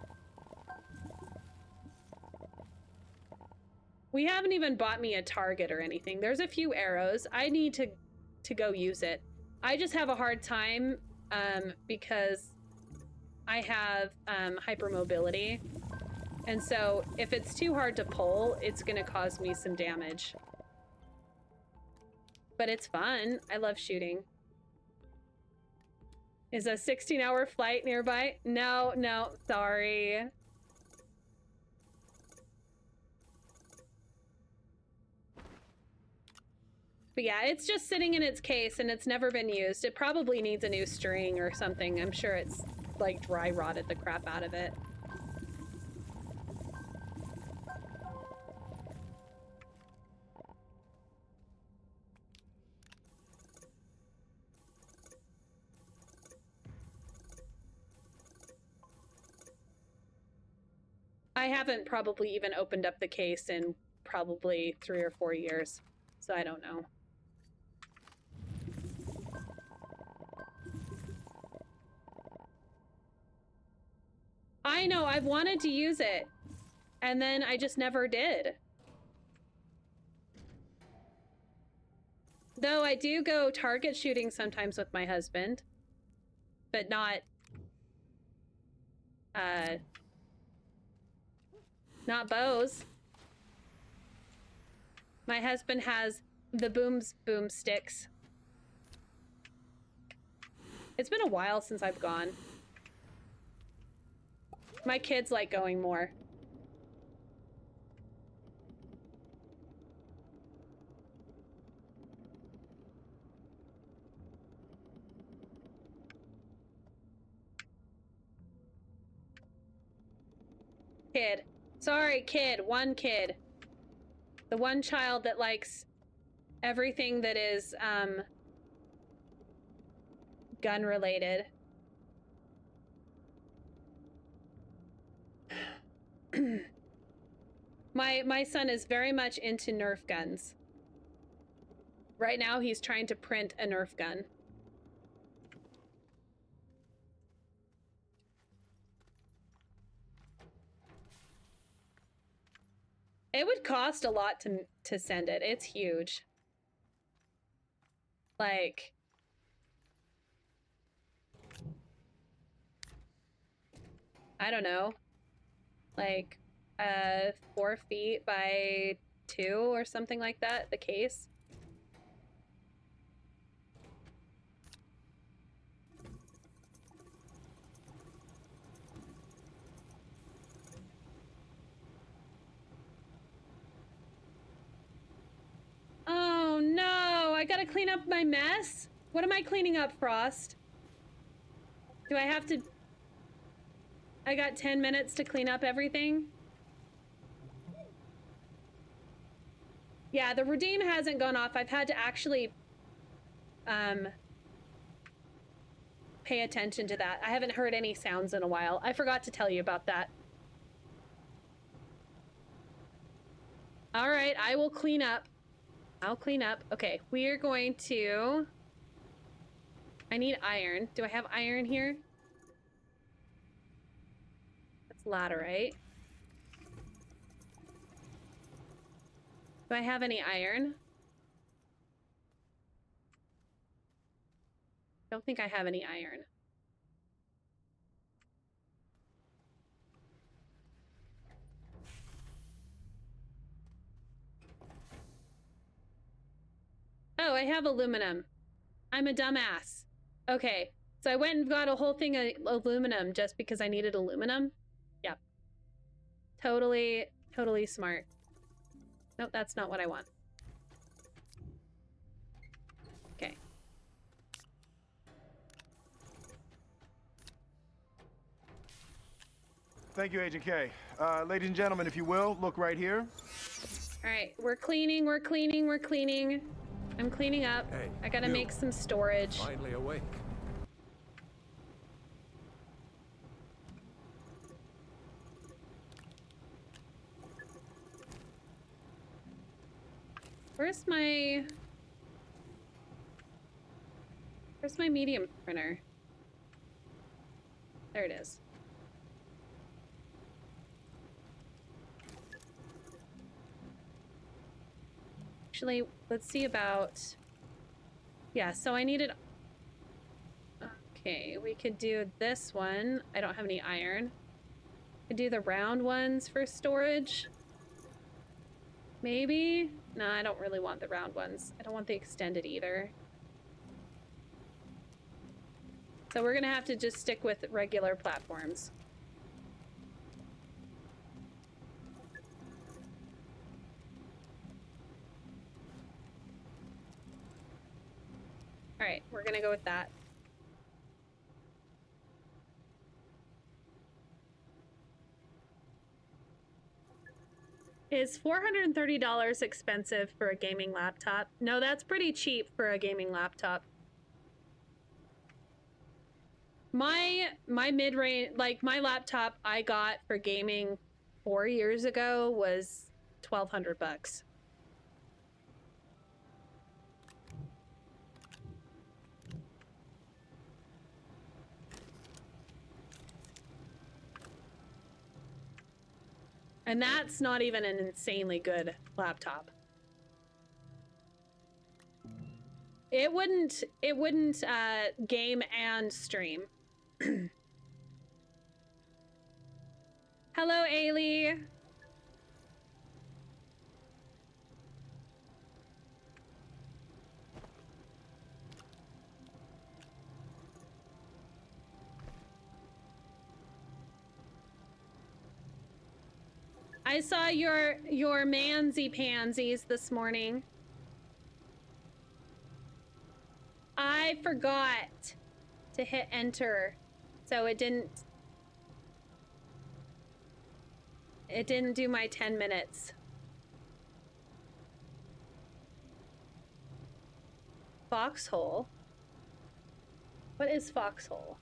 We haven't even bought me a target or anything. There's a few arrows. I need to go use it. I just have a hard time because I have hypermobility. And so if it's too hard to pull, it's gonna cause me some damage. But it's fun. I love shooting. Is a 16-hour flight nearby? No, sorry. But yeah, it's just sitting in its case and it's never been used. It probably needs a new string or something. I'm sure it's like dry rotted the crap out of it. I haven't probably even opened up the case in probably 3 or 4 years, so I don't know. I know, I've wanted to use it, and then I just never did. Though I do go target shooting sometimes with my husband, but not bows. My husband has the boom sticks. It's been a while since I've gone. My kids like going more. Kid. Sorry, kid. One kid. The one child that likes everything that is, gun related. My son is very much into Nerf guns. Right now he's trying to print a Nerf gun. It would cost a lot to send it. It's huge. Like, I don't know. Like 4 feet by 2 or something like that, the case. Oh no, I gotta clean up my mess? What am I cleaning up, Frost? Do I have to... I got 10 minutes to clean up everything? Yeah, the redeem hasn't gone off. I've had to actually pay attention to that. I haven't heard any sounds in a while. I forgot to tell you about that. All right, I will clean up. I'll clean up. Okay, we are going to... I need iron. Do I have iron here? That's laterite. Do I have any iron? Don't think I have any iron. Oh, I have aluminum. I'm a dumbass. Okay, so I went and got a whole thing of aluminum just because I needed aluminum. Yep. Totally smart. Nope, that's not what I want. Okay. Thank you, Agent K. Ladies and gentlemen, if you will, look right here. All right, we're cleaning, we're cleaning, we're cleaning. I'm cleaning up. Hey, I gotta you. make some storage. Finally awake. Where's my medium printer? There it is. Actually, let's see about... Yeah, so I needed... Okay, we could do this one. I don't have any iron. Could do the round ones for storage. Maybe? No, I don't really want the round ones. I don't want the extended either. So we're gonna have to just stick with regular platforms. All right, we're gonna go with that. Is $430 expensive for a gaming laptop? No, that's pretty cheap for a gaming laptop. My mid-range, like my laptop I got for gaming 4 years ago was $1,200. And that's not even an insanely good laptop. It wouldn't game and stream. Hello, Ailey. I saw your mansy pansies this morning. I forgot to hit enter, so it didn't do my 10 minutes. Foxhole? What is foxhole?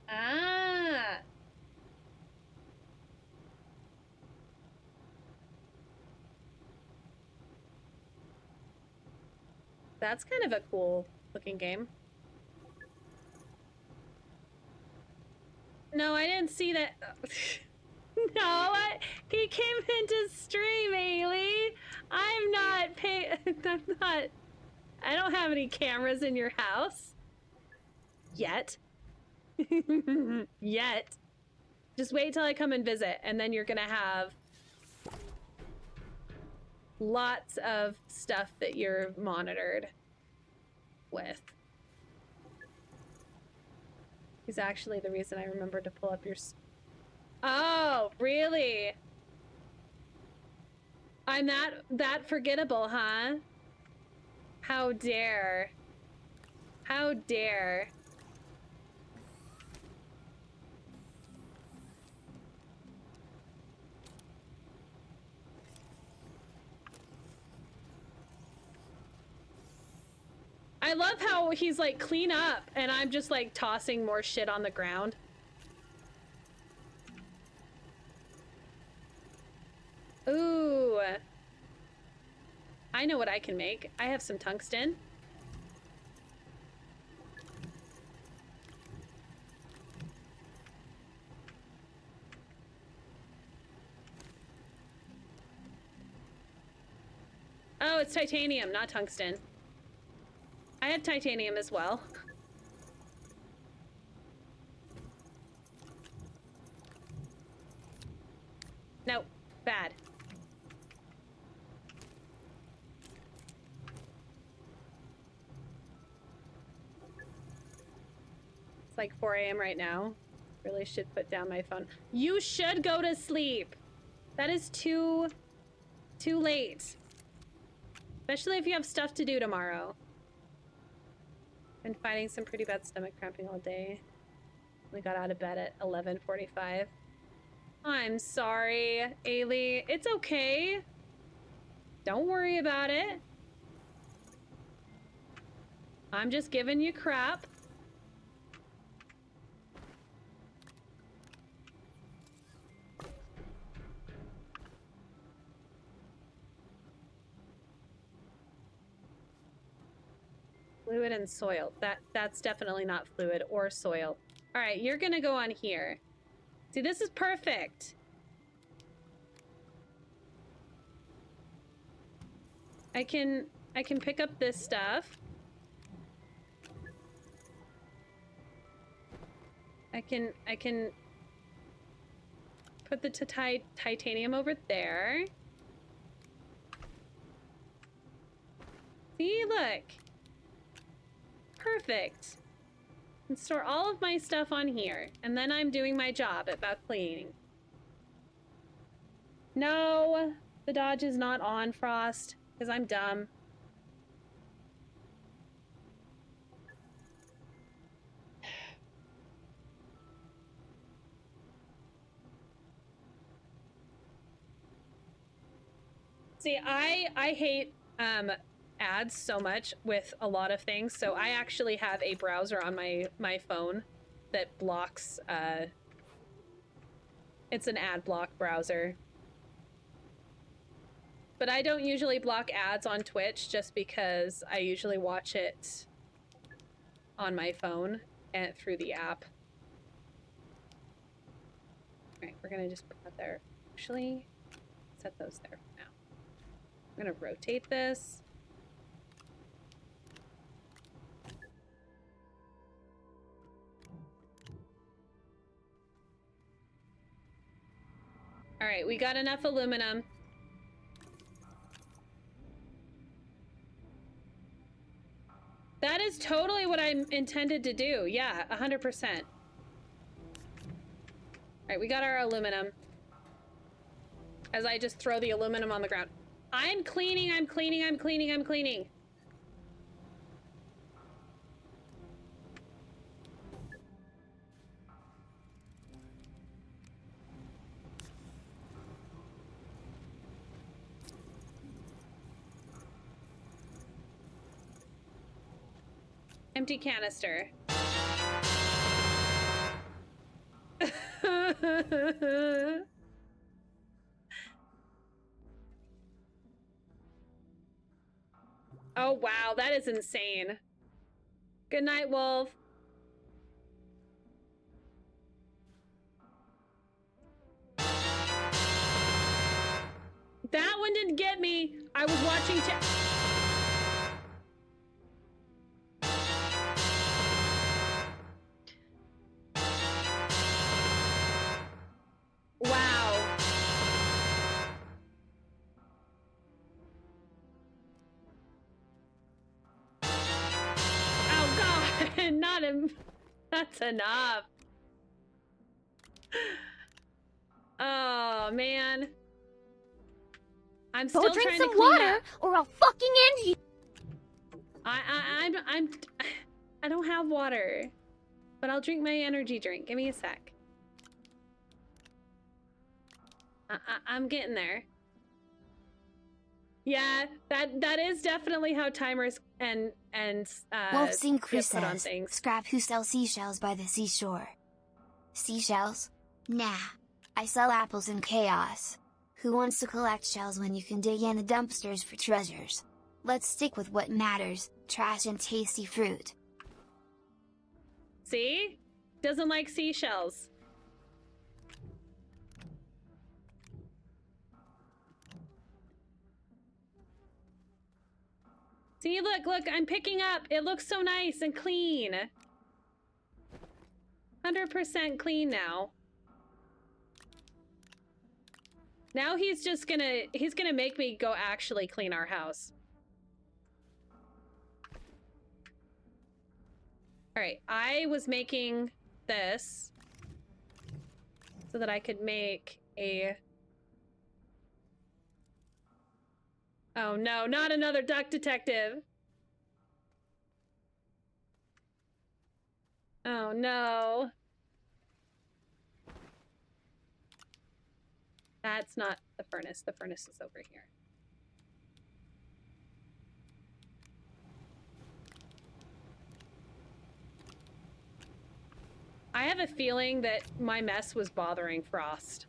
Ah! That's kind of a cool looking game. No, I didn't see that. No, he came into stream, Ailey. I'm not I don't have any cameras in your house. Yet. Yet. Just wait till I come and visit, and then you're gonna have lots of stuff that you're monitored with. He's actually the reason I remember to pull up your... Oh, really? I'm that forgettable, huh? How dare. How dare. I love how he's like, clean up, and I'm just like tossing more shit on the ground. Ooh. I know what I can make. I have some tungsten. Oh, it's titanium, not tungsten. I have titanium as well. No, bad. It's like 4 a.m. right now. Really should put down my phone. You should go to sleep. That is too late. Especially if you have stuff to do tomorrow. Been fighting some pretty bad stomach cramping all day. We got out of bed at 11:45. I'm sorry, Ailey. It's okay. Don't worry about it. I'm just giving you crap. Fluid and soil. That's definitely not fluid or soil. All right, you're gonna go on here. See, this is perfect. I can pick up this stuff. I can put the titanium over there. See, look. Perfect. And store all of my stuff on here, and then I'm doing my job about cleaning. No, the dodge is not on, Frost, because I'm dumb. See, I hate ads so much with a lot of things, so I actually have a browser on my phone that blocks it's an ad block browser. But I don't usually block ads on Twitch just because I usually watch it on my phone and through the app. All right, we're gonna just put that there. Actually, set those there for now. I'm gonna rotate this. All right, we got enough aluminum. That is totally what I intended to do. Yeah, 100%. All right, we got our aluminum. As I just throw the aluminum on the ground. I'm cleaning, I'm cleaning, I'm cleaning, I'm cleaning. Empty canister. Oh, wow, that is insane. Good night, Wolf. That one didn't get me. I was watching Wow. Oh, God. Not him. That's enough. Oh, man. I'm still drink trying some to clean water, up. or I'll fucking end you. I don't have water, but I'll drink my energy drink. Give me a sec. I'm getting there. Yeah, that is definitely how timers and Wolf Sing Crew get put on says, things. scrap who sell seashells by the seashore. Seashells? Nah. I sell apples in chaos. Who wants to collect shells when you can dig in the dumpsters for treasures? Let's stick with what matters, trash and tasty fruit. See? Doesn't like seashells. See, look, I'm picking up. It looks so nice and clean. 100% clean now. Now he's gonna make me go actually clean our house. All right, I was making this so that I could make a... Oh no, not another duck detective. Oh no. That's not the furnace. The furnace is over here. I have a feeling that my mess was bothering Frost.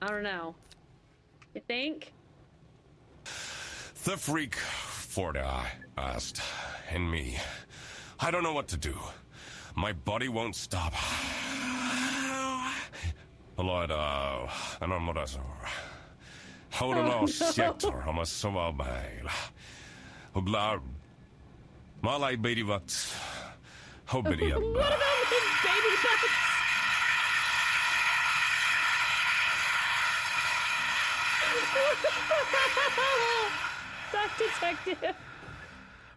I don't know. You think? The freak, Forda asked, and me. I don't know what to do. My body won't stop. Malay baby butts. What about the baby butts? Duck Detective.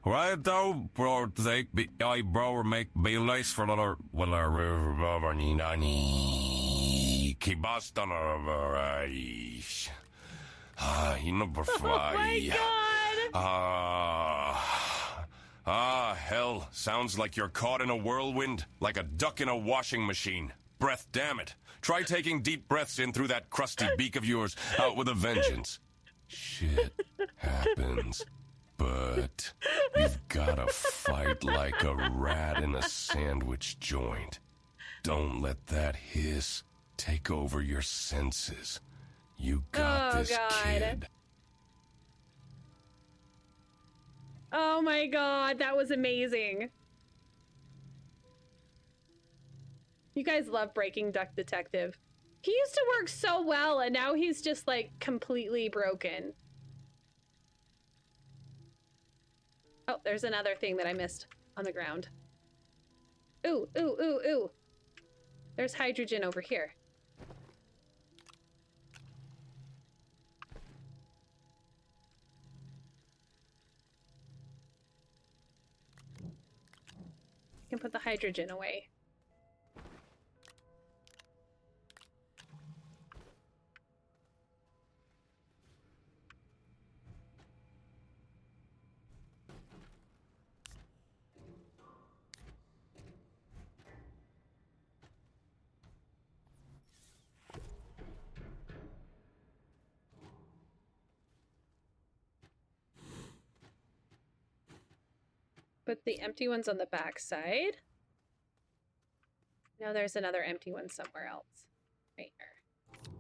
Right though, bro, take be I bro make be nice for little Kibastan you know Oh my god! Hell, sounds like you're caught in a whirlwind, like a duck in a washing machine. Breath, damn it. Try taking deep breaths in through that crusty beak of yours, out with a vengeance. Shit happens, but you've gotta fight like a rat in a sandwich joint. Don't let that hiss take over your senses. You got this, kid. Oh my god, that was amazing. You guys love Breaking Duck Detective. He used to work so well, and now he's just, like, completely broken. Oh, there's another thing that I missed on the ground. Ooh, ooh, ooh, ooh. There's hydrogen over here. I can put the hydrogen away. Put the empty ones on the back side. Now there's another empty one somewhere else. Right here.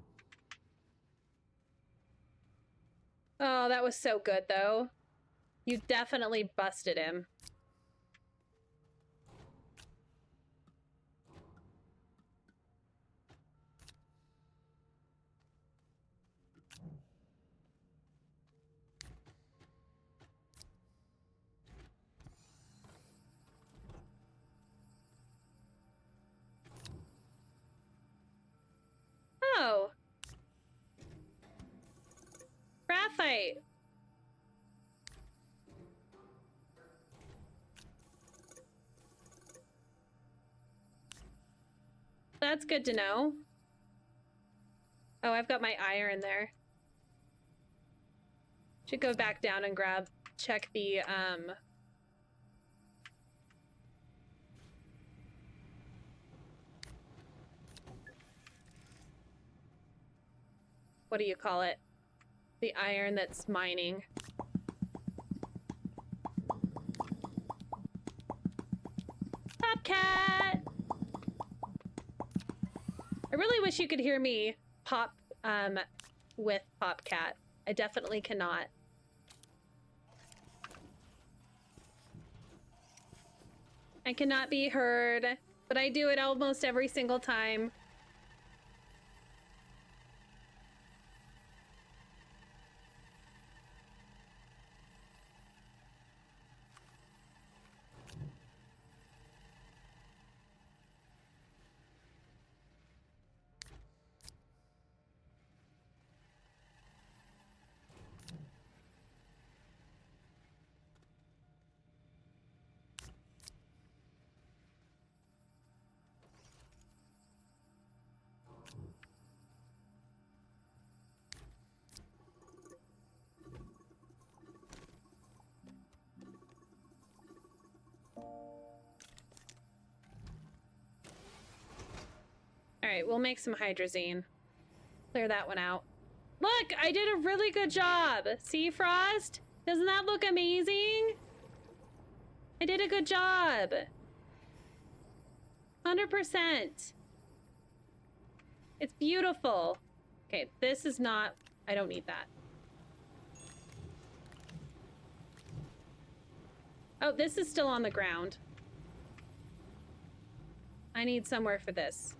Oh, that was so good, though. You definitely busted him. Oh. Graphite. That's good to know. Oh, I've got my iron there. Should go back down and check the, what do you call it? The iron that's mining. Popcat! I really wish you could hear me pop, with Popcat. I definitely cannot. I cannot be heard, but I do it almost every single time. All right, we'll make some hydrazine. Clear that one out. Look, I did a really good job. See, Frost? Doesn't that look amazing? I did a good job. 100%. It's beautiful. Okay, this is not... I don't need that. Oh, this is still on the ground. I need somewhere for this.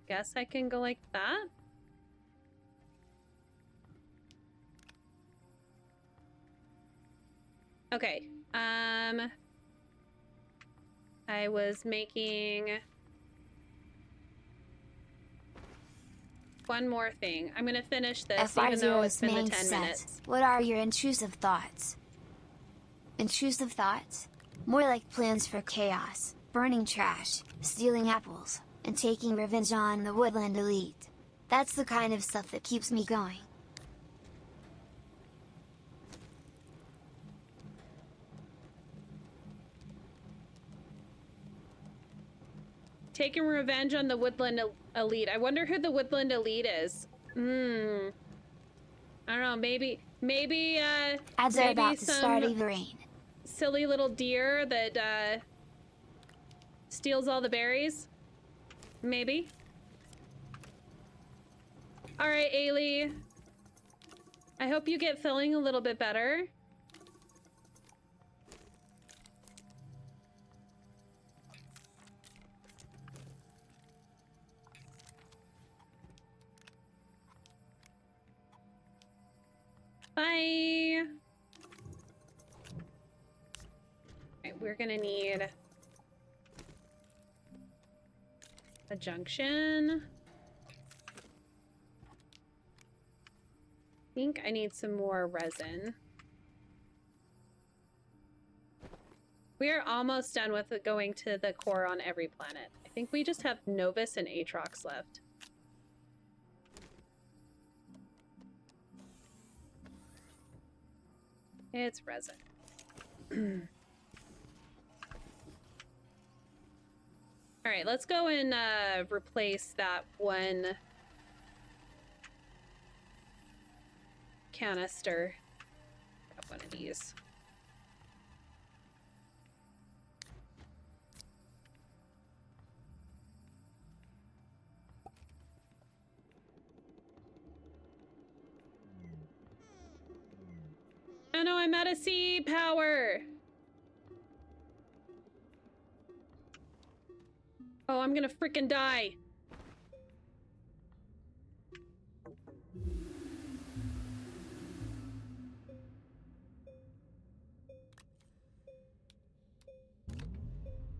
Guess I can go like that. Okay. I was making one more thing. I'm gonna finish this even though it's been the 10 minutes. What are your intrusive thoughts? Intrusive thoughts? More like plans for chaos, burning trash, stealing apples, and taking revenge on the Woodland Elite. That's the kind of stuff that keeps me going. Taking revenge on the Woodland Elite. I wonder who the Woodland Elite is. I don't know, maybe Ads are about to start a rain. Silly little deer that steals all the berries. Maybe. All right, Ailey. I hope you get feeling a little bit better. Bye. Alright, we're gonna need a junction. I think I need some more resin. We are almost done with going to the core on every planet. I think we just have Novus and Aatrox left. It's resin. All right, let's go and replace that one canister. Grab one of these. Oh no, I'm out of sea power. Oh, I'm gonna freaking die.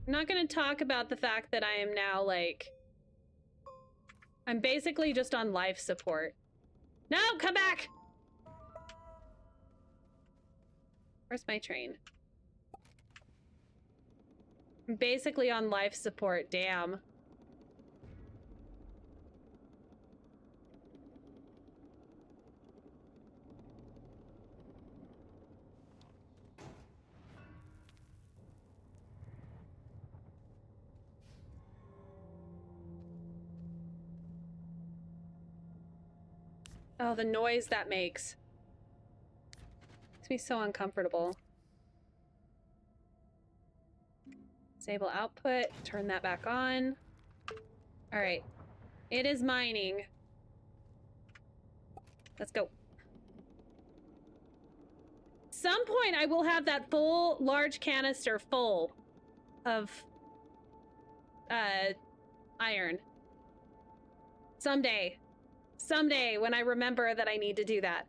I'm not gonna talk about the fact that I am now, like... I'm basically just on life support. No, come back! Where's my train? I'm basically on life support, damn. Oh, the noise that makes me so uncomfortable. Disable output, turn that back on. All right, it is mining. Let's go. Some point I will have that full large canister full of iron. Someday. Someday when I remember that I need to do that.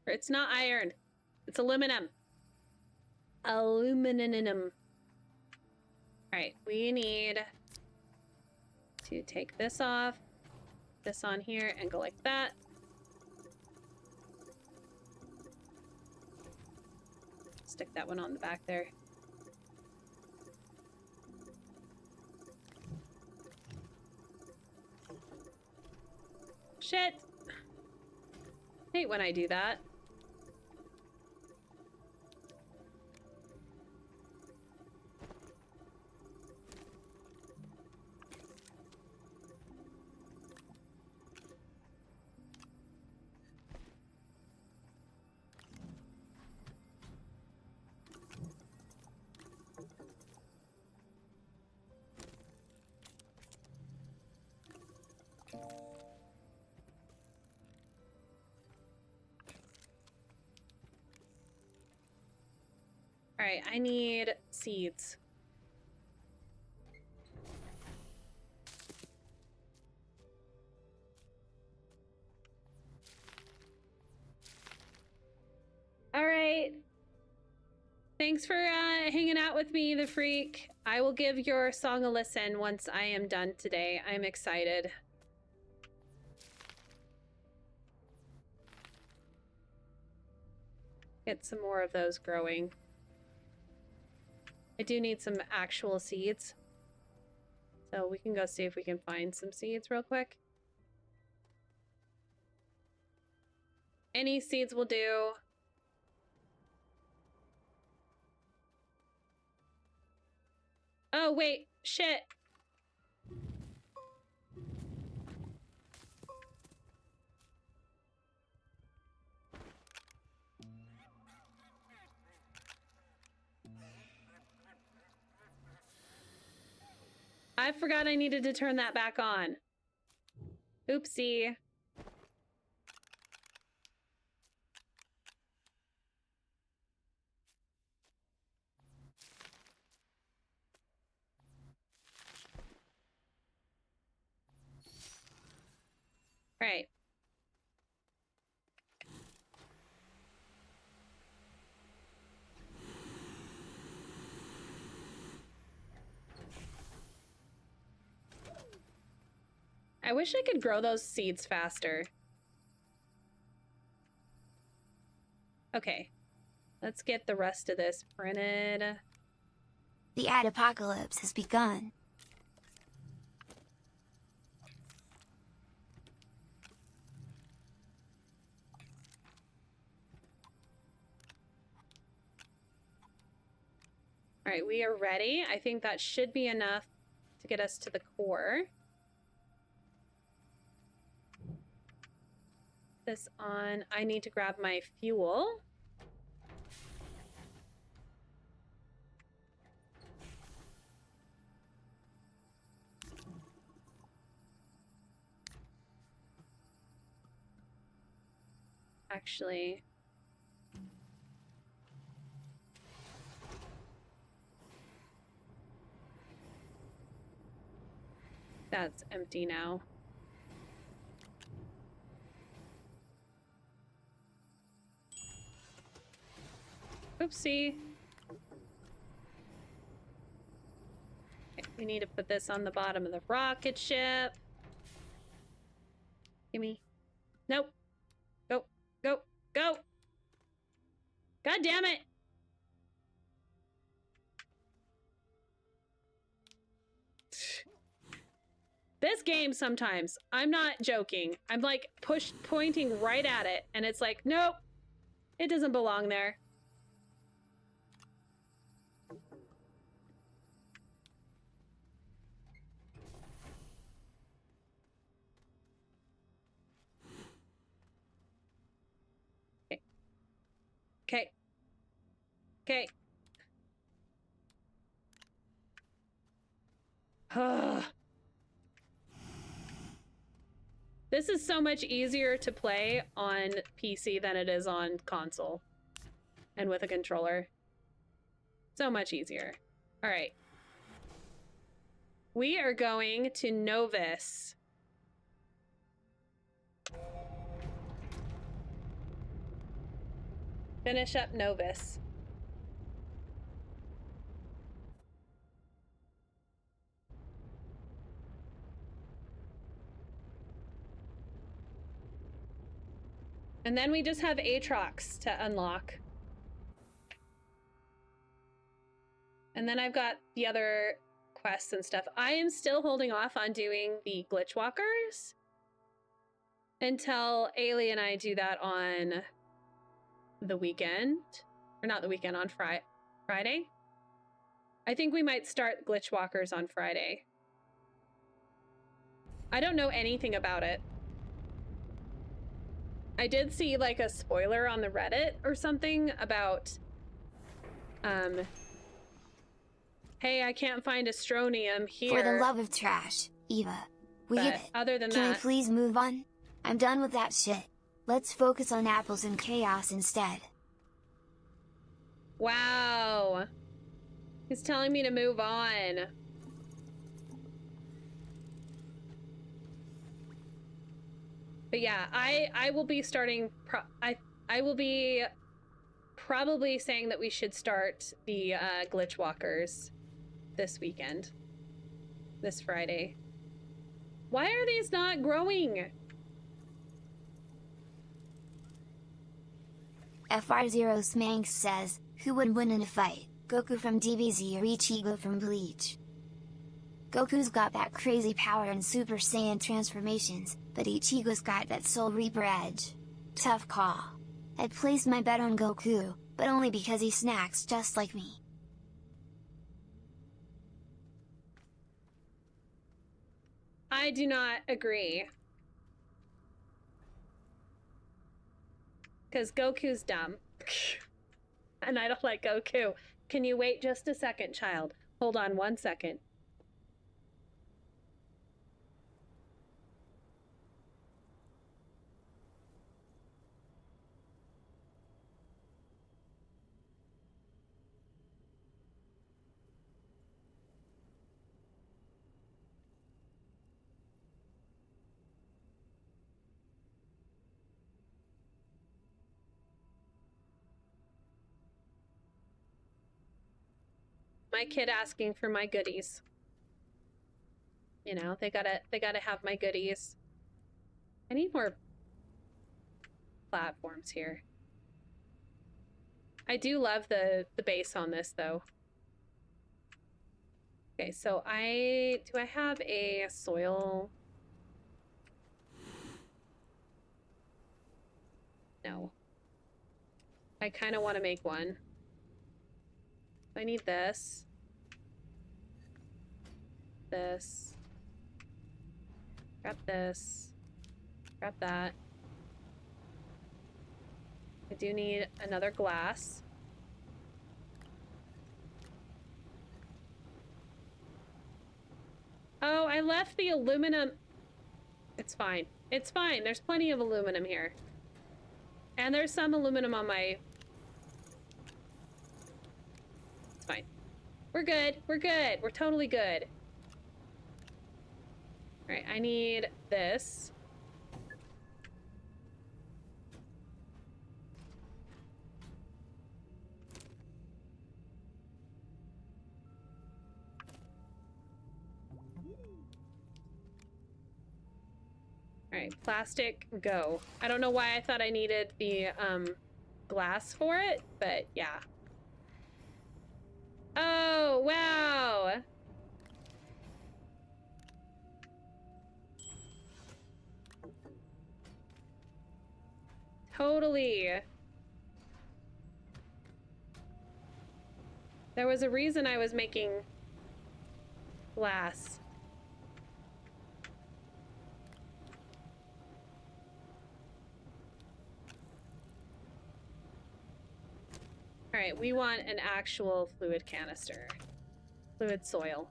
It's not iron. It's aluminum. Aluminum. Alright, we need to take this off, this on here, and go like that. stick that one on the back there. Shit! Hate when I do that. All right, I need seeds. All right. Thanks for hanging out with me, the freak. I will give your song a listen once I am done today. I'm excited. Get some more of those growing. I do need some actual seeds. So we can go see if we can find some seeds real quick. Any seeds will do. Oh, wait. Shit. I forgot I needed to turn that back on. Oopsie. Right. I wish I could grow those seeds faster. Okay. Let's get the rest of this printed. The ad apocalypse has begun. All right, we are ready. I think that should be enough to get us to the core. This on. I need to grab my fuel. Actually, that's empty now. Oopsie. Okay, we need to put this on the bottom of the rocket ship. Gimme. Nope. Go. Go. Go. God damn it. This game sometimes, I'm not joking. I'm like pointing right at it and it's like, nope, it doesn't belong there. Okay. Okay. Okay. This is so much easier to play on PC than it is on console. And with a controller. So much easier. All right. We are going to Novus. Finish up Novus. And then we just have Aatrox to unlock. And then I've got the other quests and stuff. I am still holding off on doing the glitch walkers until Ailey and I do that on the weekend. Or not the weekend, on Friday. I think we might start glitch walkers on Friday. I don't know anything about it. I did see like a spoiler on the Reddit or something about hey, I can't find astronium here. For the love of trash, Eva. We But get it. other than Can we that, please move on? I'm done with that shit. Let's focus on apples and chaos instead. wow. He's telling me to move on. But yeah, I will be starting. I will be probably saying that we should start the glitch walkers this weekend, this Friday. Why are these not growing? FR0 Smanx says, who would win in a fight, Goku from DBZ or Ichigo from Bleach? Goku's got that crazy power and Super Saiyan transformations, but Ichigo's got that Soul Reaper edge. Tough call. I'd place my bet on Goku, but only because he snacks just like me. I do not agree. Because Goku's dumb. And I don't like Goku. Can you wait just a second, child? Hold on 1 second. My kid asking for my goodies. You know, they gotta have my goodies. I need more platforms here. I do love the base on this though. Okay, so do I have a soil? No. I kind of want to make one. I need this. This. Grab this. Grab that. I do need another glass. Oh, I left the aluminum. It's fine. It's fine. There's plenty of aluminum here. And there's some aluminum on my... It's fine. We're good. We're good. We're totally good. All right, I need this. All right, plastic, go. I don't know why I thought I needed the glass for it, but yeah. Oh, wow. Totally. There was a reason I was making glass. All right, we want an actual fluid canister. Fluid soil.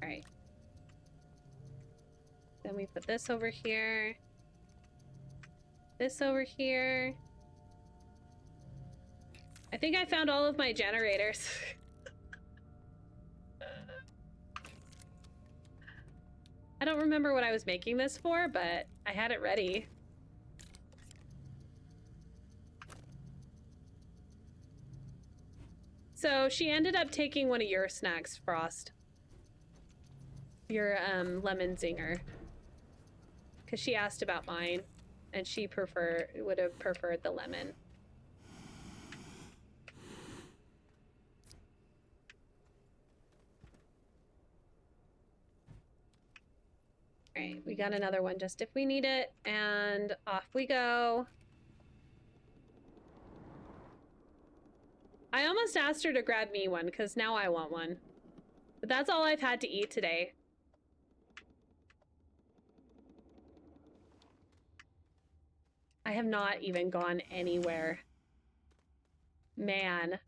All right. Then we put this over here. This over here. I think I found all of my generators. I don't remember what I was making this for, but I had it ready. So she ended up taking one of your snacks, Frost. Your lemon zinger. Because she asked about mine, and she would have preferred the lemon. Alright, we got another one just if we need it, and off we go. I almost asked her to grab me one, because now I want one. But that's all I've had to eat today. I have not even gone anywhere. Man.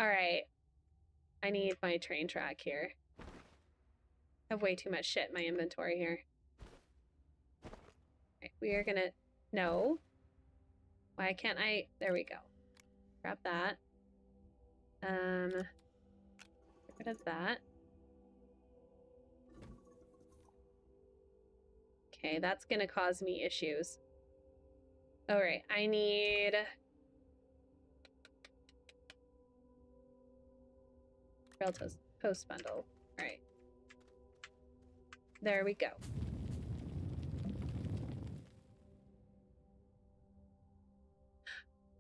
Alright. I need my train track here. I have way too much shit in my inventory here. Right, we are gonna... No. Why can't I... There we go. Grab that. Get rid of that. Okay, that's gonna cause me issues. Alright, I need... Rail post bundle. Alright. There we go.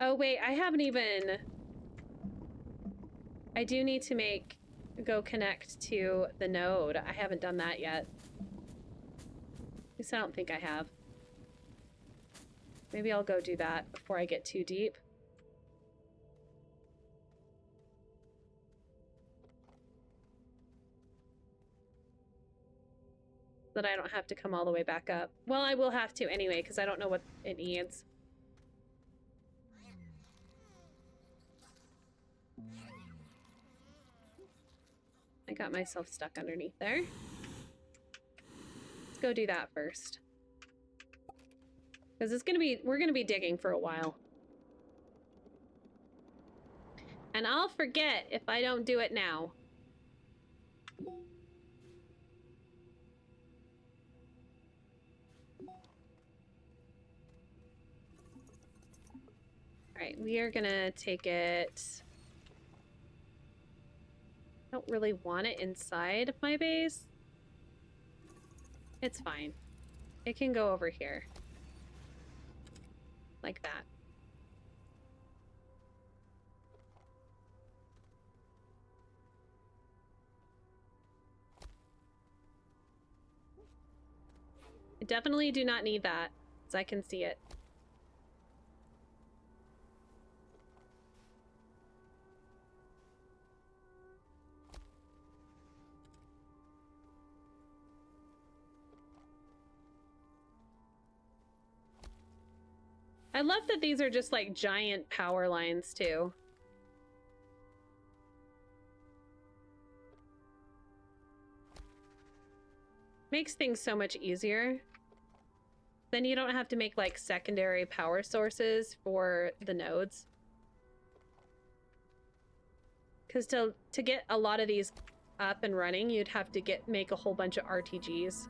Oh wait, I haven't even... I do need to go connect to the node. I haven't done that yet. At least I don't think I have. Maybe I'll go do that before I get too deep. That I don't have to come all the way back up. Well, I will have to anyway, because I don't know what it needs. I got myself stuck underneath there. Let's go do that first. Because we're gonna be digging for a while. And I'll forget if I don't do it now. Alright, we are gonna take it... I don't really want it inside of my base. It's fine. It can go over here. Like that. I definitely do not need that, because I can see it. I love that these are just like giant power lines too. Makes things so much easier. Then you don't have to make like secondary power sources for the nodes. Because to get a lot of these up and running, you'd have to make a whole bunch of RTGs.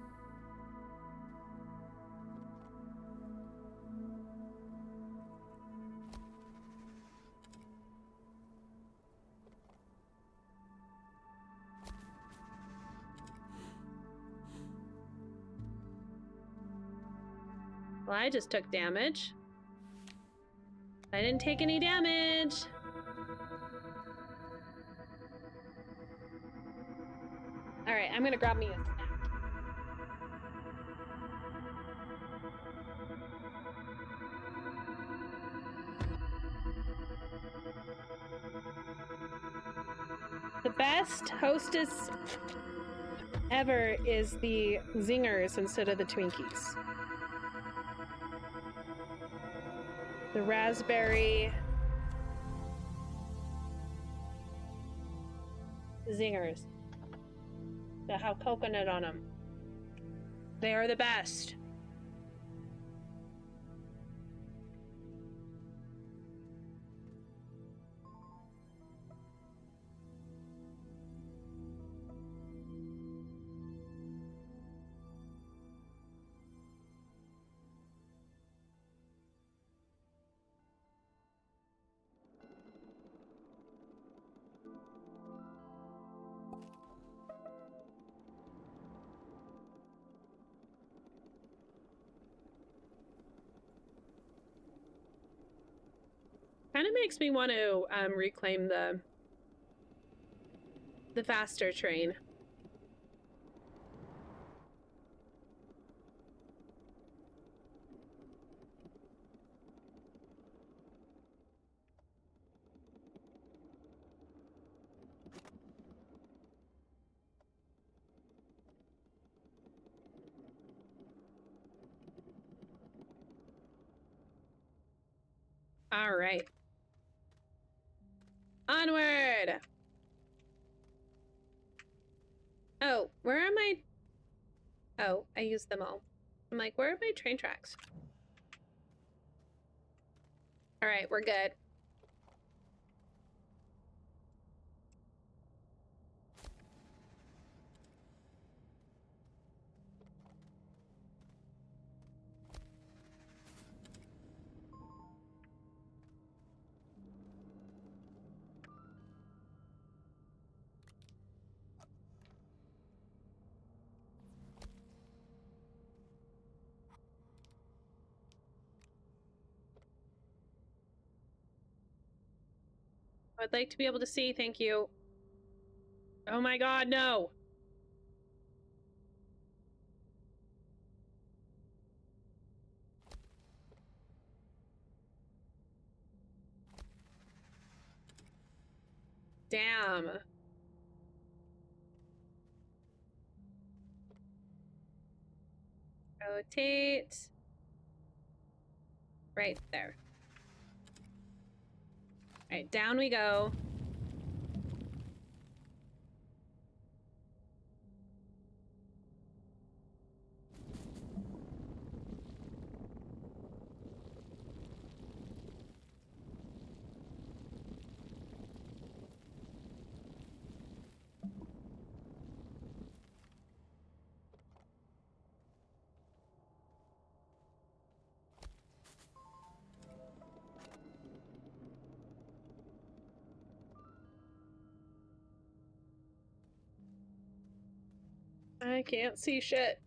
Well, I just took damage. I didn't take any damage. All right, I'm gonna grab me a snack. The best hostess ever is the zingers instead of the Twinkies. The raspberry zingers that have coconut on them. They are the best. Kind of makes me want to reclaim the faster train. All right. Onward! Oh, where am I? Oh, I used them all. I'm like, where are my train tracks? All right, we're good. I'd like to be able to see, thank you. Oh my god, no! Damn. Rotate. Right there. All right, down we go. I can't see shit.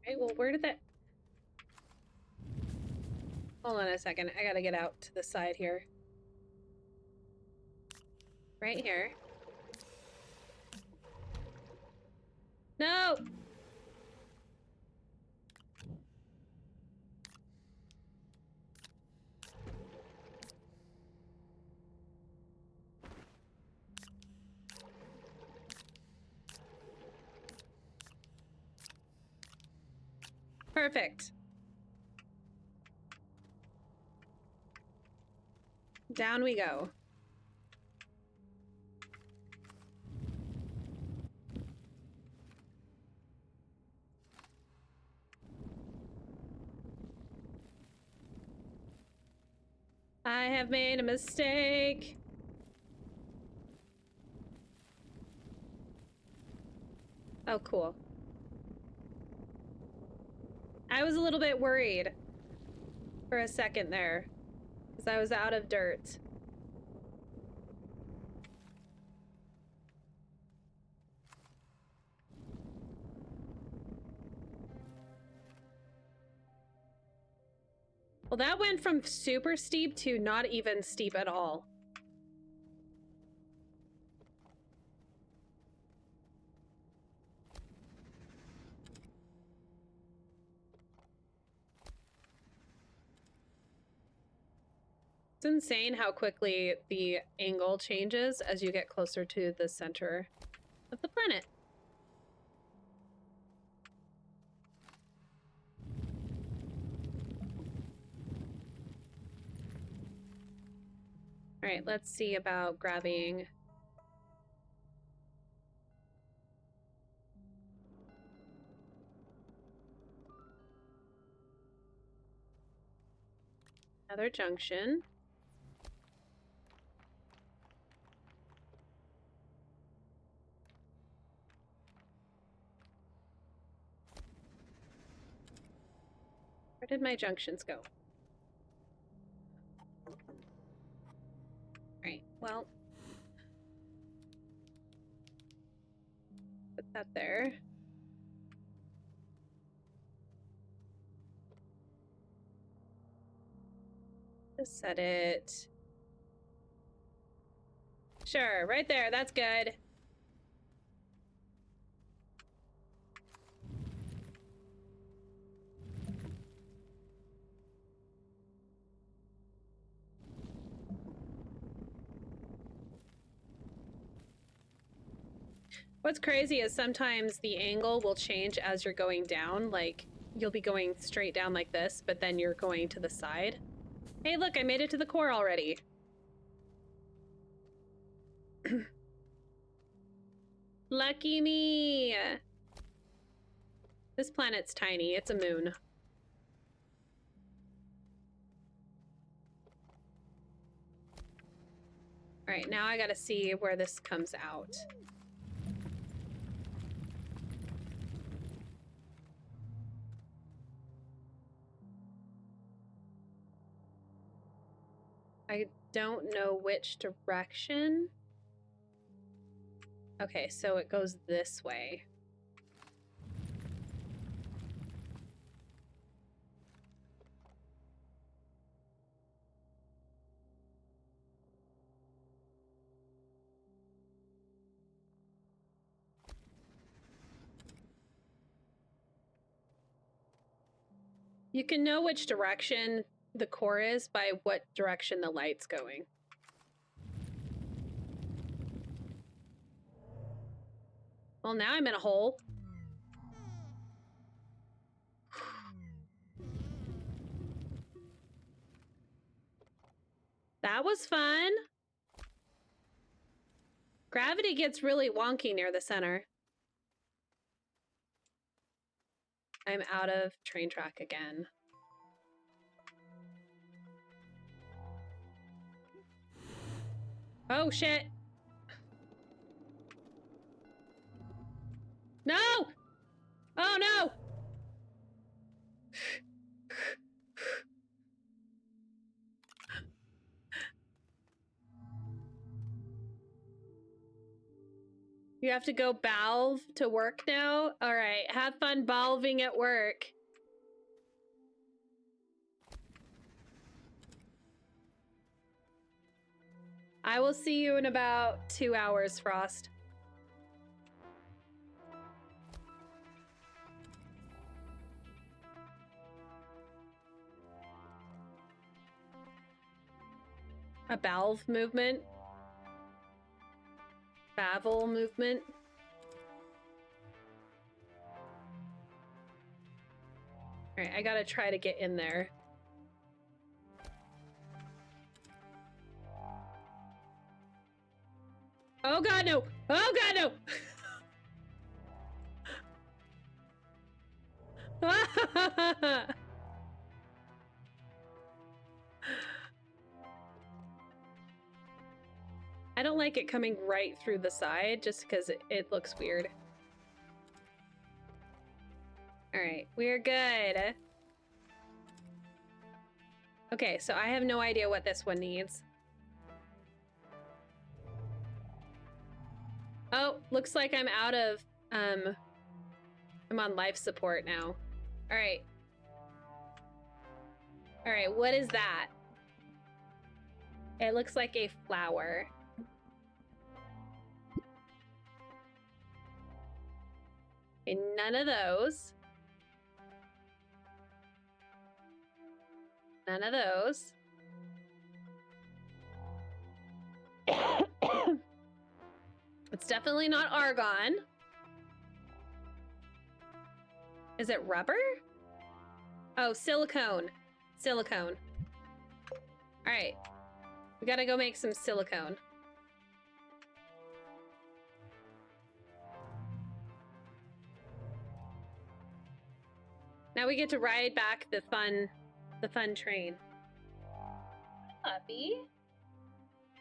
Okay, well, where did that... Hold on a second. I gotta get out to the side here. Right here. No! Perfect. Down we go. I have made a mistake. Oh, cool. I was a little bit worried for a second there because I was out of dirt. Well, that went from super steep to not even steep at all. It's insane how quickly the angle changes as you get closer to the center of the planet. All right, let's see about grabbing... another junction. Where did my junctions go? Right, well, put that there. Just set it. Sure, right there, that's good. What's crazy is sometimes the angle will change as you're going down. Like, you'll be going straight down like this, but then you're going to the side. Hey, look, I made it to the core already. Lucky me! This planet's tiny. It's a moon. Alright, now I gotta see where this comes out. I don't know which direction. Okay, so it goes this way. You can know which direction the core is by what direction the light's going. Well, now I'm in a hole. That was fun. Gravity gets really wonky near the center. I'm out of train track again. Oh, shit. No! Oh, no! You have to go balve to work now? All right, have fun balving at work. I will see you in about 2 hours, Frost. A balve movement? Bavel movement? All right, I gotta try to get in there. Oh god, no! Oh god, no! I don't like it coming right through the side just because it looks weird. Alright, we're good. Okay, so I have no idea what this one needs. Oh, looks like I'm out of, I'm on life support now. Alright. Alright, what is that? It looks like a flower. Okay, none of those. None of those. It's definitely not argon. Is it rubber? Oh, silicone. Silicone. All right. We gotta go make some silicone. Now we get to ride back the fun train. Puppy.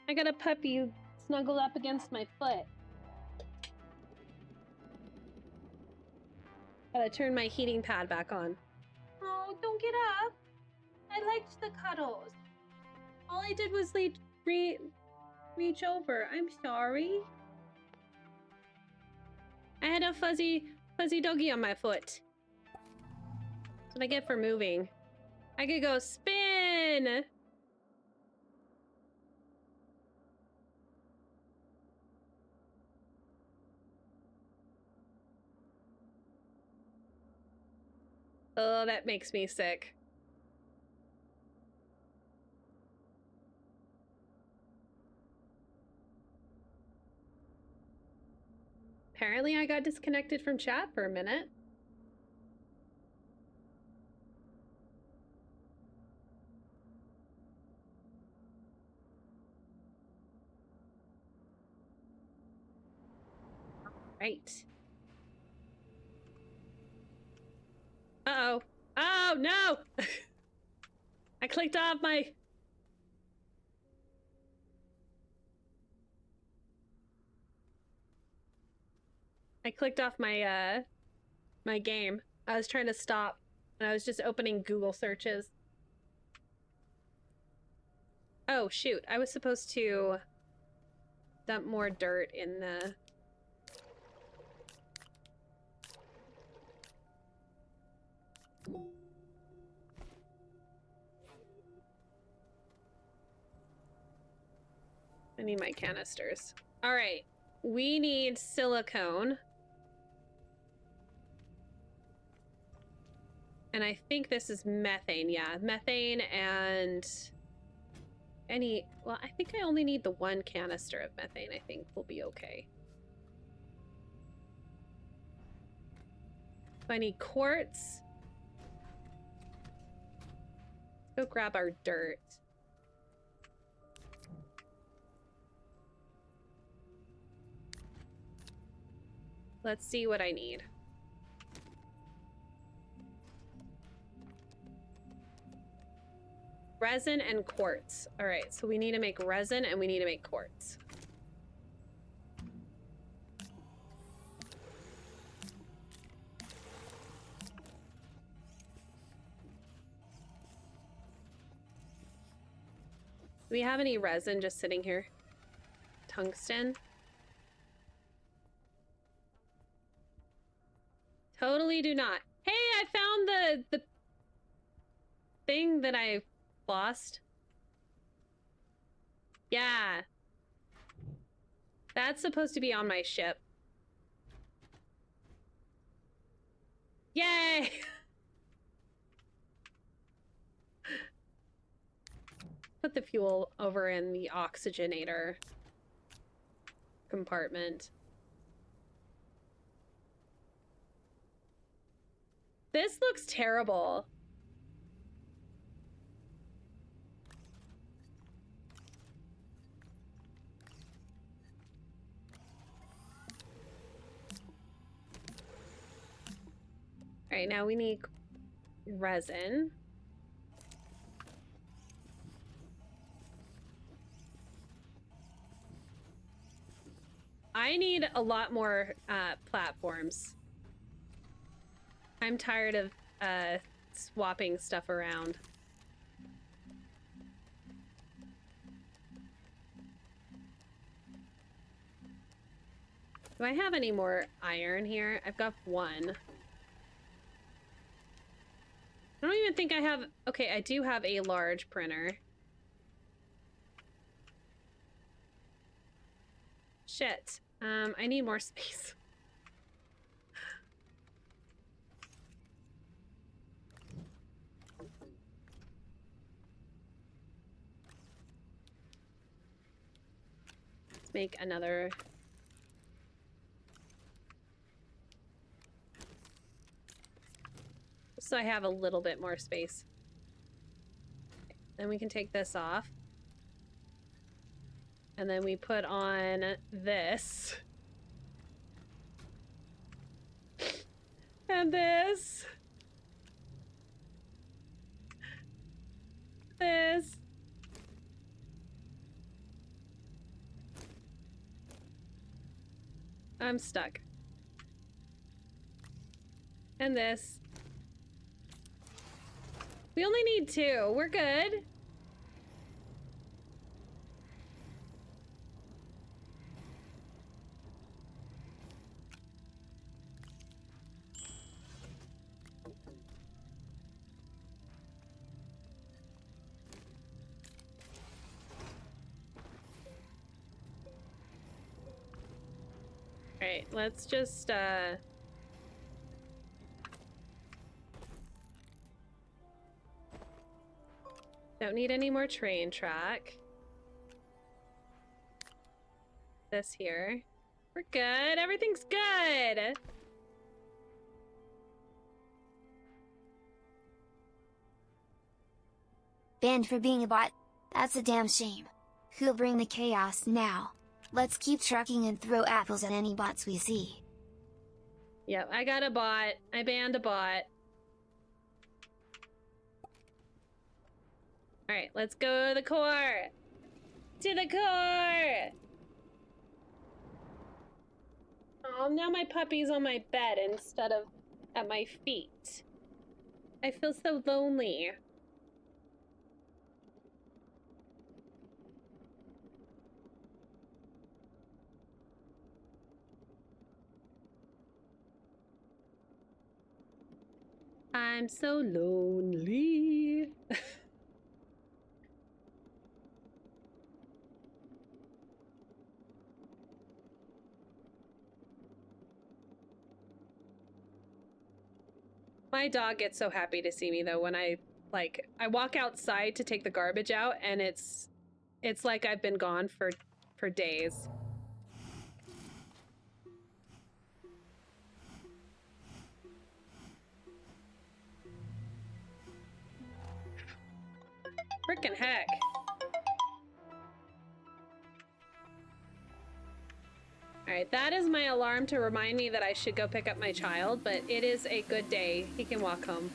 I got a puppy snuggled up against my foot. Gotta turn my heating pad back on. Oh, don't get up. I liked the cuddles. All I did was reach over. I'm sorry. I had a fuzzy doggy on my foot. That's what I get for moving. I could go spin. Oh, that makes me sick. Apparently I got disconnected from chat for a minute. Right. Uh-oh. Oh, no! I clicked off my... my game. I was trying to stop, and I was just opening Google searches. Oh, shoot. I was supposed to dump more dirt in the... I need my canisters. All right. We need silicone. And I think this is methane. Yeah, methane and any... Well, I think I only need the one canister of methane. I think we'll be okay. So I need quartz. Let's go grab our dirt. Let's see what I need. Resin and quartz. All right, so we need to make resin and we need to make quartz. Do we have any resin just sitting here? Tungsten? Totally do not. Hey, I found the thing that I lost. Yeah. That's supposed to be on my ship. Yay! Put the fuel over in the oxygenator compartment. This looks terrible. All right, now we need resin. I need a lot more platforms. I'm tired of swapping stuff around. Do I have any more iron here? I've got one. I don't even think I have... Okay, I do have a large printer. Shit. I need more space. Let's make another... So I have a little bit more space. Then we can take this off. And then we put on this. And this. This. I'm stuck. And this. We only need 2. We're good. All right, let's just don't need any more train track. This here. We're good. Everything's good. Banned for being a bot? That's a damn shame. Who'll bring the chaos now? Let's keep trucking and throw apples at any bots we see. Yep, I got a bot. I banned a bot. Alright, let's go to the core! To the core! Oh, now my puppy's on my bed instead of at my feet. I feel so lonely. I'm so lonely. My dog gets so happy to see me though when I walk outside to take the garbage out and it's like I've been gone for days. Frickin' heck. Alright, that is my alarm to remind me that I should go pick up my child, but it is a good day. He can walk home.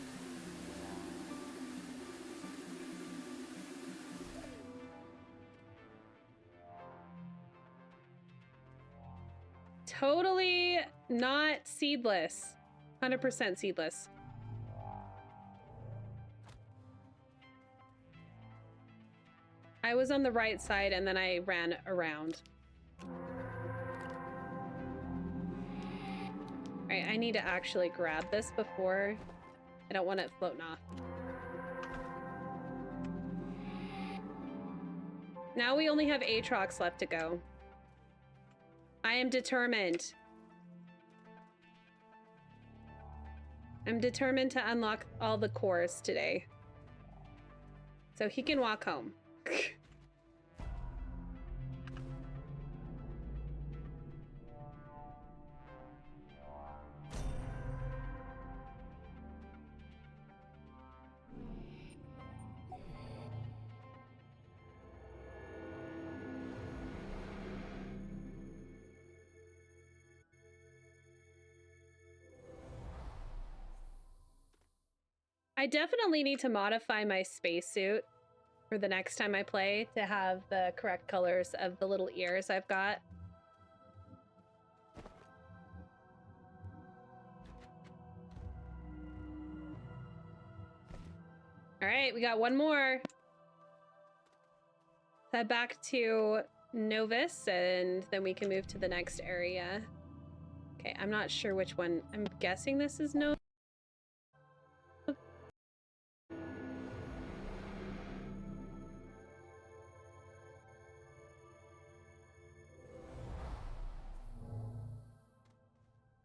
Totally not seedless. 100% seedless. I was on the right side and then I ran around. Alright, I need to actually grab this before... I don't want it floating off. Now we only have Aatrox left to go. I am determined. I'm determined to unlock all the cores today. So he can walk home. I definitely need to modify my spacesuit for the next time I play to have the correct colors of the little ears I've got. All right, we got one more. Head back to Novus and then we can move to the next area. Okay, I'm not sure which one. I'm guessing this is Novus.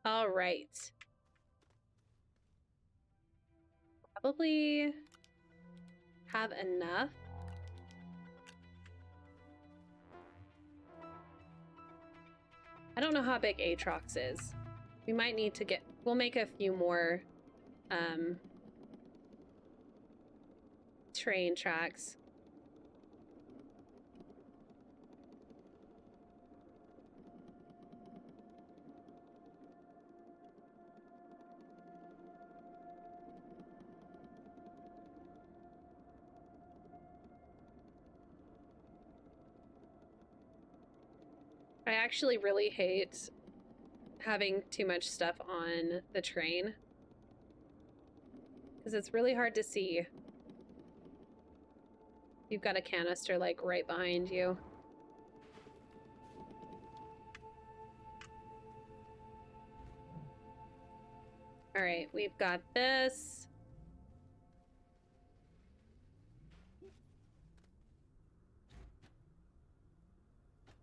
All right. Probably have enough. I don't know how big Aatrox is. We might need to get... We'll make a few more train tracks. I actually really hate having too much stuff on the train because it's really hard to see. You've got a canister like right behind you. All right, we've got this.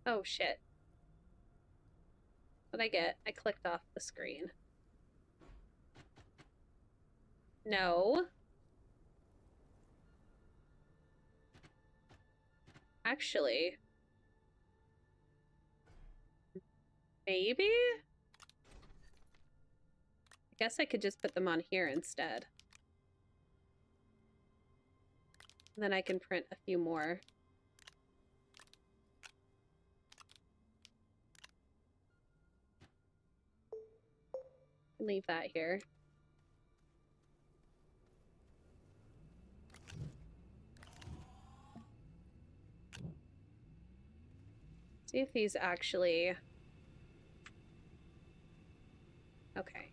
Oh shit. What'd I get? I clicked off the screen. No. Actually, Maybe? I guess I could just put them on here instead. And then I can print a few more. Leave that here. See if these actually... Okay.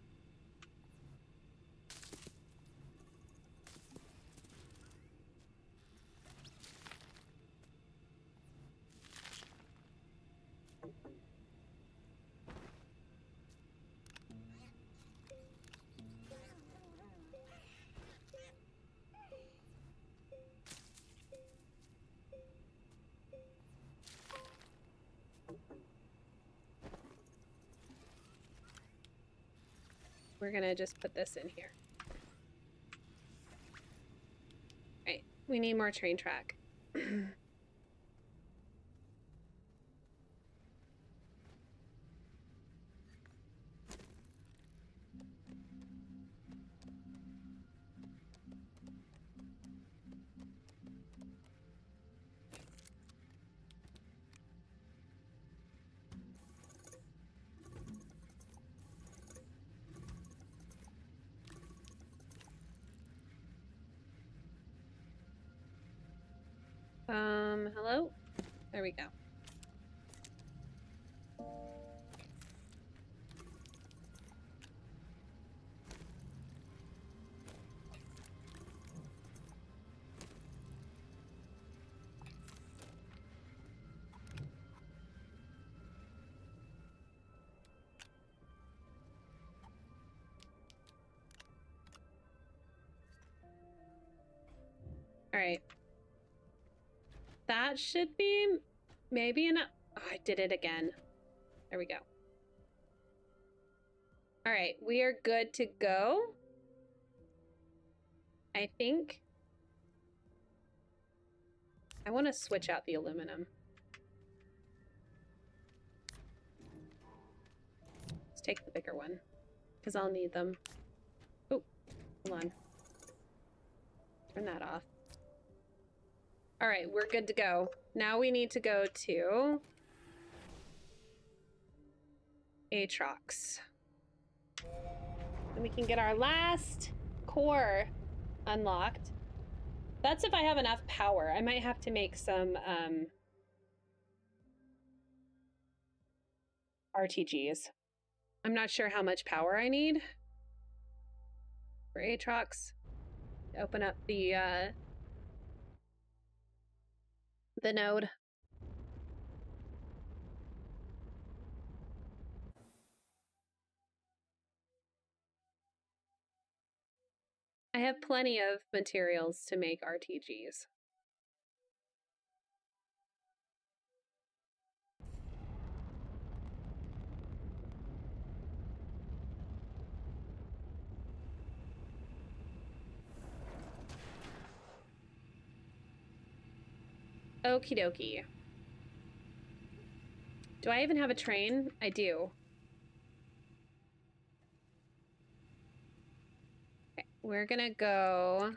We're gonna just put this in here. Right, we need more train track. Hello? There we go. All right. That should be maybe enough. Oh, I did it again. There we go. All right, we are good to go. I think. I want to switch out the aluminum. Let's take the bigger one because I'll need them. Oh, hold on. Turn that off. All right, we're good to go. Now we need to go to Aatrox. And we can get our last core unlocked. That's if I have enough power. I might have to make some RTGs. I'm not sure how much power I need for Aatrox. Open up the node. I have plenty of materials to make RTGs. Okie dokie. Do I even have a train? I do. Okay, we're gonna go.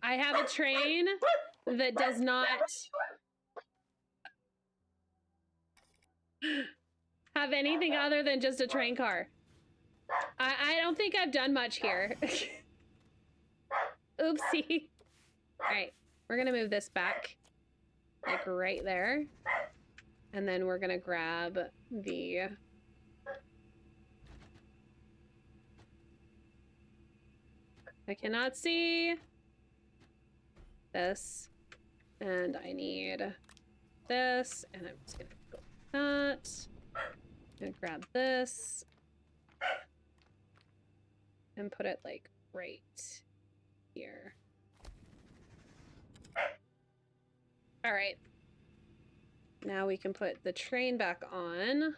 I have a train that does not have anything other than just a train car. I don't think I've done much here. Oopsie. All right, we're gonna move this back, like right there. And then we're gonna grab the... I cannot see this. And I need this, and I'm just gonna go with that. I'm gonna grab this and put it like right here. All right. Now we can put the train back on.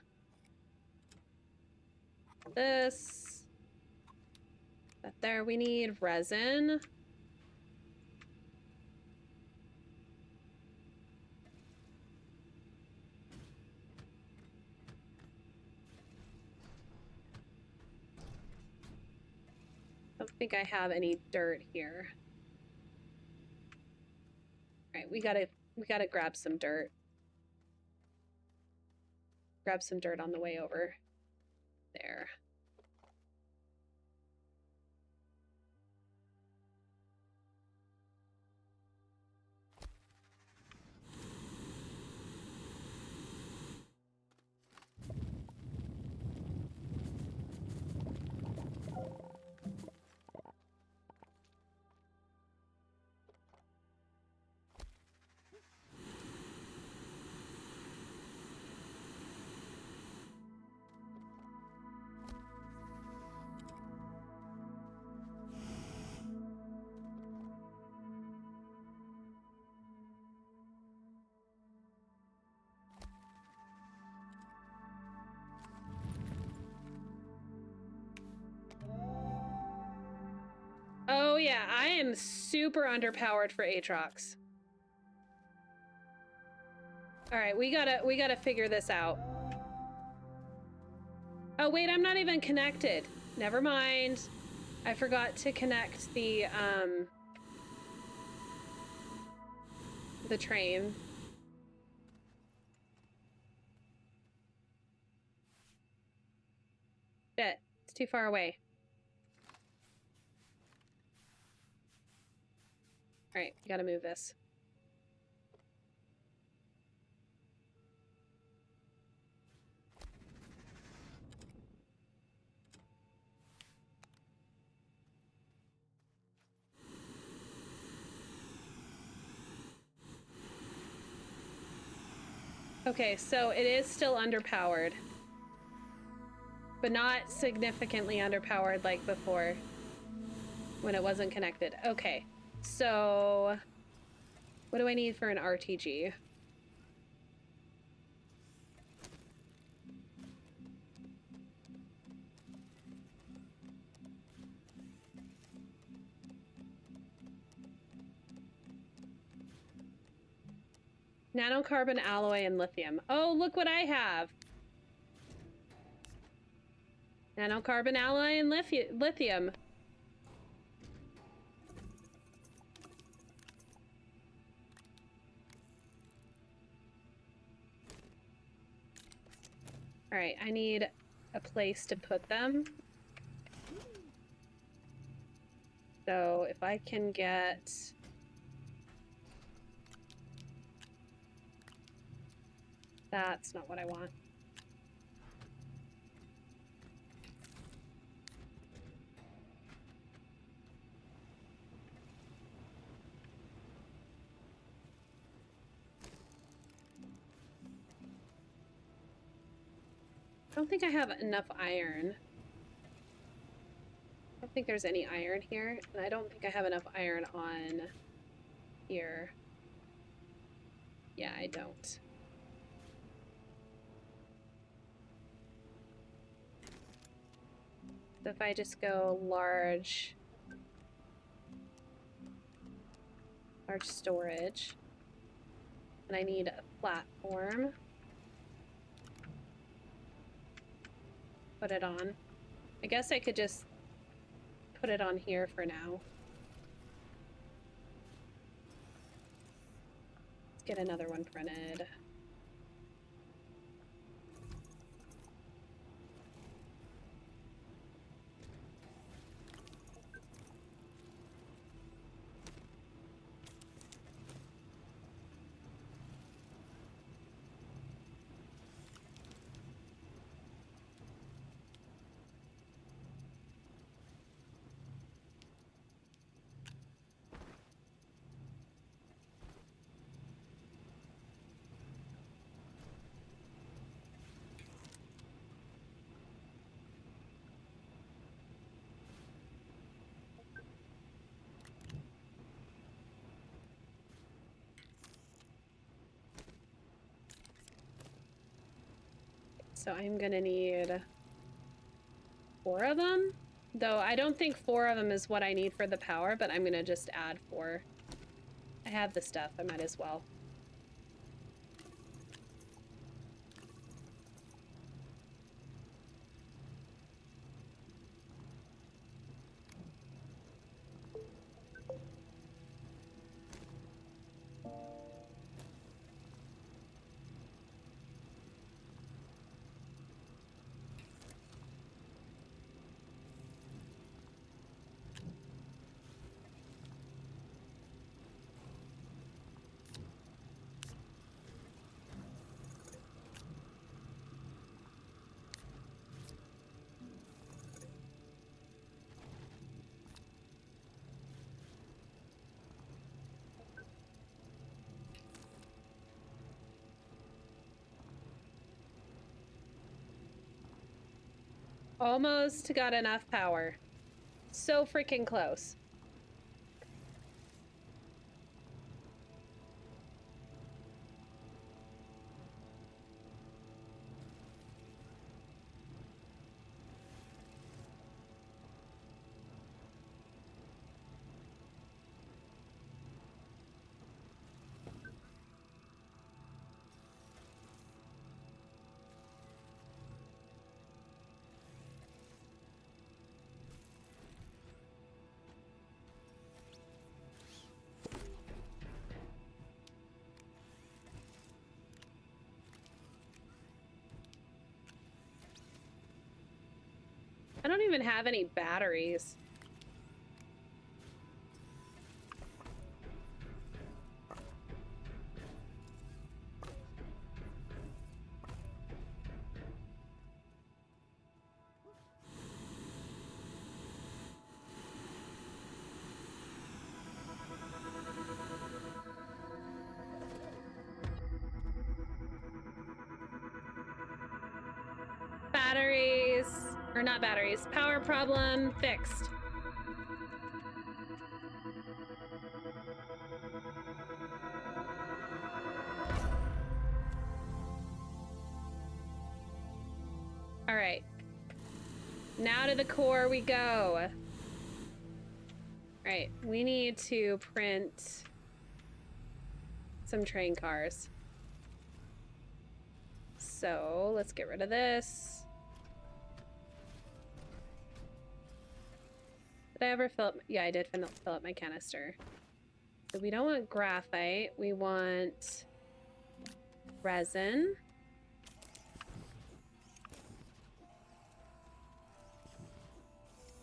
This. That there. We need resin. Don't think I have any dirt here. All right, we gotta grab some dirt. Grab some dirt on the way over there. Oh yeah, I am super underpowered for Aatrox. All right, we gotta figure this out. Oh wait, I'm not even connected. Never mind. I forgot to connect the train. Shit, it's too far away. All right, we gotta move this. Okay, so it is still underpowered, but not significantly underpowered like before when it wasn't connected. Okay, so what do I need for an RTG? Nanocarbon alloy and lithium. Oh, look what I have. Nanocarbon alloy and lithium. All right, I need a place to put them. So if I can get... That's not what I want. I don't think I have enough iron. I don't think there's any iron here, and I don't think I have enough iron on here. Yeah, I don't. So if I just go large storage, and I need a platform, put it on. I guess I could just put it on here for now. Let's get another one printed. So I'm gonna need 4 of them, though I don't think 4 of them is what I need for the power, but I'm gonna just add 4. I have the stuff, I might as well. Almost got enough power. So freaking close. I don't even have any batteries. Batteries, or not batteries, power problem fixed. All right. Now to the core we go. All right, we need to print some train cars. So let's get rid of this. Did I ever fill up? Yeah, I did fill up my canister. So we don't want graphite. We want resin.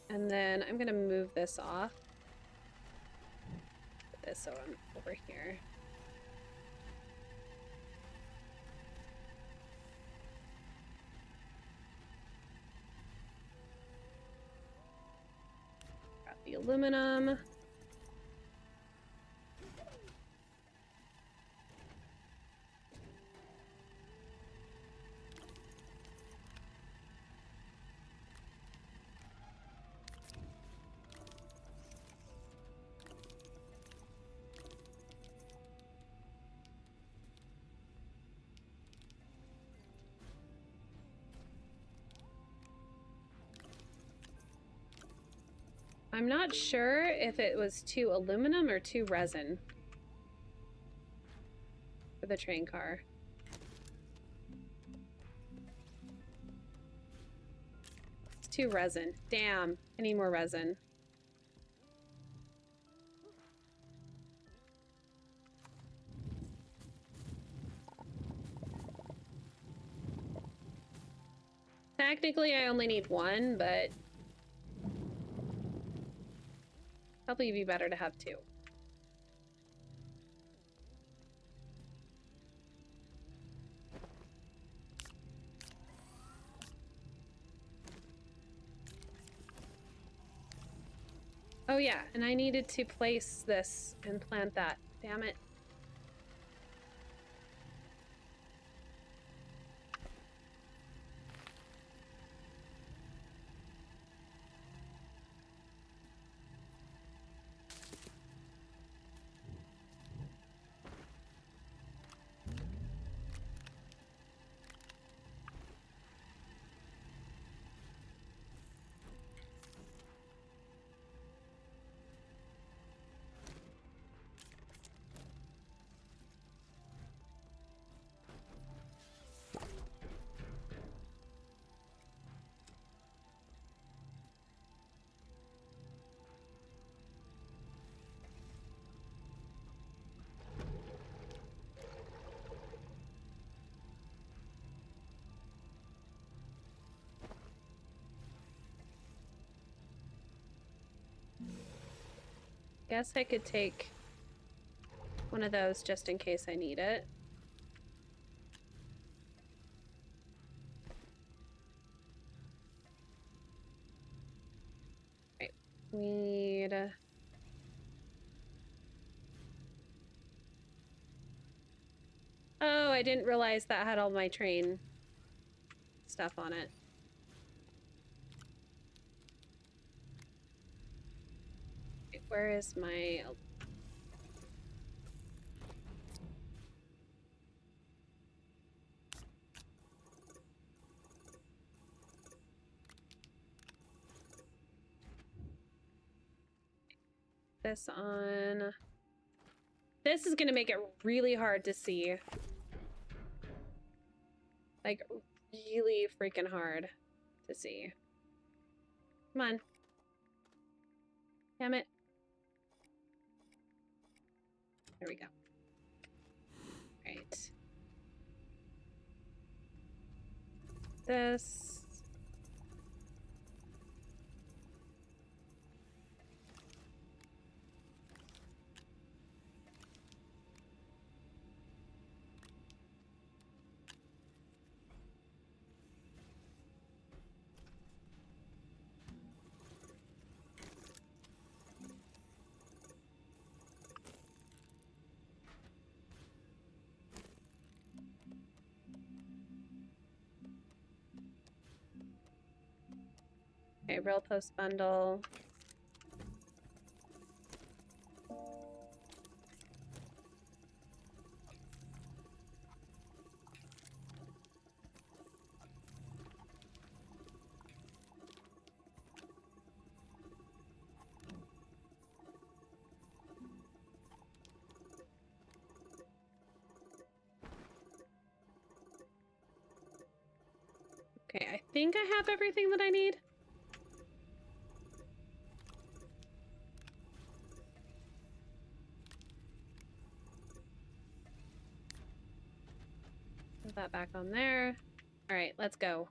And then I'm gonna move this off. Put this so I'm over here. Got the aluminum. I'm not sure if it was 2 aluminum or 2 resin for the train car. It's 2 resin. Damn, I need more resin. Technically, I only need 1, but probably be better to have 2. Oh yeah, and I needed to place this and plant that. Damn it. Guess I could take one of those just in case I need it. Right, we need... Oh, I didn't realize that had all my train stuff on it. Where is my... This on... This is gonna make it really hard to see. Like, really freaking hard to see. Come on. Damn it. There we go. Right. This. Okay, real post bundle. Okay, I think I have everything that I need. Put that back on there. All right, let's go.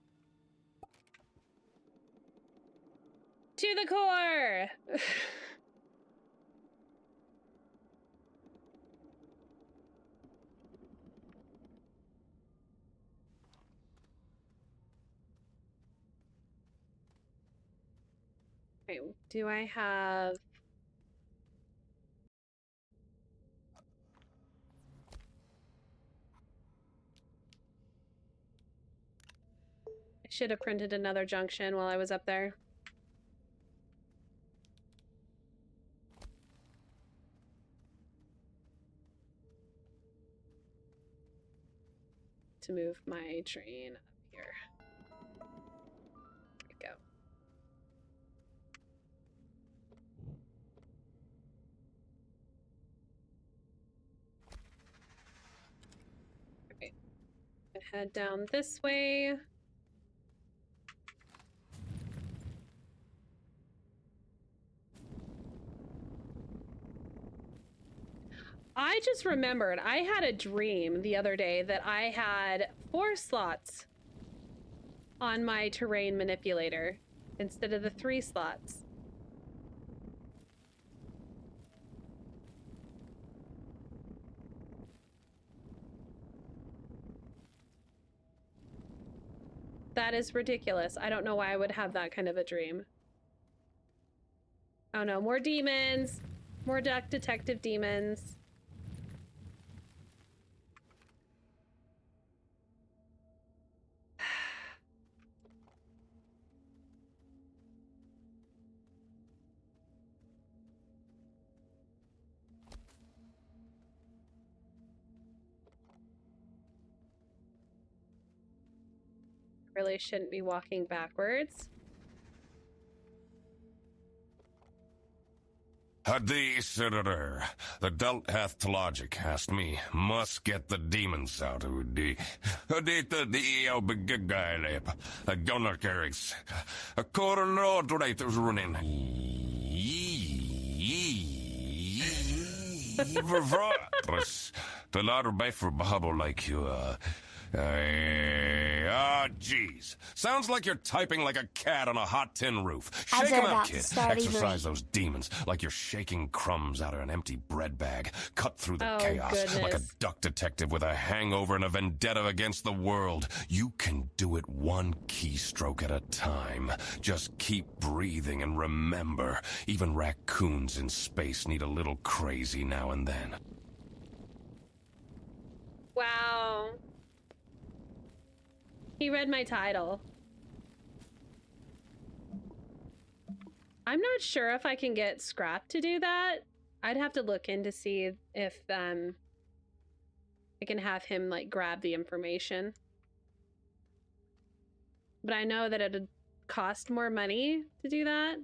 To the core! Okay, do I have... I should have printed another junction while I was up there. To move my train up here. There we go. Okay. Head down this way. I just remembered I had a dream the other day that I had 4 slots on my terrain manipulator instead of the 3 slots. That is ridiculous. I don't know why I would have that kind of a dream. Oh no, more demons. More duck detective demons. Really shouldn't be walking backwards. Hadi, Senator. The Delt hath to logic, asked me. Must get the demons out of the... Hadita the Elbegagailep. A gunner carries. A coronal director's running. The louder by for Bahabo like you, jeez. Sounds like you're typing like a cat on a hot tin roof. Shake 'em up, kid. Exercise those demons like you're shaking crumbs out of an empty bread bag. Cut through the chaos like a duck detective with a hangover and a vendetta against the world. You can do it one keystroke at a time. Just keep breathing and remember, even raccoons in space need a little crazy now and then. Wow. He read my title. I'm not sure if I can get Scrap to do that. I'd have to look in to see if I can have him like grab the information. But I know that it'd cost more money to do that.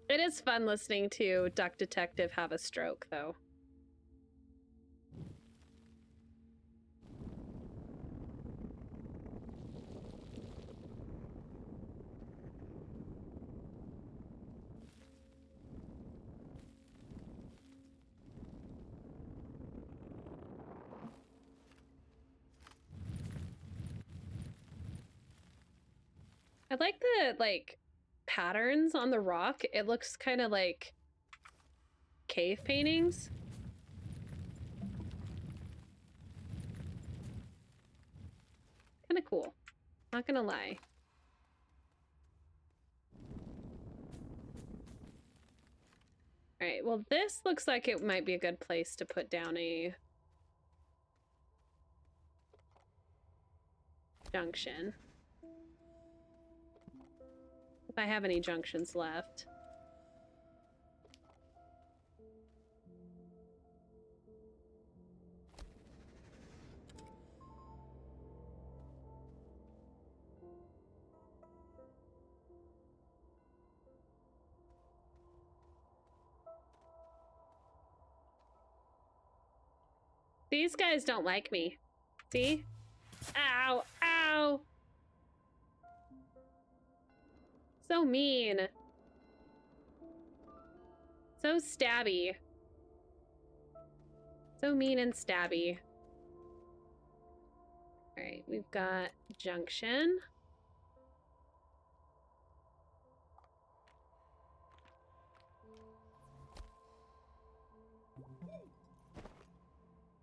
It is fun listening to Duck Detective have a stroke, though. I like the, like, patterns on the rock. It looks kind of like cave paintings. Kind of cool. Not gonna lie. All right, well, this looks like it might be a good place to put down a junction. If I have any junctions left. These guys don't like me. See? Ow! Ow! So mean. So stabby. So mean and stabby. Alright, we've got junction.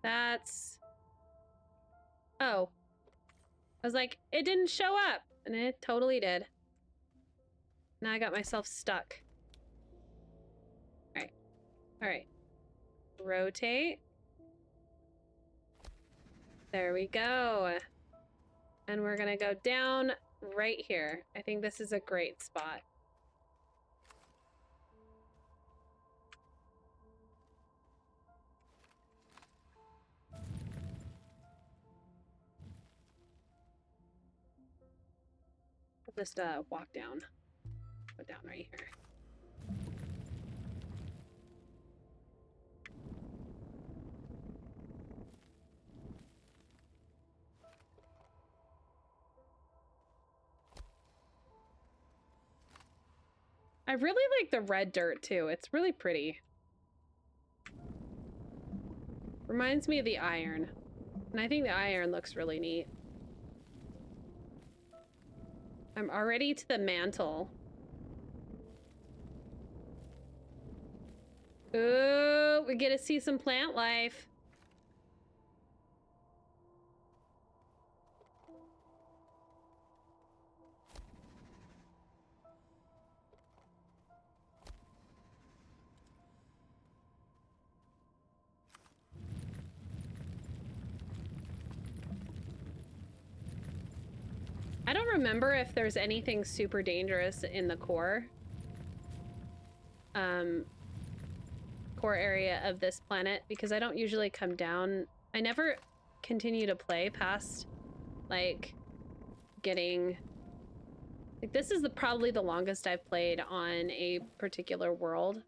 That's... Oh. I was like, it didn't show up. And it totally did. Now I got myself stuck. Alright. Alright. Rotate. There we go. And we're gonna go down right here. I think this is a great spot. I'll just walk down. Go down right here. I really like the red dirt too. It's really pretty. Reminds me of the iron. And I think the iron looks really neat. I'm already to the mantle. Ooh, we get to see some plant life. I don't remember if there's anything super dangerous in the core. Core area of this planet, because I don't usually come down. I never continue to play past, like, getting... Like, this is probably the longest I've played on a particular world.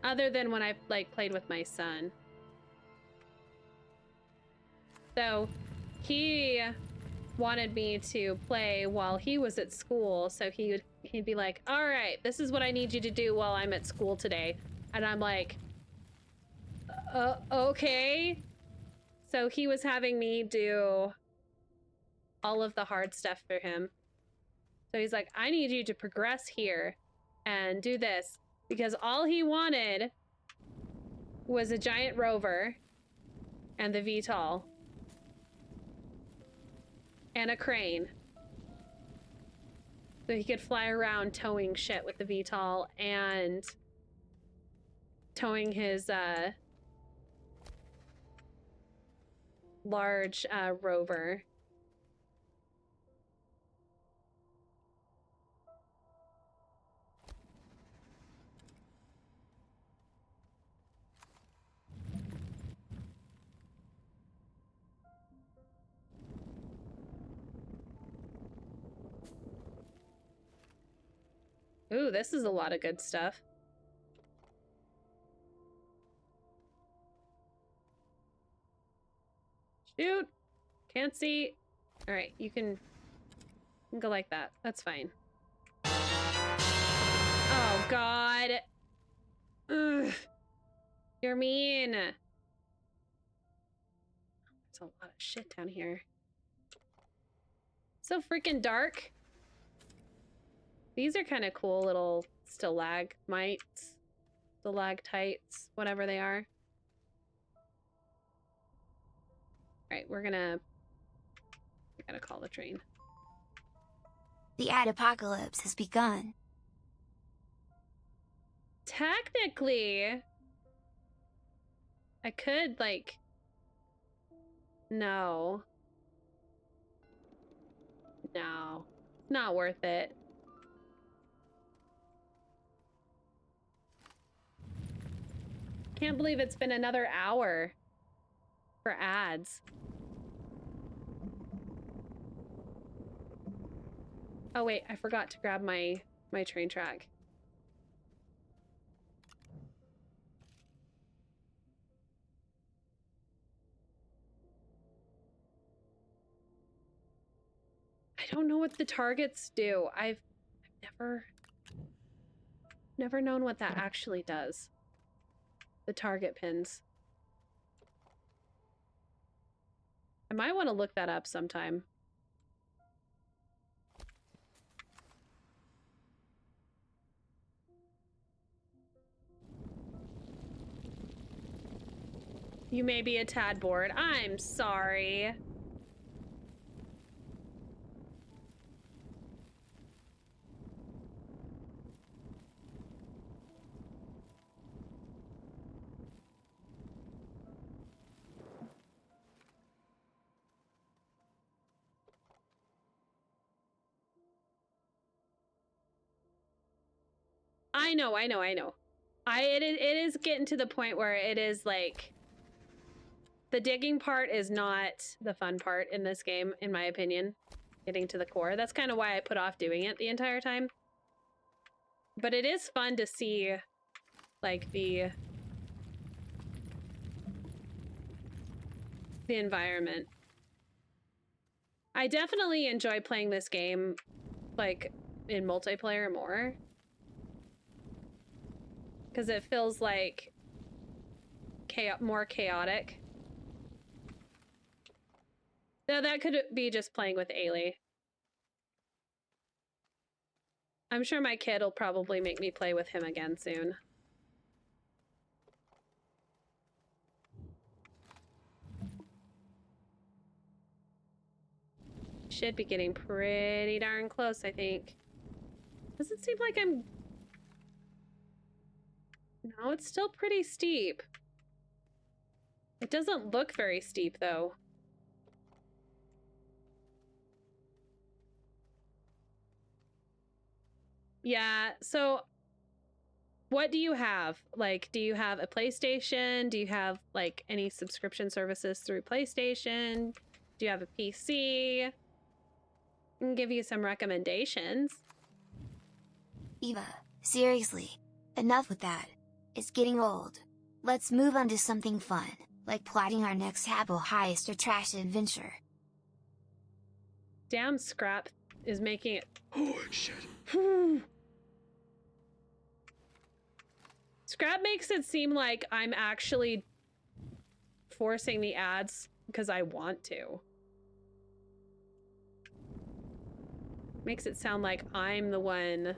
Other than when I like played with my son. So he wanted me to play while he was at school, so he'd be like, all right, this is what I need you to do while I'm at school today. And I'm like, okay. So he was having me do all of the hard stuff for him. So he's like, I need you to progress here and do this. Because all he wanted was a giant rover and the VTOL and a crane So he could fly around towing shit with the VTOL and towing his large rover. Ooh, this is a lot of good stuff. Shoot! Can't see. Alright, you can go like that. That's fine. Oh, God. Ugh. You're mean. There's a lot of shit down here. So freaking dark. These are kind of cool little stalagmites, stalactites, whatever they are. All right, we gotta call the train. The ad apocalypse has begun. Technically, I could, like... No. No. Not worth it. Can't believe it's been another hour for ads. Oh wait, I forgot to grab my train track. I don't know what the targets do. I've never known what that actually does. The target pins. I might want to look that up sometime. You may be a tad bored. I'm sorry. I know. It is getting to the point where it is like... The digging part is not the fun part in this game, in my opinion. Getting to the core. That's kind of why I put off doing it the entire time. But it is fun to see, like, the environment. I definitely enjoy playing this game, like, in multiplayer more. Because it feels like more chaotic. Though that could be just playing with Ailey. I'm sure my kid will probably make me play with him again soon. Should be getting pretty darn close, I think. Doesn't seem like I'm... No, it's still pretty steep. It doesn't look very steep, though. Yeah, so what do you have? Like, do you have a PlayStation? Do you have, like, any subscription services through PlayStation? Do you have a PC? I can give you some recommendations. Eva, seriously, enough with that. It's getting old. Let's move on to something fun, like plotting our next Habbo heist or trash adventure. Damn, Scrap is making it... Oh, shit. Scrap makes it seem like I'm actually forcing the ads because I want to. Makes it sound like I'm the one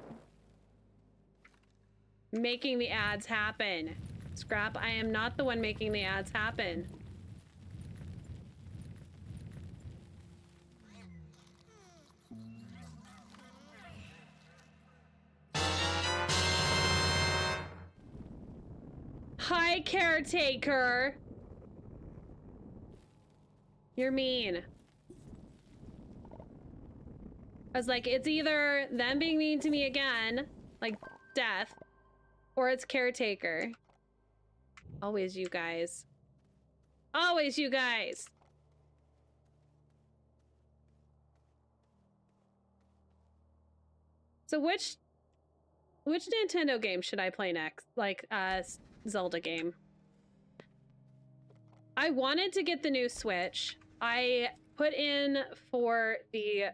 making the ads happen. Scrap, I am not the one making the ads happen. Hi, caretaker. You're mean. I was like, it's either them being mean to me again, like death, or it's caretaker. Always you guys. Always you guys. So which Nintendo game should I play next? Like, Zelda game. I wanted to get the new Switch. I put in for the,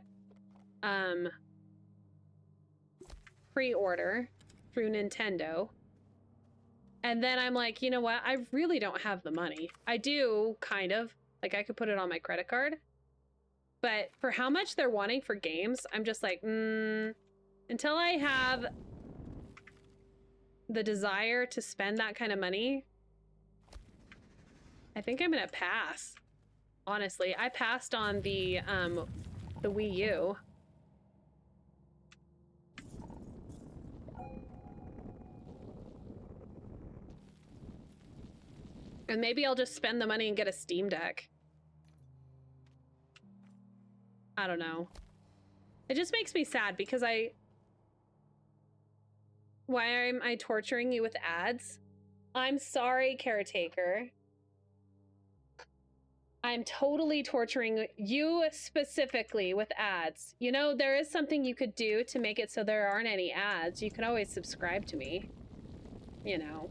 pre-order through Nintendo. And then I'm like, you know what? I really don't have the money. I do, kind of. Like, I could put it on my credit card. But for how much they're wanting for games, I'm just like, until I have the desire to spend that kind of money, I think I'm gonna pass. Honestly, I passed on the Wii U. And maybe I'll just spend the money and get a Steam Deck. I don't know. It just makes me sad because why am I torturing you with ads? I'm sorry, caretaker. I'm totally torturing you specifically with ads. You know, there is something you could do to make it so there aren't any ads. You can always subscribe to me. You know.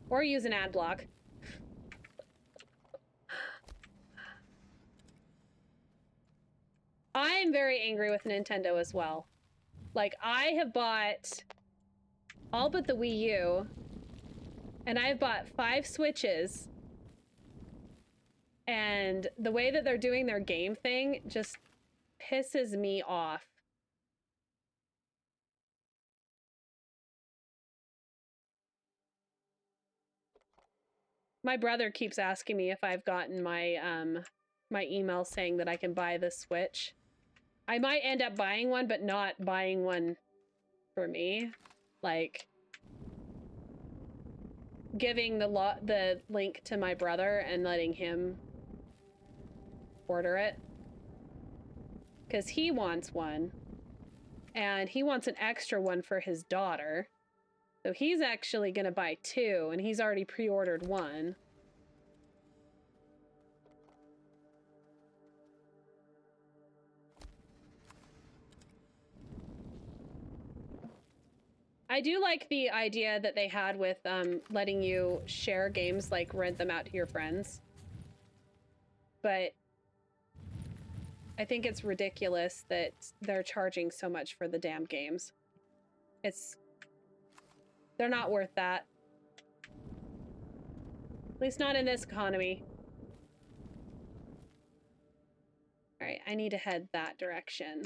Or use an ad block. I'm very angry with Nintendo as well. Like, I have bought all but the Wii U, and I've bought 5 Switches, and the way that they're doing their game thing just pisses me off. My brother keeps asking me if I've gotten my my email saying that I can buy the Switch. I might end up buying one, but not buying one for me. Like, giving the link to my brother and letting him order it. Because he wants one. And he wants an extra one for his daughter. So he's actually going to buy 2, and he's already pre-ordered 1. I do like the idea that they had with letting you share games, like rent them out to your friends. But I think it's ridiculous that they're charging so much for the damn games. They're not worth that. At least not in this economy. All right, I need to head that direction.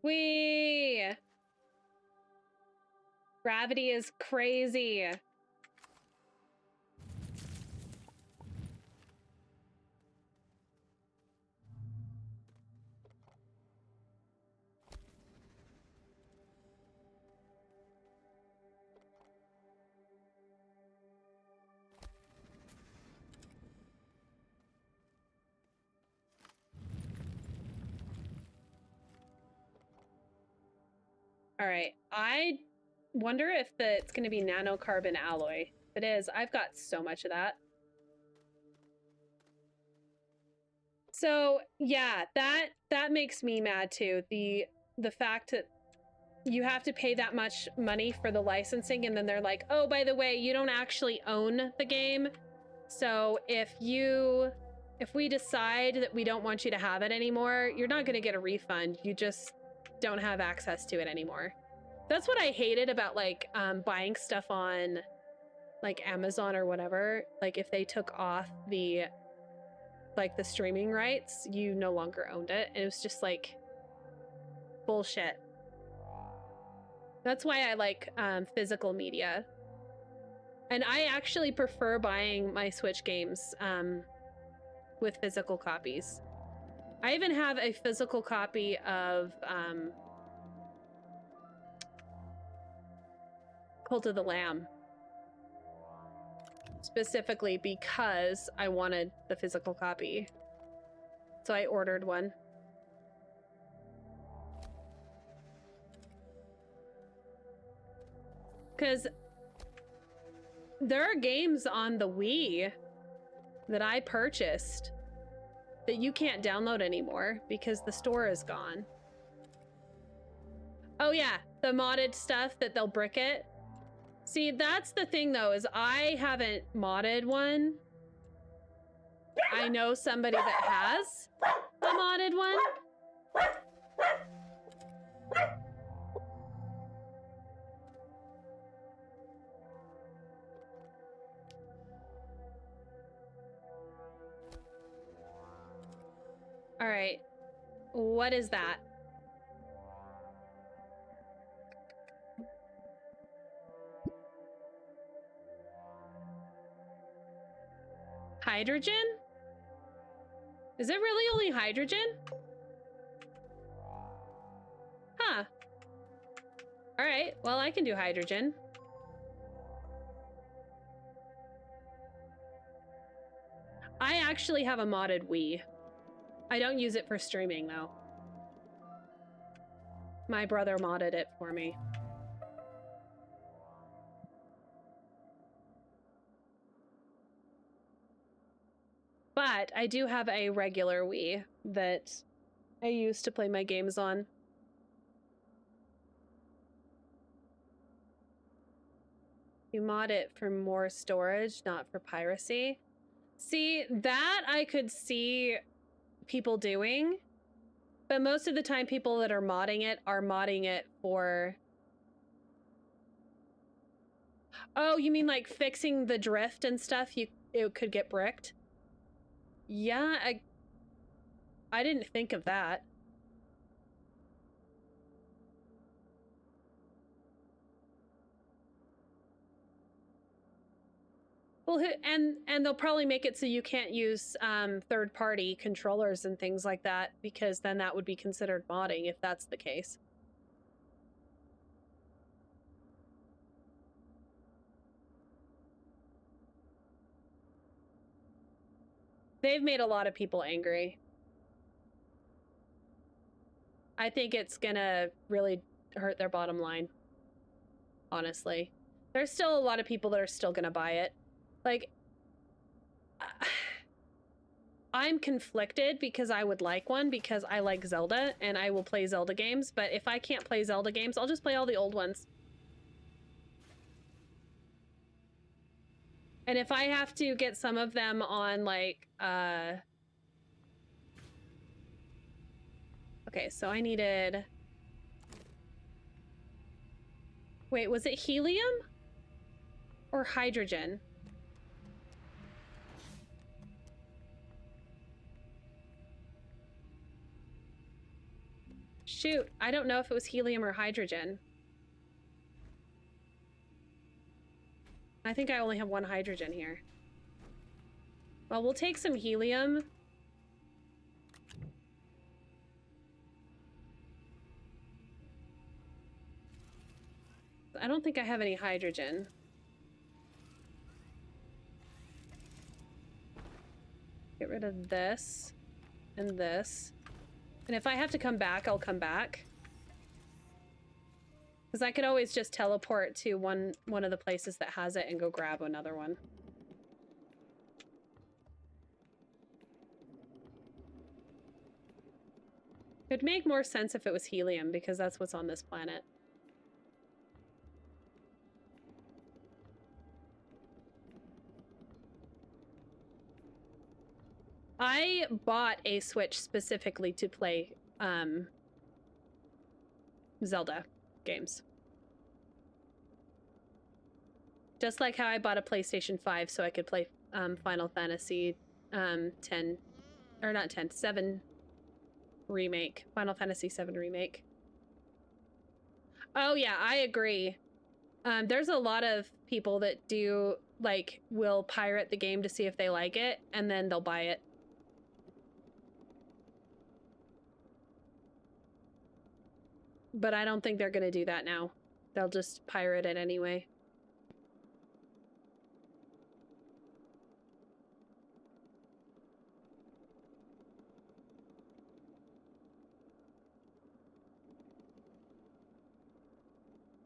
Whee! Gravity is crazy. All right, I wonder if it's going to be nanocarbon alloy. If it is, I've got so much of that. So yeah, that makes me mad too. The fact that you have to pay that much money for the licensing, and then they're like, oh, by the way, you don't actually own the game. So if we decide that we don't want you to have it anymore, you're not going to get a refund. You just don't have access to it anymore. That's what I hated about like buying stuff on like Amazon or whatever. Like if they took off the streaming rights, you no longer owned it. And it was just like, bullshit. That's why I like physical media. And I actually prefer buying my Switch games with physical copies. I even have a physical copy of Cult of the Lamb. Specifically because I wanted the physical copy. So I ordered one. Because there are games on the Wii that I purchased that you can't download anymore because the store is gone. Oh yeah, the modded stuff that they'll brick it. See, that's the thing though, is I haven't modded one. I know somebody that has a modded one. All right, what is that? Hydrogen? Is it really only hydrogen? Huh. All right, well, I can do hydrogen. I actually have a modded Wii. I don't use it for streaming, though. My brother modded it for me. But I do have a regular Wii that I used to play my games on. You mod it for more storage, not for piracy. See, that I could see people doing, but most of the time people that are modding it for... Oh, you mean like fixing the drift and stuff? It could get bricked? Yeah, I didn't think of that. Well, and they'll probably make it so you can't use third-party controllers and things like that, because then that would be considered modding if that's the case. They've made a lot of people angry. I think it's gonna really hurt their bottom line. Honestly. There's still a lot of people that are still gonna buy it. Like, I'm conflicted because I would like one because I like Zelda and I will play Zelda games, but if I can't play Zelda games, I'll just play all the old ones. And if I have to get some of them on, like, okay, so I needed... Wait, was it helium? Or hydrogen? Shoot, I don't know if it was helium or hydrogen. I think I only have one hydrogen here. Well, we'll take some helium. I don't think I have any hydrogen. Get rid of this and this. And if I have to come back, I'll come back. Because I could always just teleport to one of the places that has it and go grab another one. It'd make more sense if it was helium, because that's what's on this planet. I bought a Switch specifically to play Zelda games. Just like how I bought a PlayStation 5 so I could play Final Fantasy 10, or not 10, 7 remake. Final Fantasy 7 remake. Oh yeah, I agree. There's a lot of people that do, like, will pirate the game to see if they like it, and then they'll buy it. But I don't think they're gonna do that now. They'll just pirate it anyway.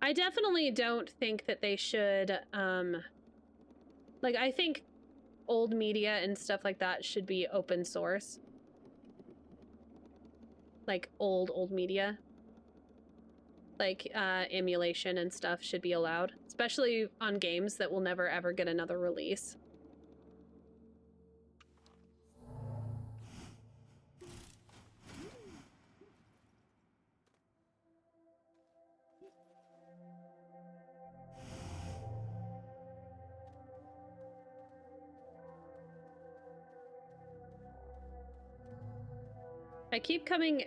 I definitely don't think that they should, like, I think old media and stuff like that should be open source. Like, old media. Like, emulation and stuff should be allowed. Especially on games that will never ever get another release. I keep coming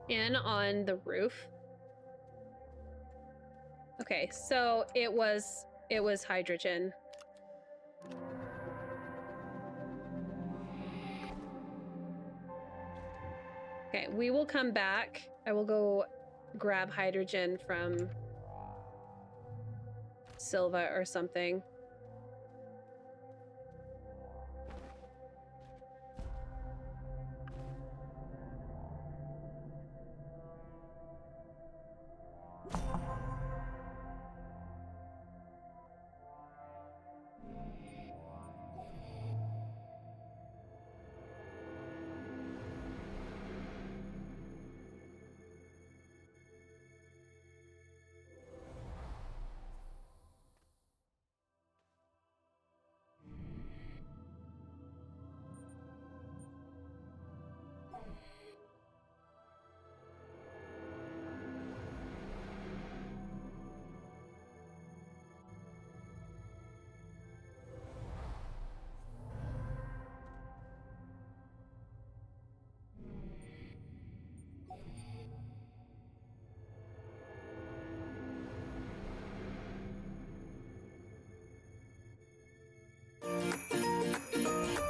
in on the roof. Okay, so it was hydrogen. Okay, we will come back. I will go grab hydrogen from Silva or something.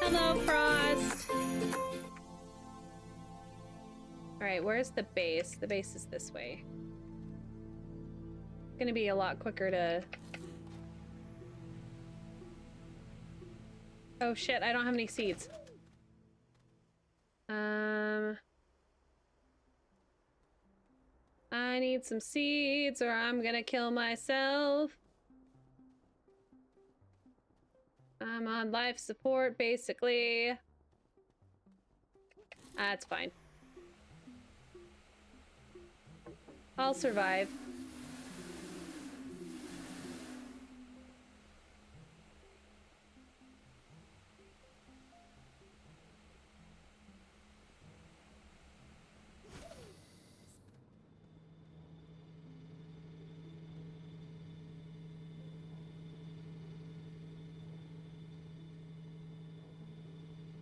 Hello, Frost. All right, where's the base? The base is this way. It's gonna be a lot quicker to... Oh shit, I don't have any seeds. I need some seeds or I'm gonna kill myself. I'm on life support, basically. That's fine. I'll survive.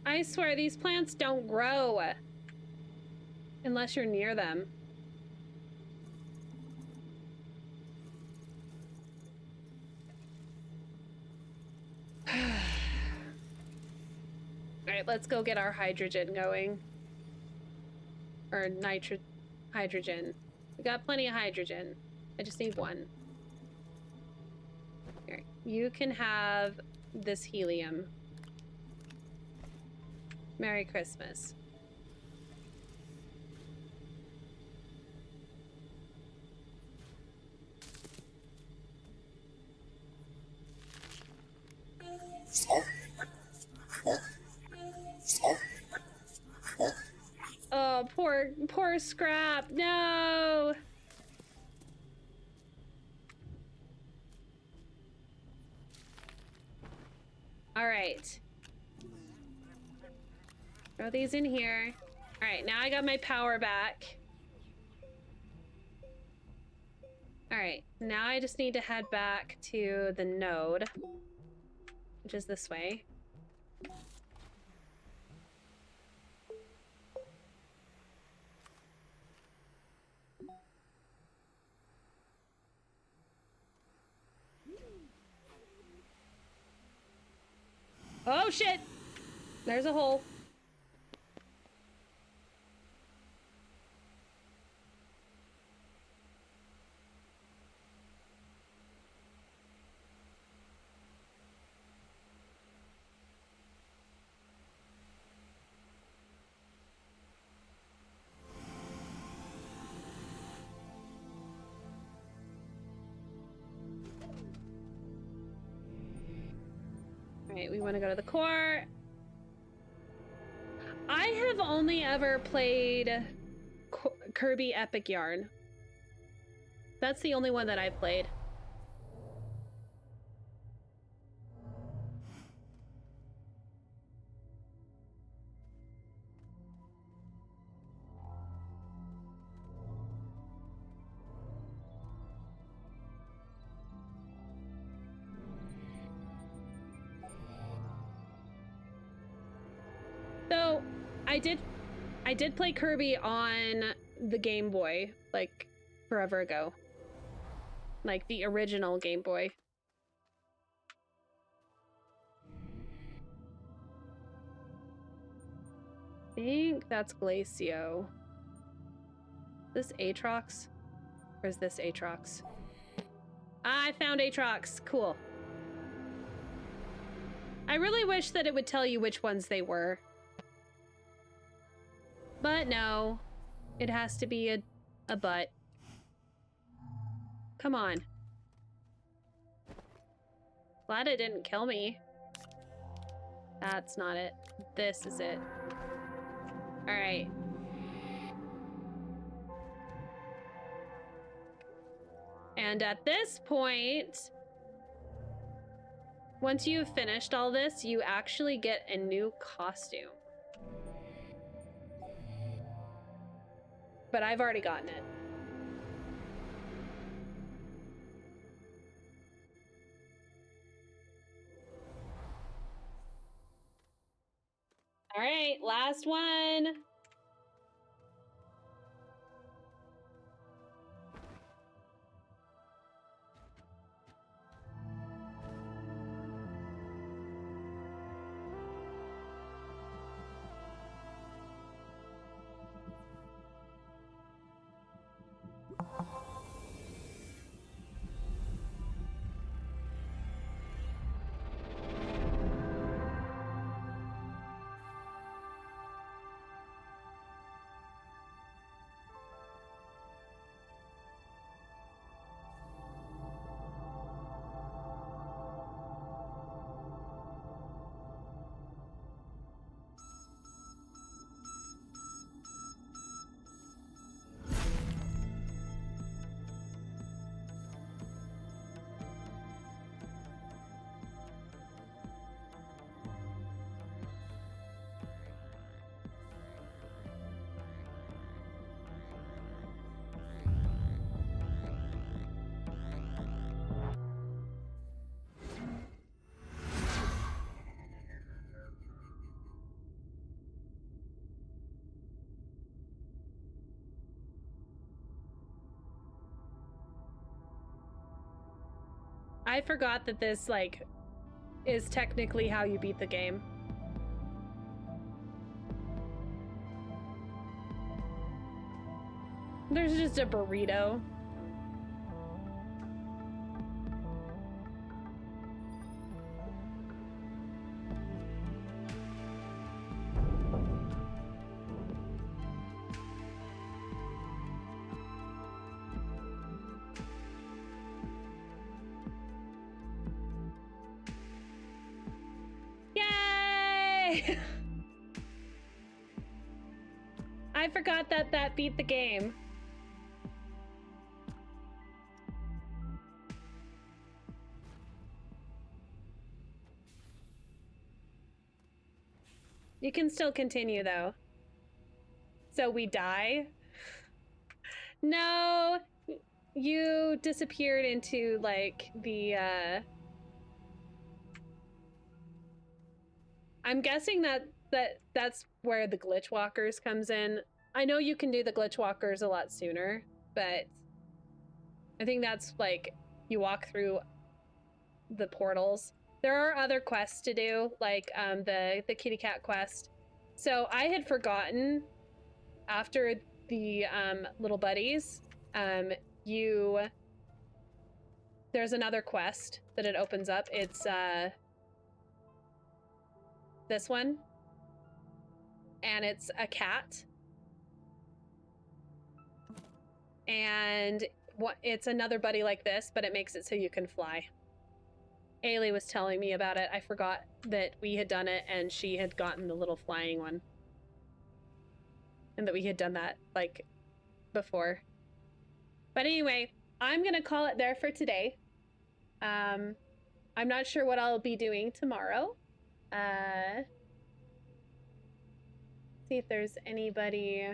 I swear these plants don't grow unless you're near them. Alright, let's go get our hydrogen going. Or hydrogen. We got plenty of hydrogen. I just need one. Here, you can have this helium. Merry Christmas. Oh, poor Scrap. No. All right. Throw these in here. All right, now I got my power back. All right, now I just need to head back to the node, which is this way. Oh shit! There's a hole. Alright, we want to go to the core. I have only ever played Kirby Epic Yarn. That's the only one that I've played. So, I did play Kirby on the Game Boy, like, forever ago. Like, the original Game Boy. I think that's Glacio. Is this Aatrox? Or is this Aatrox? I found Aatrox. Cool. I really wish that it would tell you which ones they were. But no. It has to be a butt. Come on. Glad it didn't kill me. That's not it. This is it. Alright. And at this point, once you've finished all this, you actually get a new costume. But I've already gotten it. All right, last one. I forgot that this, like, is technically how you beat the game. There's just a burrito. Yay! I forgot that that beat the game. You can still continue, though. So we die? No, you disappeared into, like, the, I'm guessing that's where the glitch walkers comes in. I know you can do the glitch walkers a lot sooner, but I think that's, like, you walk through the portals There are other quests to do, like the kitty cat quest. So I had forgotten after the little buddies, there's another quest that it opens up. It's this one, and it's a cat, and it's another buddy like this, but it makes it so you can fly. Ailey was telling me about it. I forgot that we had done it, and she had gotten the little flying one, and that we had done that like before. But anyway, I'm gonna call it there for today. I'm not sure what I'll be doing tomorrow. See if there's anybody.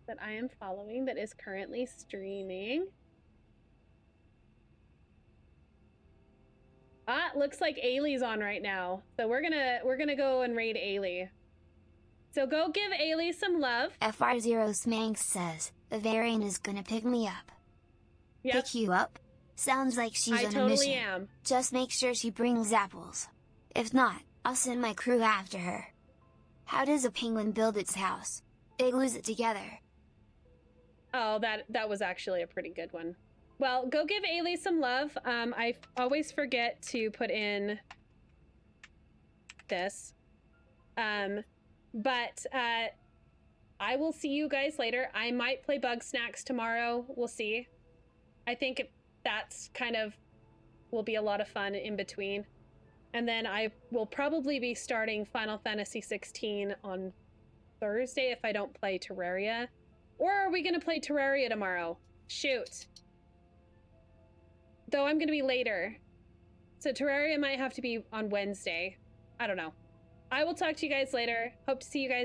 That I am following that is currently streaming. Looks like Ailey's on right now. So we're gonna go and raid Ailey. So go give Ailey some love. FR0 Smanx says, the variant is gonna pick me up. Yep. Pick you up? Sounds like she's on a mission. Am. Just make sure she brings apples. If not, I'll send my crew after her. How does a penguin build its house? They glues it together. Oh, that was actually a pretty good one. Well, go give Ailey some love. I always forget to put in this. But I will see you guys later. I might play Bug Snacks tomorrow. We'll see. I think that's will be a lot of fun in between. And then I will probably be starting Final Fantasy 16 on Thursday if I don't play Terraria. Or are we going to play Terraria tomorrow? Shoot. Though I'm going to be later. So Terraria might have to be on Wednesday. I don't know. I will talk to you guys later. Hope to see you guys